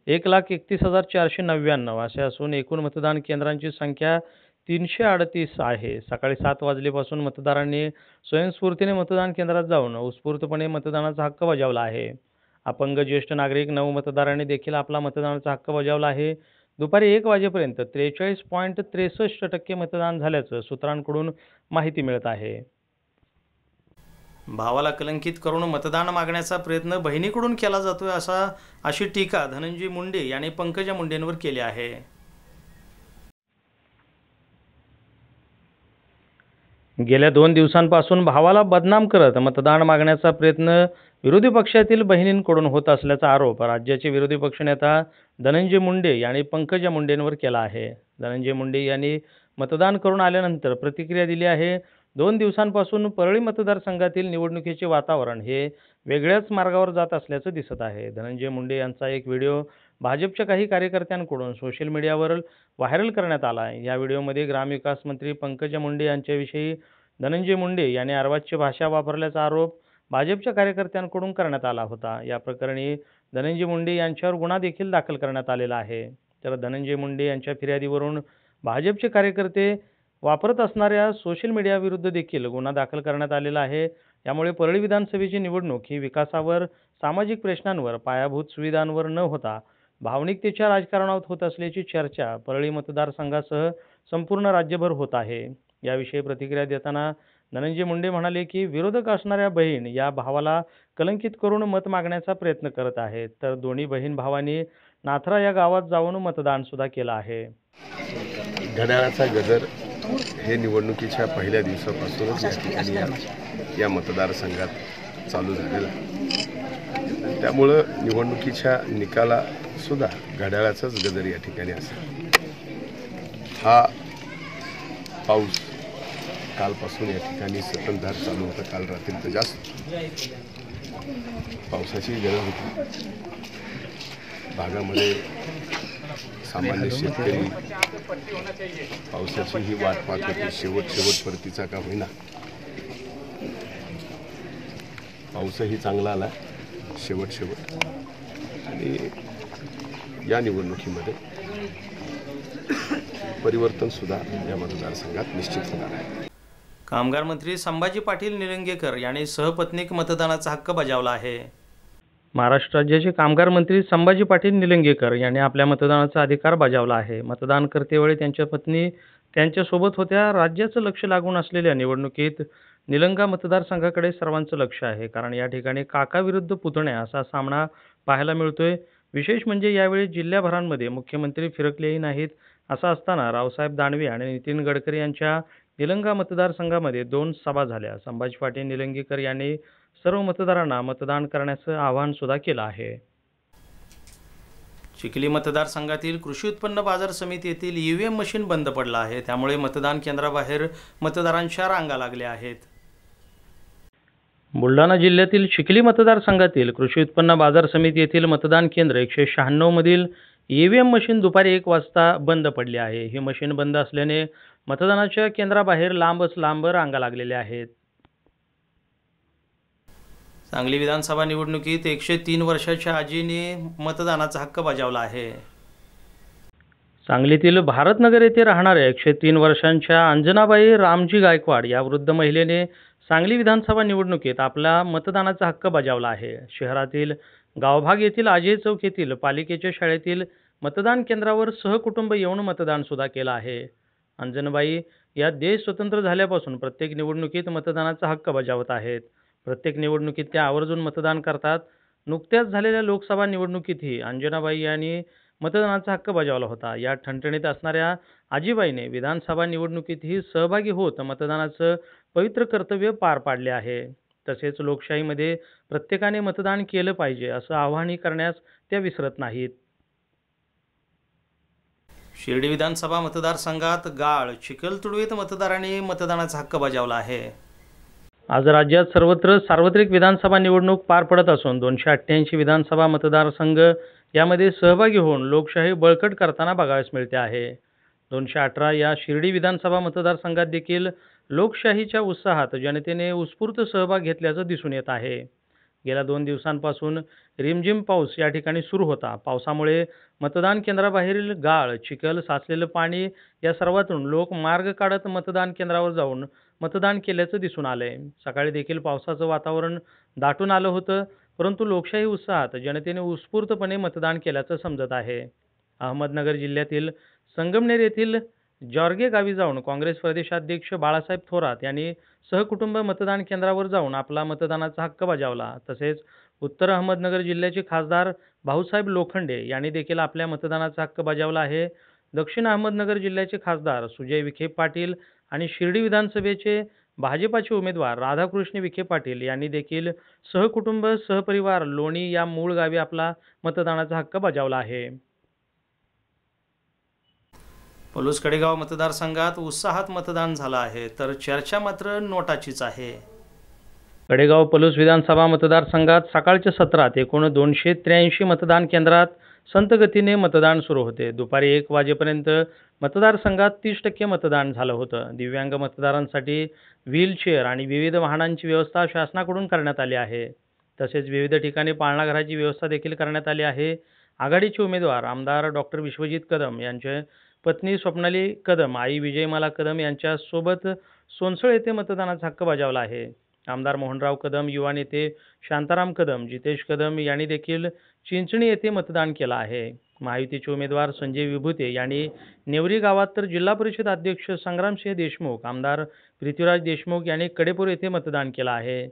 1,31,499 असे असून एकूण मतदान केंद्रांची संख्या 338 आहे. सकाळी 7 वाजल्यापासून मतदारांनी स्वयंस्फूर्तीने मतदान केंद्रात जाऊन उत्स्फूर्तपणे मतदानाचा हक्क बजावला आहे. अपंग ज्येष्ठ नागरिक नवमतदारांनी देखील आपला मतदानाचा हक्क बजावला आहे. दुपारी 1 वाजेपर्यंत 43.63% मतदान झाल्याचं सूत्रांकडून माहिती मिळत आहे. भावाला कलंकित करून मतदान मागण्याचा प्रयत्न बहिणीकडून केला जातोय अशी टीका धनंजय मुंडे यांनी पंकजा मुंडेंवर केली आहे. गेल्या 2 दिवसांपासून भावाला बदनाम करत मतदान मागण्याचा प्रयत्न विरोधी पक्षातील बहिणींकडून होत असल्याचा आरोप राज्याचे विरोधी पक्षनेता धनंजय मुंडे यांनी पंकजा मुंडेंवर केला आहे. धनंजय मुंडे यांनी मतदान करून आल्यानंतर प्रतिक्रिया दिली आहे. 2 दिवसांपासून परळी मतदारसंघातील निवडणुकीचे वातावरण हे वेगळ्याच मार्गावर जात असल्याचं दिसत आहे. धनंजय मुंडे यांचा एक व्हिडिओ भाजपच्या काही कार्यकर्त्यांकडून सोशल मीडियावर व्हायरल करण्यात आला आहे. या व्हिडिओमध्ये ग्रामविकास मंत्री पंकजा मुंडे यांच्याविषयी धनंजय मुंडे यांनी अर्वाच्य भाषा वापरल्याचा आरोप भाजपच्या कार्यकर्त्यांकडून करण्यात आला होता. या प्रकरणी धनंजय मुंडे यांच्यावर गुन्हा देखील दाखल करण्यात आलेला आहे. तर धनंजय मुंडे यांच्या फिर्यादीवरून भाजपचे कार्यकर्ते वापरत असणाऱ्या सोशल मीडियाविरुद्ध देखील गुन्हा दाखल करण्यात आलेला आहे. यामुळे परळी विधानसभेची निवडणूक ही विकासावर, सामाजिक प्रश्नांवर, पायाभूत सुविधांवर न होता भावनिकतेच्या राजकारणात होत असल्याची चर्चा परळी मतदारसंघासह संपूर्ण राज्यभर होत आहे. याविषयी प्रतिक्रिया देताना धनंजय मुंडे म्हणाले की विरोधक असणाऱ्या बहीण या भावाला कलंकित करून मत मागण्याचा प्रयत्न करत आहेत. तर दोन्ही बहीण भावांनी नाथरा या गावात जाऊन मतदान सुद्धा केलं आहे. घड्याळाचा गजर हे निवडणुकीच्या पहिल्या दिवसापासूनच या ठिकाणी या मतदारसंघात चालू झालेलं आहे. त्यामुळं निवडणुकीच्या निकाला सुद्धा घड्याळाचाच गजर या ठिकाणी असेल. हा पाऊस कालपासून या ठिकाणी संततधार चालू होता. काल रात्री तर जास्त पावसाची गरज होती. भागामध्ये सामान्य शेतकरी पावसाची ही वाट पाहत होते. शेवट परतीचा का होईना पाऊसही चांगला आला शेवट आणि या निवडणुकीमध्ये परिवर्तन सुद्धा या मतदारसंघात निश्चित होणार आहे. कामगार मंत्री संभाजी पाटील निलंगेकर यांनी सहपत्नीक मतदानाचा हक्क बजावला आहे. महाराष्ट्र राज्याचे कामगार मंत्री संभाजी पाटील निलंगेकर यांनी आपल्या मतदानाचा अधिकार बजावला आहे. मतदान करतेवेळी त्यांच्या पत्नी त्यांच्यासोबत होत्या. राज्याचं लक्ष लागून असलेल्या निवडणुकीत निलंगा मतदारसंघाकडे सर्वांचं लक्ष आहे. कारण या ठिकाणी काका विरुद्ध पुतण्या असा सामना पाहायला मिळतोय. विशेष म्हणजे यावेळी जिल्ह्याभरांमध्ये मुख्यमंत्री फिरकलेही नाहीत. असं असताना रावसाहेब दानवे आणि नितीन गडकरी यांच्या निलंगा मतदारसंघामध्ये 2 सभा झाल्या. संभाजी पाटील निलंगेकर यांनी सर्व मतदारांना मतदान करण्याचं आवाहन सुद्धा केलं आहे. चिखली मतदारसंघातील कृषी उत्पन्न बाजार समिती येथील ईव्हीएम मशीन बंद पडलं आहे. त्यामुळे मतदान केंद्राबाहेर मतदारांच्या रांगा लागल्या आहेत. बुलढाणा जिल्ह्यातील चिखली मतदारसंघातील कृषी उत्पन्न बाजार समिती येथील मतदान केंद्र 196 मधील ईव्हीएम मशीन दुपारी 1 वाजता बंद पडली आहे. ही मशीन बंद असल्याने मतदानाच्या केंद्राबाहेर लांब रांगा लागलेल्या आहेत. सांगली विधानसभा निवडणुकीत 103 वर्षाच्या आजीने मतदानाचा हक्क बजावला आहे. सांगलीतील भारतनगर येथे राहणाऱ्या 103 वर्षांच्या अंजनाबाई रामजी गायकवाड या वृद्ध महिलेने सांगली विधानसभा निवडणुकीत आपला मतदानाचा हक्क बजावला आहे. शहरातील गावभाग येथील अजय चौक येथील पालिकेच्या शाळेतील मतदान केंद्रावर सहकुटुंब येऊन मतदान सुद्धा केलं आहे. अंजनाबाई या देश स्वतंत्र झाल्यापासून प्रत्येक निवडणुकीत मतदानाचा हक्क बजावत आहेत. प्रत्येक निवडणुकीत त्या आवर्जून मतदान करतात. नुकत्याच झालेल्या लोकसभा निवडणुकीतही अंजनाबाई यांनी मतदानाचा हक्क बजावला होता. या ठणठणीत असणाऱ्या आजीबाईने विधानसभा निवडणुकीतही सहभागी होत मतदानाचं पवित्र कर्तव्य पार पाडले आहे. तसेच लोकशाहीमध्ये प्रत्येकाने मतदान केलं पाहिजे असं आवाहनही करण्यास त्या विसरत नाहीत. शिर्डी विधानसभा मतदारसंघात गाळ चिखलतुडवीत मतदारांनी मतदानाचा हक्क बजावला आहे. आज राज्यात सर्वत्र सार्वत्रिक विधानसभा निवडणूक पार पडत असून 288 विधानसभा मतदारसंघ यामध्ये सहभागी होऊन लोकशाही बळकट करताना बघावयास मिळते आहे. 218 या शिर्डी विधानसभा मतदारसंघात देखील लोकशाहीच्या उत्साहात जनतेने उत्स्फूर्त सहभाग घेतल्याचं दिसून येत आहे. गेल्या 2 दिवसांपासून रिमझिम पाऊस या ठिकाणी सुरू होता. पावसामुळे मतदान केंद्राबाहेरील गाळ, चिखल, साचलेलं पाणी या सर्वातून लोक मार्ग काढत मतदान केंद्रावर जाऊन मतदान केल्याचं दिसून आलंय. सकाळी देखील पावसाचं वातावरण दाटून आलं होतं, परंतु लोकशाही उत्साहात जनतेने उत्स्फूर्तपणे मतदान केल्याचं समजत आहे. अहमदनगर जिल्ह्यातील संगमनेर येथील जॉर्गे गावी जाऊन काँग्रेस प्रदेशाध्यक्ष बाळासाहेब थोरात यांनी सहकुटुंब मतदान केंद्रावर जाऊन आपला मतदानाचा हक्क बजावला. तसेच उत्तर अहमदनगर जिल्ह्याचे खासदार भाऊसाहेब लोखंडे यांनी देखील आपल्या मतदानाचा हक्क बजावला आहे. दक्षिण अहमदनगर जिल्ह्याचे खासदार सुजय विखे पाटील आणि शिर्डी विधानसभेचे भाजपाचे उमेदवार राधाकृष्ण विखे पाटील यांनी देखील सहकुटुंब सहपरिवार लोणी या मूळ गावी आपला मतदानाचा हक्क बजावला आहे. पलूस कडेगाव मतदारसंघात उत्साहात मतदान झालं आहे, तर चर्चा मात्र नोटाचीच आहे. कडेगाव पलूस विधानसभा मतदारसंघात सकाळच्या सत्रात एकूण 283 मतदान केंद्रात संत गतीने मतदान सुरू होते. दुपारी 1 वाजेपर्यंत मतदारसंघात 30% मतदान झालं होतं. दिव्यांग मतदारांसाठी व्हीलचेअर आणि विविध वाहनांची व्यवस्था शासनाकडून करण्यात आली आहे. तसेच विविध ठिकाणी पाळणाघराची व्यवस्था देखील करण्यात आली आहे. आघाडीचे उमेदवार आमदार डॉक्टर विश्वजित कदम यांचे पत्नी स्वप्नाली कदम, आई विजयमाला कदम यांच्यासोबत सोनसळ येथे मतदानाचा हक्क बजावला आहे. आमदार मोहनराव कदम, युवा नेते शांताराम कदम, जितेश कदम यांनी देखील चिंचणी येथे मतदान केलं आहे. महायुतीचे उमेदवार संजय विभूते यांनी नेवरी गावात, तर जिल्हा परिषद अध्यक्ष संग्रामसिंह देशमुख, आमदार पृथ्वीराज देशमुख यांनी कडेपूर येथे मतदान केलं आहे.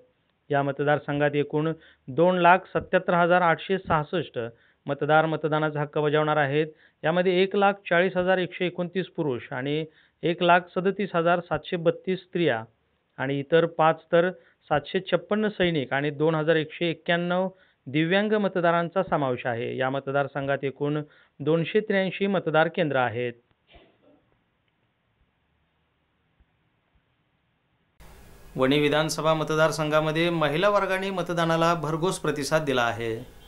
या मतदारसंघात एकूण 2,77,866 मतदार मतदानाचा हक्क बजावणार आहेत. यामध्ये 1,40,129 पुरुष आणि 1,37,732 स्त्रिया आणि इतर 5 तर 756 सैनिक आणि 2,191 दिव्यांग मतदारांचा समावेश आहे. या मतदारसंघात एकूण 283 मतदार केंद्र आहेत. वणी विधानसभा मतदारसंघामध्ये महिला वर्गाने मतदानाला भरघोस प्रतिसाद दिला आहे.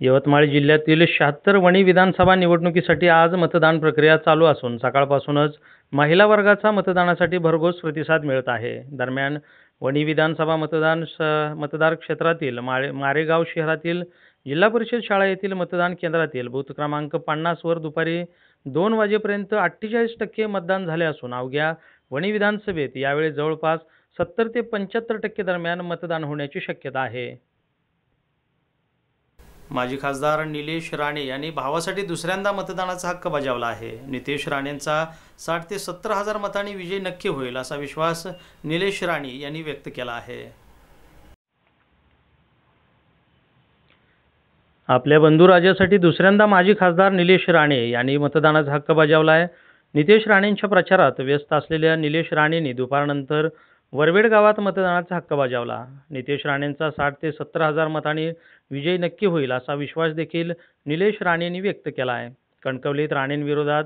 यवतमाळ जिल्ह्यातील 76 वणी विधानसभा निवडणुकीसाठी आज मतदान प्रक्रिया चालू असून सकाळपासूनच महिला वर्गाचा मतदानासाठी भरघोस प्रतिसाद मिळत आहे. दरम्यान वणी विधानसभा मतदार क्षेत्रातील मारेगाव शहरातील जिल्हा परिषद शाळा येथील मतदान केंद्रातील बूथ क्रमांक 50 वर दुपारी 2 वाजेपर्यंत 48% मतदान झाले असून अवघ्या वणी विधानसभेत यावेळी जवळपास 70 ते 75% दरम्यान मतदान होण्याची शक्यता आहे. माजी खासदार निलेश राणे यांनी भावासाठी दुसऱ्यांदा मतदानाचा हक्क बजावला आहे. नितेश राणेंचा 60 ते 70 हजार मतांनी विजय नक्की होईल असा विश्वास निलेश राणे यांनी व्यक्त केला आहे. आपल्या बंधुराजासाठी दुसऱ्यांदा माजी खासदार निलेश राणे यांनी मतदानाचा हक्क बजावला आहे. नितेश राणेंच्या प्रचारात व्यस्त असलेल्या निलेश राणेंनी दुपारनंतर वरवेड गावात मतदानाचा हक्क बजावला. नितेश राणेंचा 60 ते 70 हजार मतांनी विजय नक्की होईल असा विश्वास देखील निलेश राणेंनी व्यक्त केला आहे. कणकवलीत राणेंविरोधात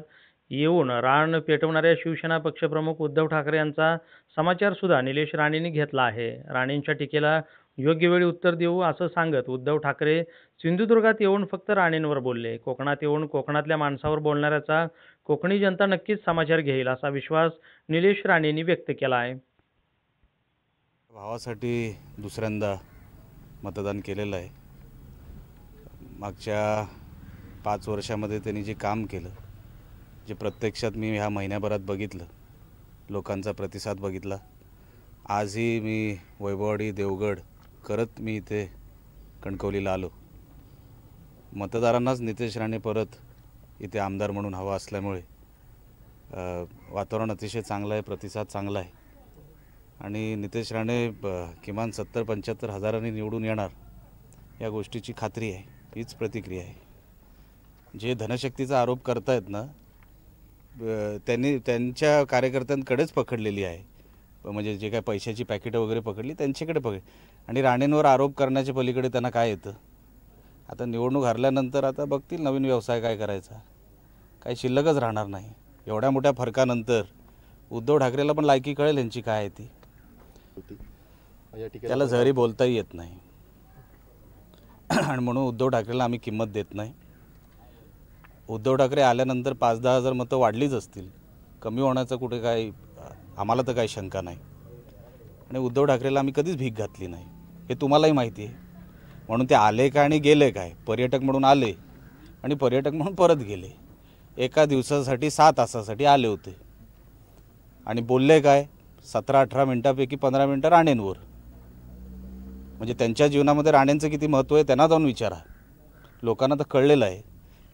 येऊन रान पेटवणाऱ्या शिवसेना पक्षप्रमुख उद्धव ठाकरे यांचा समाचार सुद्धा निलेश राणेंनी घेतला आहे. राणेंच्या टीकेला योग्य वेळी उत्तर देऊ असं सांगत उद्धव ठाकरे सिंधुदुर्गात येऊन फक्त राणेंवर बोलले. कोकणात येऊन कोकणातल्या माणसावर बोलणाऱ्याचा कोकणी जनता नक्कीच समाचार घेईल असा विश्वास निलेश राणेंनी व्यक्त केला आहे. भावासाठी दुसऱ्यांदा मतदान केलेलं आहे. मागच्या 5 वर्षामध्ये त्यांनी जे काम केलं, जे प्रत्यक्षात मी ह्या महिन्याभरात बघितलं, लोकांचा प्रतिसाद बघितला. आजही मी वैभववाडी देवगड करत मी इथे कणकवलीला आलो. मतदारांनाच नितेश राणे परत इथे आमदार म्हणून हवा असल्यामुळे वातावरण अतिशय चांगलं आहे, प्रतिसाद चांगला आहे आणि नितेश राणे किमान 70-75 हजारांनी निवडून येणार या गोष्टीची खात्री आहे. हीच प्रतिक्रिया आहे. जे धनशक्तीचा आरोप करतायत ना, त्यांनी त्यांच्या कार्यकर्त्यांकडेच पकडलेली आहे. म्हणजे जे काय पैशाची पॅकेटं वगैरे पकडली त्यांच्याकडे पकड आणि राणेंवर आरोप करण्याच्या पलीकडे त्यांना काय येतं. आता निवडणूक हरल्यानंतर आता बघतील नवीन व्यवसाय काय करायचा, काही शिल्लकच राहणार नाही. एवढ्या मोठ्या फरकानंतर उद्धव ठाकरेला पण लायकी कळेल यांची काय आहे ती. त्याला झरी बोलताही येत नाही आणि म्हणून उद्धव ठाकरेला आम्ही किंमत देत नाही. उद्धव ठाकरे आल्यानंतर 5-10 हजार मतं वाढलीच असतील, कमी होण्याचं कुठे काय आम्हाला तर काही शंका नाही. आणि उद्धव ठाकरेला आम्ही कधीच भीक घातली नाही, हे तुम्हालाही माहिती आहे. म्हणून ते आले काय आणि गेले काय, पर्यटक म्हणून आले आणि पर्यटक म्हणून परत गेले. एका दिवसासाठी 6 तासासाठी आले होते आणि बोलले काय, 17-18 मिनटापैकी 15 मिनटं राणेंवर. म्हणजे त्यांच्या जीवनामध्ये राणेंचं किती महत्त्व आहे त्यांना जाऊन विचारा. लोकांना तर कळलेलं आहे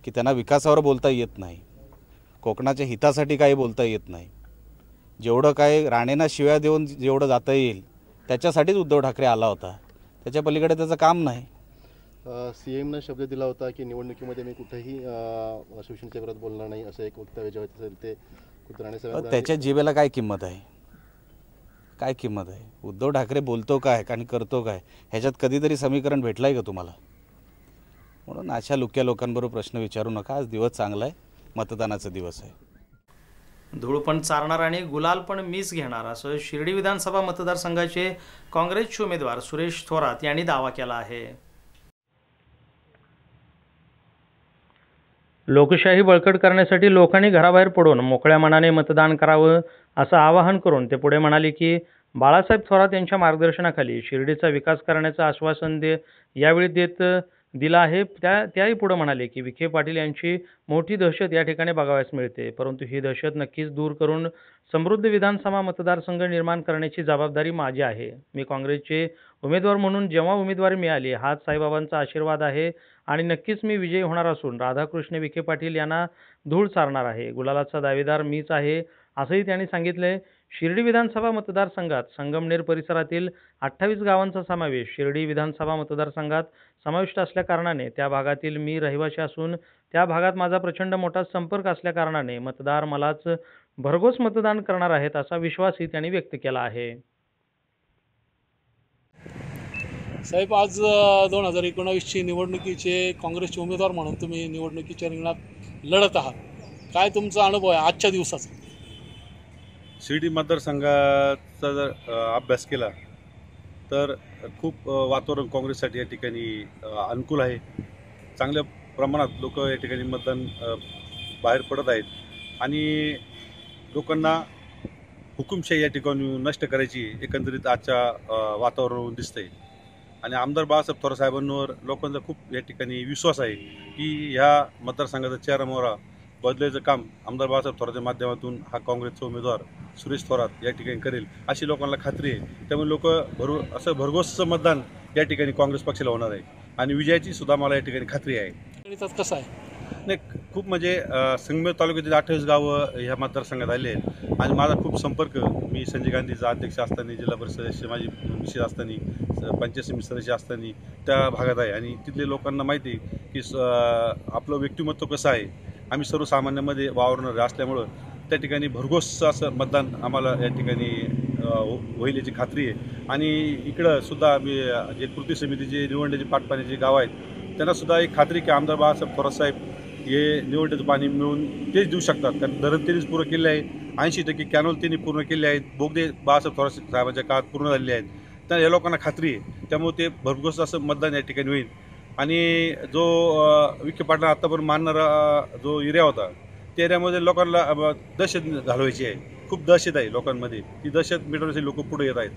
की त्यांना विकासावर बोलता येत नाही, कोकणाच्या हितासाठी काही बोलता येत नाही. जेवढं काय राणेंना शिव्या देऊन जेवढं जाता येईल त्याच्यासाठीच उद्धव ठाकरे आला होता, त्याच्या पलीकडे त्याचं काम नाही. CMनं शब्द दिला होता की निवडणुकीमध्ये मी कुठेही शिवसेनेच्या विरोधात बोलणार नाही, असं एक वक्तव्य जेव्हा असेल ते राणे त्याच्या जिभेला काय किंमत आहे? काय किंमत आहे? उद्धव ठाकरे बोलतो काय आणि करतो काय ह्याच्यात कधीतरी समीकरण भेटलं आहे का तुम्हाला? म्हणून अशा लुक्या लोकांबरोबर प्रश्न विचारू नका. आज दिवस चांगला आहे, मतदानाचा दिवस आहे. धूळ पण चारणार आणि गुलाल पण मीच घेणार असं शिर्डी विधानसभा मतदारसंघाचे काँग्रेसचे उमेदवार सुरेश थोरात यांनी दावा केला आहे. लोकशाही बळकट करण्यासाठी लोकांनी घराबाहेर पडून मोकळ्या मनाने मतदान करावं असं आवाहन करून ते पुढे म्हणाले की बाळासाहेब थोरात यांच्या मार्गदर्शनाखाली शिर्डीचा विकास करण्याचं आश्वासन यावेळी दिलं आहे. त्याही पुढे म्हणाले की विखे पाटील यांची मोठी दहशत या ठिकाणी बघावयास मिळते, परंतु ही दहशत नक्कीच दूर करून समृद्ध विधानसभा मतदारसंघ निर्माण करण्याची जबाबदारी माझी आहे. मी काँग्रेसचे उमेदवार म्हणून जेव्हा उमेदवारी मिळाली हाच साईबाबांचा आशीर्वाद आहे आणि नक्कीच मी विजयी होणार असून राधाकृष्ण विखे पाटील यांना धूळ सारणार आहे. गुलालाचा दावेदार मीच आहे असंही त्यांनी सांगितले. शिर्डी विधानसभा मतदारसंघात संगमनेर परिसरातील 28 गावांचा समावेश शिर्डी विधानसभा मतदारसंघात समाविष्ट असल्या कारणाने त्या भागातील मी रहिवासी असून त्या भागात माझा प्रचंड मोठा संपर्क असल्या कारणाने मतदार मलाच भरघोस मतदान करणार आहेत असा विश्वासही त्यांनी व्यक्त केला आहे. साहेब, आज 2019ची निवडणुकीचे काँग्रेसचे उमेदवार म्हणून तुम्ही निवडणुकीच्या रिंगणात लढत आहात. काय तुमचा अनुभव आहे आजच्या दिवसाचा? शिर्डी मतदारसंघाचा जर अभ्यास केला तर खूप वातावरण काँग्रेससाठी या ठिकाणी अनुकूल आहे. चांगल्या प्रमाणात लोक या ठिकाणी मतदान बाहेर पडत आहेत आणि लोकांना हुकुमशाही या ठिकाणी नष्ट करायची एकंदरीत आजच्या वातावरणावरून दिसतंय. आणि आमदार बाळासाहेब थोरात साहेबांवर लोकांचा खूप या ठिकाणी विश्वास आहे की ह्या मतदारसंघाचा चेहरा मोहरा बदलायचं काम आमदार बाळासाहेब थोरातच्या माध्यमातून हा काँग्रेसचा उमेदवार सुरेश थोरात या ठिकाणी करेल अशी लोकांना खात्री आहे. त्यामुळे लोक भरघोसचं मतदान या ठिकाणी काँग्रेस पक्षाला होणार आहे आणि विजयाची सुद्धा मला या ठिकाणी खात्री आहे. कसं आहे? नाही, खूप म्हणजे संगमेर तालुक्यातील 28 गावं ह्या मतदारसंघात आले आहेत आणि माझा खूप संपर्क, मी संजय गांधीचा अध्यक्ष असताना, जिल्हा परिषद सदस्य माझी निश्चित असताना, पंचायत समिती सदस्य असताना त्या भागात आहे आणि तिथले लोकांना माहिती आहे की आपलं व्यक्तिमत्व कसं आहे. आम्ही सर्वसामान्यामध्ये वावरणारे असल्यामुळं त्या ठिकाणी भरघोस असं मतदान आम्हाला या ठिकाणी होईल याची खात्री आहे. आणि इकडं सुद्धा मी जे कृती समितीचे निवडण्याचे पाटपाण्याचे गाव आहेत त्यांनासुद्धा एक खात्री की आमदार बाळासाहेब थोरात साहेब हे निवडण्याचं पाणी मिळून तेच देऊ शकतात. कारण धरण त्यांनीच पूर्ण केले आहे, 80% कॅनॉल त्यांनी पूर्ण केले आहेत, बोगदे बाळासाहेब थोरात साहेबांच्या काळात पूर्ण झालेले आहेत. तर या लोकांना खात्री आहे, त्यामुळे ते भरघोस असं मतदान या ठिकाणी होईल. आणि जो विखे पाटला आत्तापर्यंत मानणारा जो एरिया होता त्या एरियामध्ये लोकांना दहशत घालवायची आहे. खूप दहशत आहे लोकांमध्ये, ती दहशत मिटवण्यासाठी लोक पुढे येत आहेत.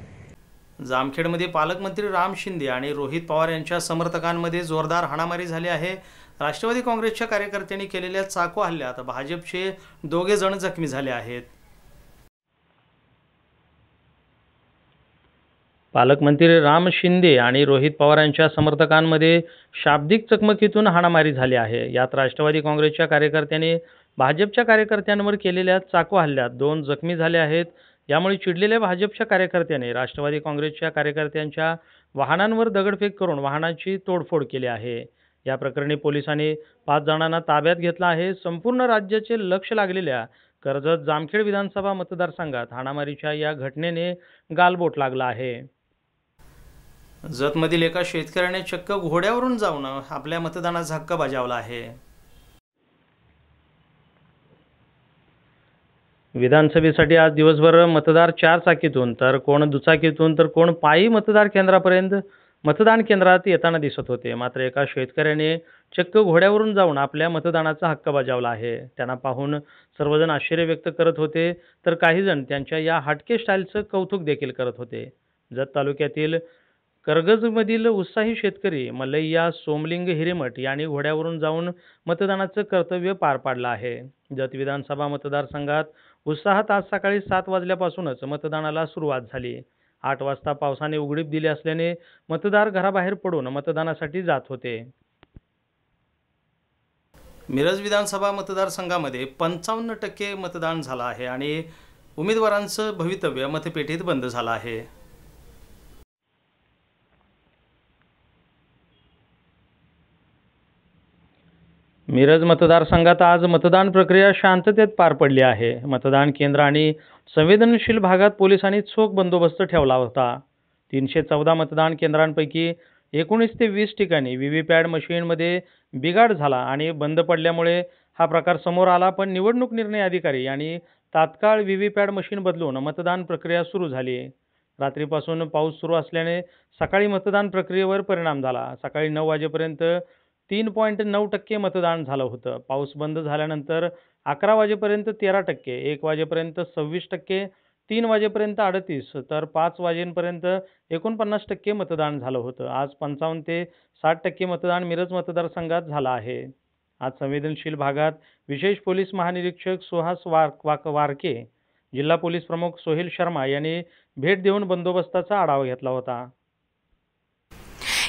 जामखेडमध्ये पालकमंत्री राम शिंदे आणि रोहित पवार यांच्या समर्थकांमध्ये जोरदार हाणामारी झाली आहे. राष्ट्रवादी काँग्रेसच्या कार्यकर्त्यांनी केलेल्या चाकू हल्ल्यात भाजपचे 2 जण जखमी झाले आहेत. पालकमंत्री राम शिंदे आणि रोहित पवार यांच्या समर्थकांमध्ये शाब्दिक चकमकीतून हाणामारी झाली आहे. यात राष्ट्रवादी काँग्रेसच्या कार्यकर्त्यांनी भाजपच्या कार्यकर्त्यांवर केलेल्या चाकू हल्ल्यात 2 जखमी झाले आहेत. यामुळे चिडलेल्या भाजपच्या कार्यकर्त्यांनी राष्ट्रवादी काँग्रेसच्या कार्यकर्त्यांच्या वाहनांवर दगडफेक करून वाहनांची तोडफोड केली आहे. या प्रकरणी पोलिसांनी 5 जणांना ताब्यात घेतलं आहे. संपूर्ण राज्याचे लक्ष लागलेल्या कर्जत जामखेड विधानसभा मतदारसंघात हाणामारीच्या या घटनेने गालबोट लागला आहे. जतमधील एका शेतकऱ्याने चक्क घोड्यावरून जाऊन आपल्या मतदानाचा हक्क बजावला आहे. विधानसभेसाठी आज दिवसभर मतदार 4 चाकीतून तर कोण दुचाकीतून तर कोण पायी मतदार केंद्रापर्यंत मतदान केंद्रात येताना दिसत होते. मात्र एका शेतकऱ्याने चक्क घोड्यावरून जाऊन आपल्या मतदानाचा हक्क बजावला आहे. त्यांना पाहून सर्वजण आश्चर्य व्यक्त करत होते तर काही जण त्यांच्या या हटके स्टाईलचं कौतुक देखील करत होते. जत तालुक्यातील करगजमधील उत्साही शेतकरी मल्लय्या सोमलिंग हिरेमठ यांनी घोड्यावरून जाऊन मतदानाचं कर्तव्य पार पाडलं आहे. जत विधानसभा मतदारसंघात उत्साहात आज सकाळी 7 वाजल्यापासूनच मतदानाला सुरुवात झाली. 8 वाजता पावसाने उघडीप दिली असल्याने मतदार घराबाहेर पडून मतदानासाठी जात होते. मिरज विधानसभा मतदारसंघामध्ये 55% मतदान झालं आहे आणि उमेदवारांचं भवितव्य मतपेटीत बंद झालं आहे. मिरज मतदारसंघात आज मतदान प्रक्रिया शांततेत पार पडली आहे. मतदान केंद्र आणि संवेदनशील भागात पोलिसांनी चोख बंदोबस्त ठेवला होता. 314 मतदान केंद्रांपैकी 19 ते 20 ठिकाणी व्हीव्हीपॅट मशीनमध्ये बिघाड झाला आणि बंद पडल्यामुळे हा प्रकार समोर आला. पण निवडणूक निर्णय अधिकारी यांनी तात्काळ व्हीव्हीपॅट मशीन बदलून मतदान प्रक्रिया सुरू झाली. रात्रीपासून पाऊस सुरू असल्याने सकाळी मतदान प्रक्रियेवर परिणाम झाला. सकाळी 9 वाजेपर्यंत 3.9% मतदान झालं होतं. पाऊस बंद झाल्यानंतर 11 वाजेपर्यंत 13%, 1 वाजेपर्यंत 26%, 3 वाजेपर्यंत 38%, तर 5 वाजेपर्यंत 49% मतदान झालं होतं. आज 55 ते 60% मतदान मिरज मतदारसंघात झालं आहे. आज संवेदनशील भागात विशेष पोलीस महानिरीक्षक सुहास वारके, जिल्हा पोलीस प्रमुख सोहेल शर्मा यांनी भेट देऊन बंदोबस्ताचा आढावा घेतला होता.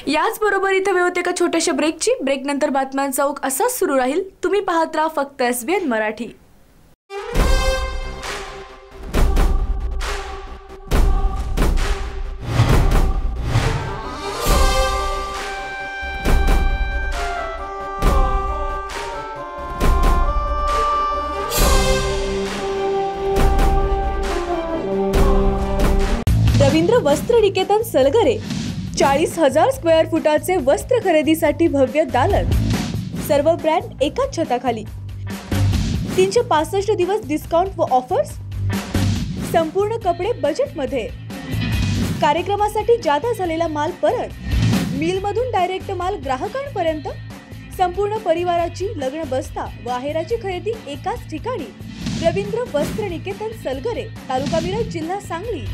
याचबरोबर इथं वेळ होते का छोट्याशा ब्रेकची. ब्रेक नंतर बातम्यांचा ओघ असाच सुरू राहील. तुम्ही पाहत राहा फक्त SBN मराठी. रवींद्र वस्त्र निकेतन सलगरे 40,000 स्क्वेअर फुटाचे वस्त्र खरेदीसाठी भव्य दालन. सर्व ब्रँड एकाच छताखाली. 365 दिवस डिस्काउंट व ऑफर्स. संपूर्ण कपडे बजेटमध्ये. कार्यक्रमासाठी जादा झालेला माल परत. मिलमधून डायरेक्ट माल ग्राहकांपर्यंत. संपूर्ण परिवाराची लग्न बस्ता व आहेराची खरेदी एकाच ठिकाणी. रवींद्र वस्त्र निकेतन सलगरे, तालुका मिरज, जिल्हा सांगली.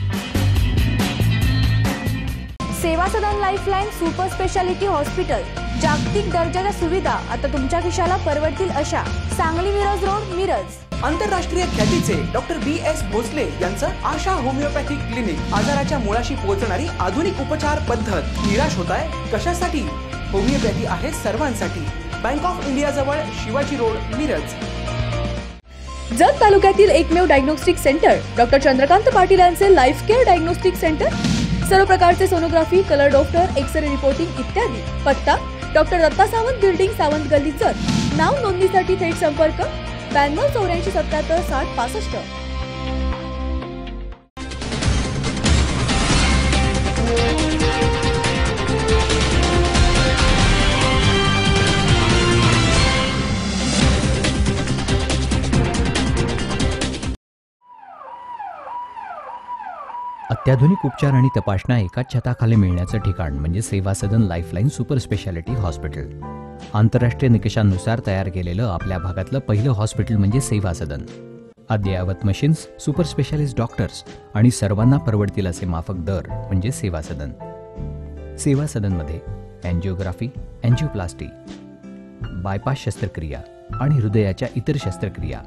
सेवा सदन लाईफलाईन सुपर स्पेशालिटी हॉस्पिटल. जागतिक दर्जाच्या सुविधा आता तुमच्या खिशाला परवडतील अशा. सांगली मिरज रोड, मिरज. आंतरराष्ट्रीय ख्यातीचे डॉक्टर BS भोसले यांचं आशा होमिओपॅथिक क्लिनिक. आजाराच्या मुळाशी पोहोचणारी आधुनिक उपचार पद्धत. निराश होताय कशासाठी? होमिओपॅथी आहे सर्वांसाठी. बँक ऑफ इंडिया जवळ, शिवाजी रोड, मिरज. जत तालुक्यातील एकमेव diagnostic centre doctor Chandrakant Patil यांचे लाईफ केअर डायग्नोस्टिक सेंटर. सर्व प्रकारचे sonography, colour doctor, X ray reporting इत्यादी. पत्ता डॉक्टर दत्ता सावंत बिल्डिंग, सावंत गल्ली, जत. नाव नोंदणीसाठी थेट संपर्क 92 84 77 60 65. अत्याधुनिक उपचार आणि तपासण्या एकाच छताखाली मिळण्याचं ठिकाण म्हणजे सेवा सदन लाईफलाईन सुपर स्पेशालिटी हॉस्पिटल. आंतरराष्ट्रीय निकषांनुसार तयार केलेलं आपल्या भागातलं पहिलं हॉस्पिटल म्हणजे सेवा सदन. अद्ययावत मशीन्स, सुपर स्पेशालिस्ट डॉक्टर्स आणि सर्वांना परवडतील असे माफक दर म्हणजे सेवा सदन. सेवा सदनमध्ये अँजिओग्राफी, अँजिओप्लास्टी, बायपास शस्त्रक्रिया आणि हृदयाच्या इतर शस्त्रक्रिया.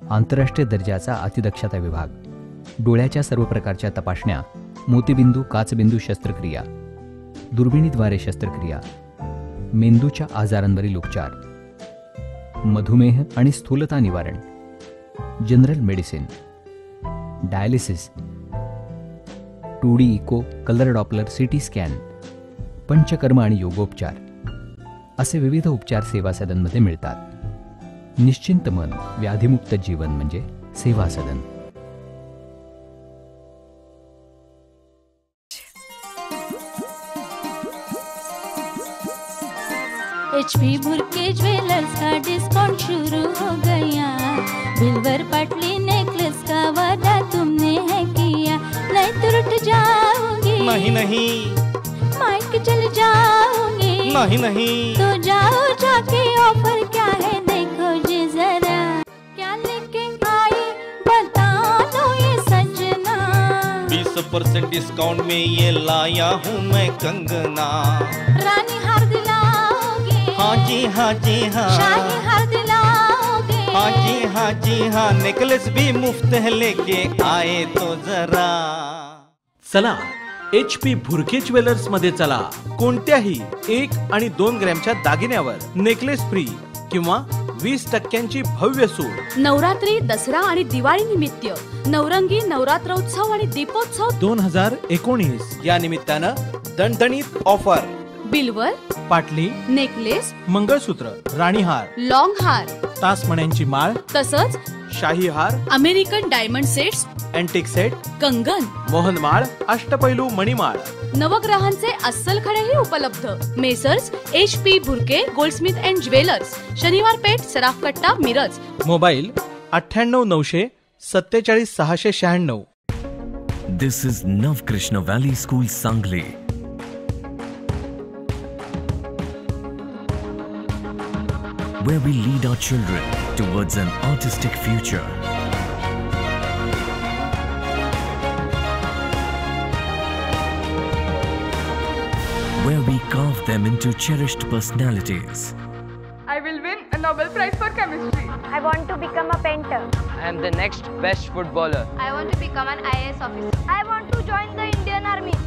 आंतरराष्ट्रीय दर्जाचा अतिदक्षता विभाग. डोळ्याच्या सर्व प्रकारच्या तपासण्या, मोतीबिंदू, काचबिंदू शस्त्रक्रिया, दुर्बिणीद्वारे शस्त्रक्रिया, मेंदूच्या आजारांवरील उपचार, मधुमेह आणि स्थूलता निवारण, general medicine, dialysis, 2D echo, colour Doppler, CT scan, panchakarma आणि योगोपचार असे विविध उपचार सेवा सदनमध्ये मिळतात. निश्चिंत मन, व्याधीमुक्त जीवन म्हणजे सेवा सदन. HP बुर्के ज्वेलर्स का डिस्काउंट शुरू हो गया. बिल्वर पटली नेकलेस का वादा तुमने है किया. नहीं तो रुठ जाओगी. नहीं नहीं. माइक चल जाओगी. नहीं नहीं. तो जाओ जाके ऑफर क्या है देखो जी जरा. क्या लेके आई बता दो ये सजना. 20% डिस्काउंट में ये लाया हूँ मैं कंगना. रानी हार दिलाओगे. हाँ जी हाँ जी हाँ. शाही हार दिलाओगे. हाँ जी हाँ नेकलेस भी मुफ्त है लेके आए तो जरा। चला HP भुरके ज्वेलर्स मध्ये चला. कोणत्याही 1 आणि 2 ग्रॅमच्या दागिन्यावर नेकलेस फ्री किंवा 20% भव्य सूट. नवरात्री, दसरा आणि दिवाळी निमित्त नवरंगी नवरात्रोत्सव आणि दीपोत्सव 2019 या निमित्तानं दणदणीत ऑफर. बिलवर पाटली, नेकलेस, मंगळसूत्र, राणीहार, लॉंग हार, तासमण्यांची माळ, तसंच शाही हार, American diamond sets, antique set, कंगन, मोहनमाळ, अष्टपैलू मणिमाळ, नवग्रहांचे अस्सल खडेही उपलब्ध. Messrs HP Bhurke Goldsmith and jewellers, शनिवार पेठ, सराफ कट्टा, Miraj. Mobile 98 900 47 696. This is Navkrishna Valley School, Sangli. Where we lead our children towards an artistic future. Where we carve them into cherished personalities. I will win a Nobel Prize for Chemistry. I want to become a painter. I am the next best footballer. I want to become an IAS officer. I want to join the Indian Army.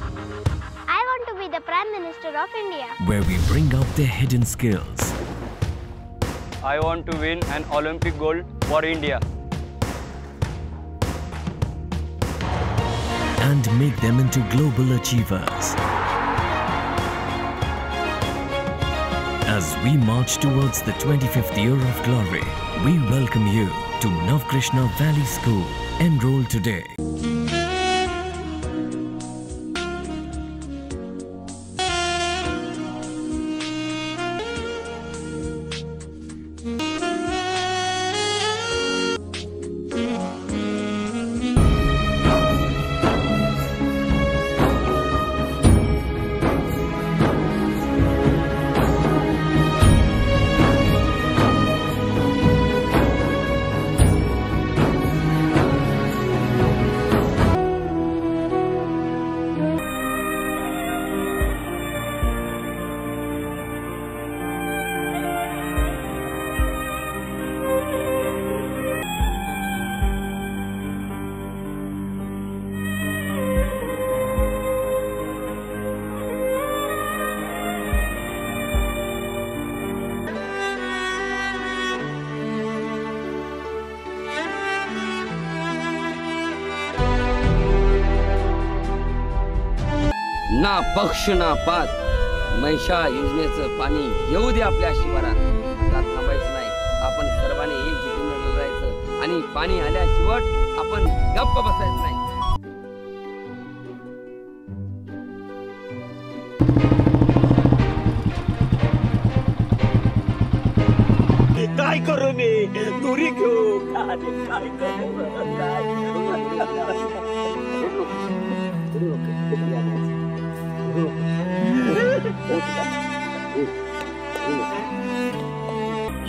I want to be the Prime Minister of India. Where we bring out their hidden skills. I want to win an Olympic gold for India. And make them into global achievers. As we march towards the 25th year of glory, we welcome you to Navkrishna Valley School. Enroll today. ना पक्ष ना पात, मैशा योजनेचं पाणी येऊ दे आपल्या शिवारात. आता थांबायचं नाही, आपण सर्वांनी एकजुटीने लढायचं आणि पाणी आल्याशिवाय आपण गप्प बसायचं नाही. काय करू मी? दुरी घेऊ काय करू?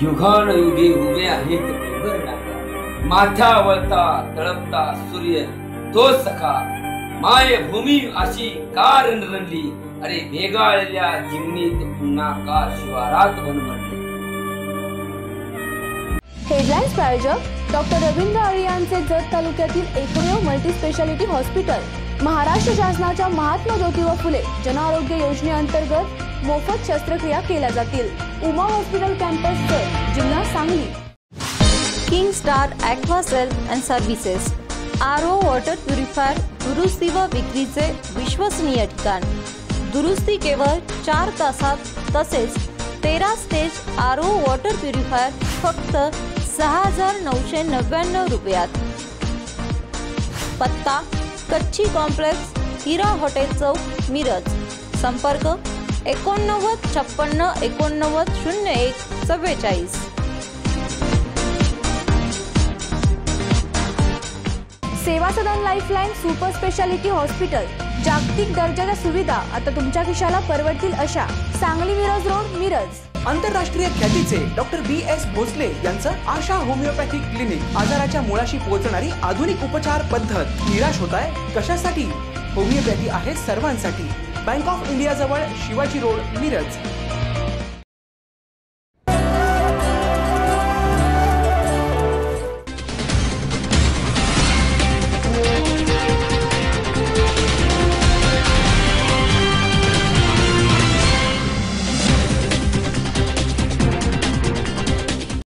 युगानुयुगे उभे आहेत डोंगर नाट्या, माथ्यावरता तळपता सूर्य तो सखा. माय भूमी अशी का रणरणली, अरे भेगाळलेल्या जिमनीत पुन्हा का शिवारात बनवली. हेडलाईन्स प्रायोजक डॉक्टर रवींद्र आळे यांचे जत तालुक्यातील एकमेव मल्टी स्पेशालिटी हॉस्पिटल. महाराष्ट्र शासनाच्या महात्मा ज्योतिबा फुले जन आरोग्य योजनेअंतर्गत मोफत शस्त्रक्रिया केल्या जातील. उमा हॉस्पिटल कॅम्पस जत, जिल्हा Sangli. King Star Aquacel and Services, RO water purifier दुरुस्ती व विक्रीचे विश्वसनीय ठिकाण. दुरुस्ती केवळ 4 तासात, तसेच 13 स्टेज RO वॉटर प्युरिफायर फक्त 6,999 रुपयात. पत्ता कच्ची कॉम्प्लेक्स, हिरा हॉटेल चौक, मिरज. संपर्क 89 56 89 01 44. सेवा सदन लाईफलाईन सुपर स्पेशालिटी हॉस्पिटल. जागतिक दर्जाच्या सुविधा आता तुमच्या खिशाला परवडतील अशा. सांगली मिरज रोड, मिरज. आंतरराष्ट्रीय ख्यातीचे डॉक्टर BS भोसले यांचं आशा होमिओपॅथिक क्लिनिक. आजाराच्या मुळाशी पोहोचणारी आधुनिक उपचार पद्धत. निराश होताय कशासाठी? होमिओपॅथी आहे सर्वांसाठी. बँक ऑफ इंडिया जवळ, शिवाजी रोड, मिरज.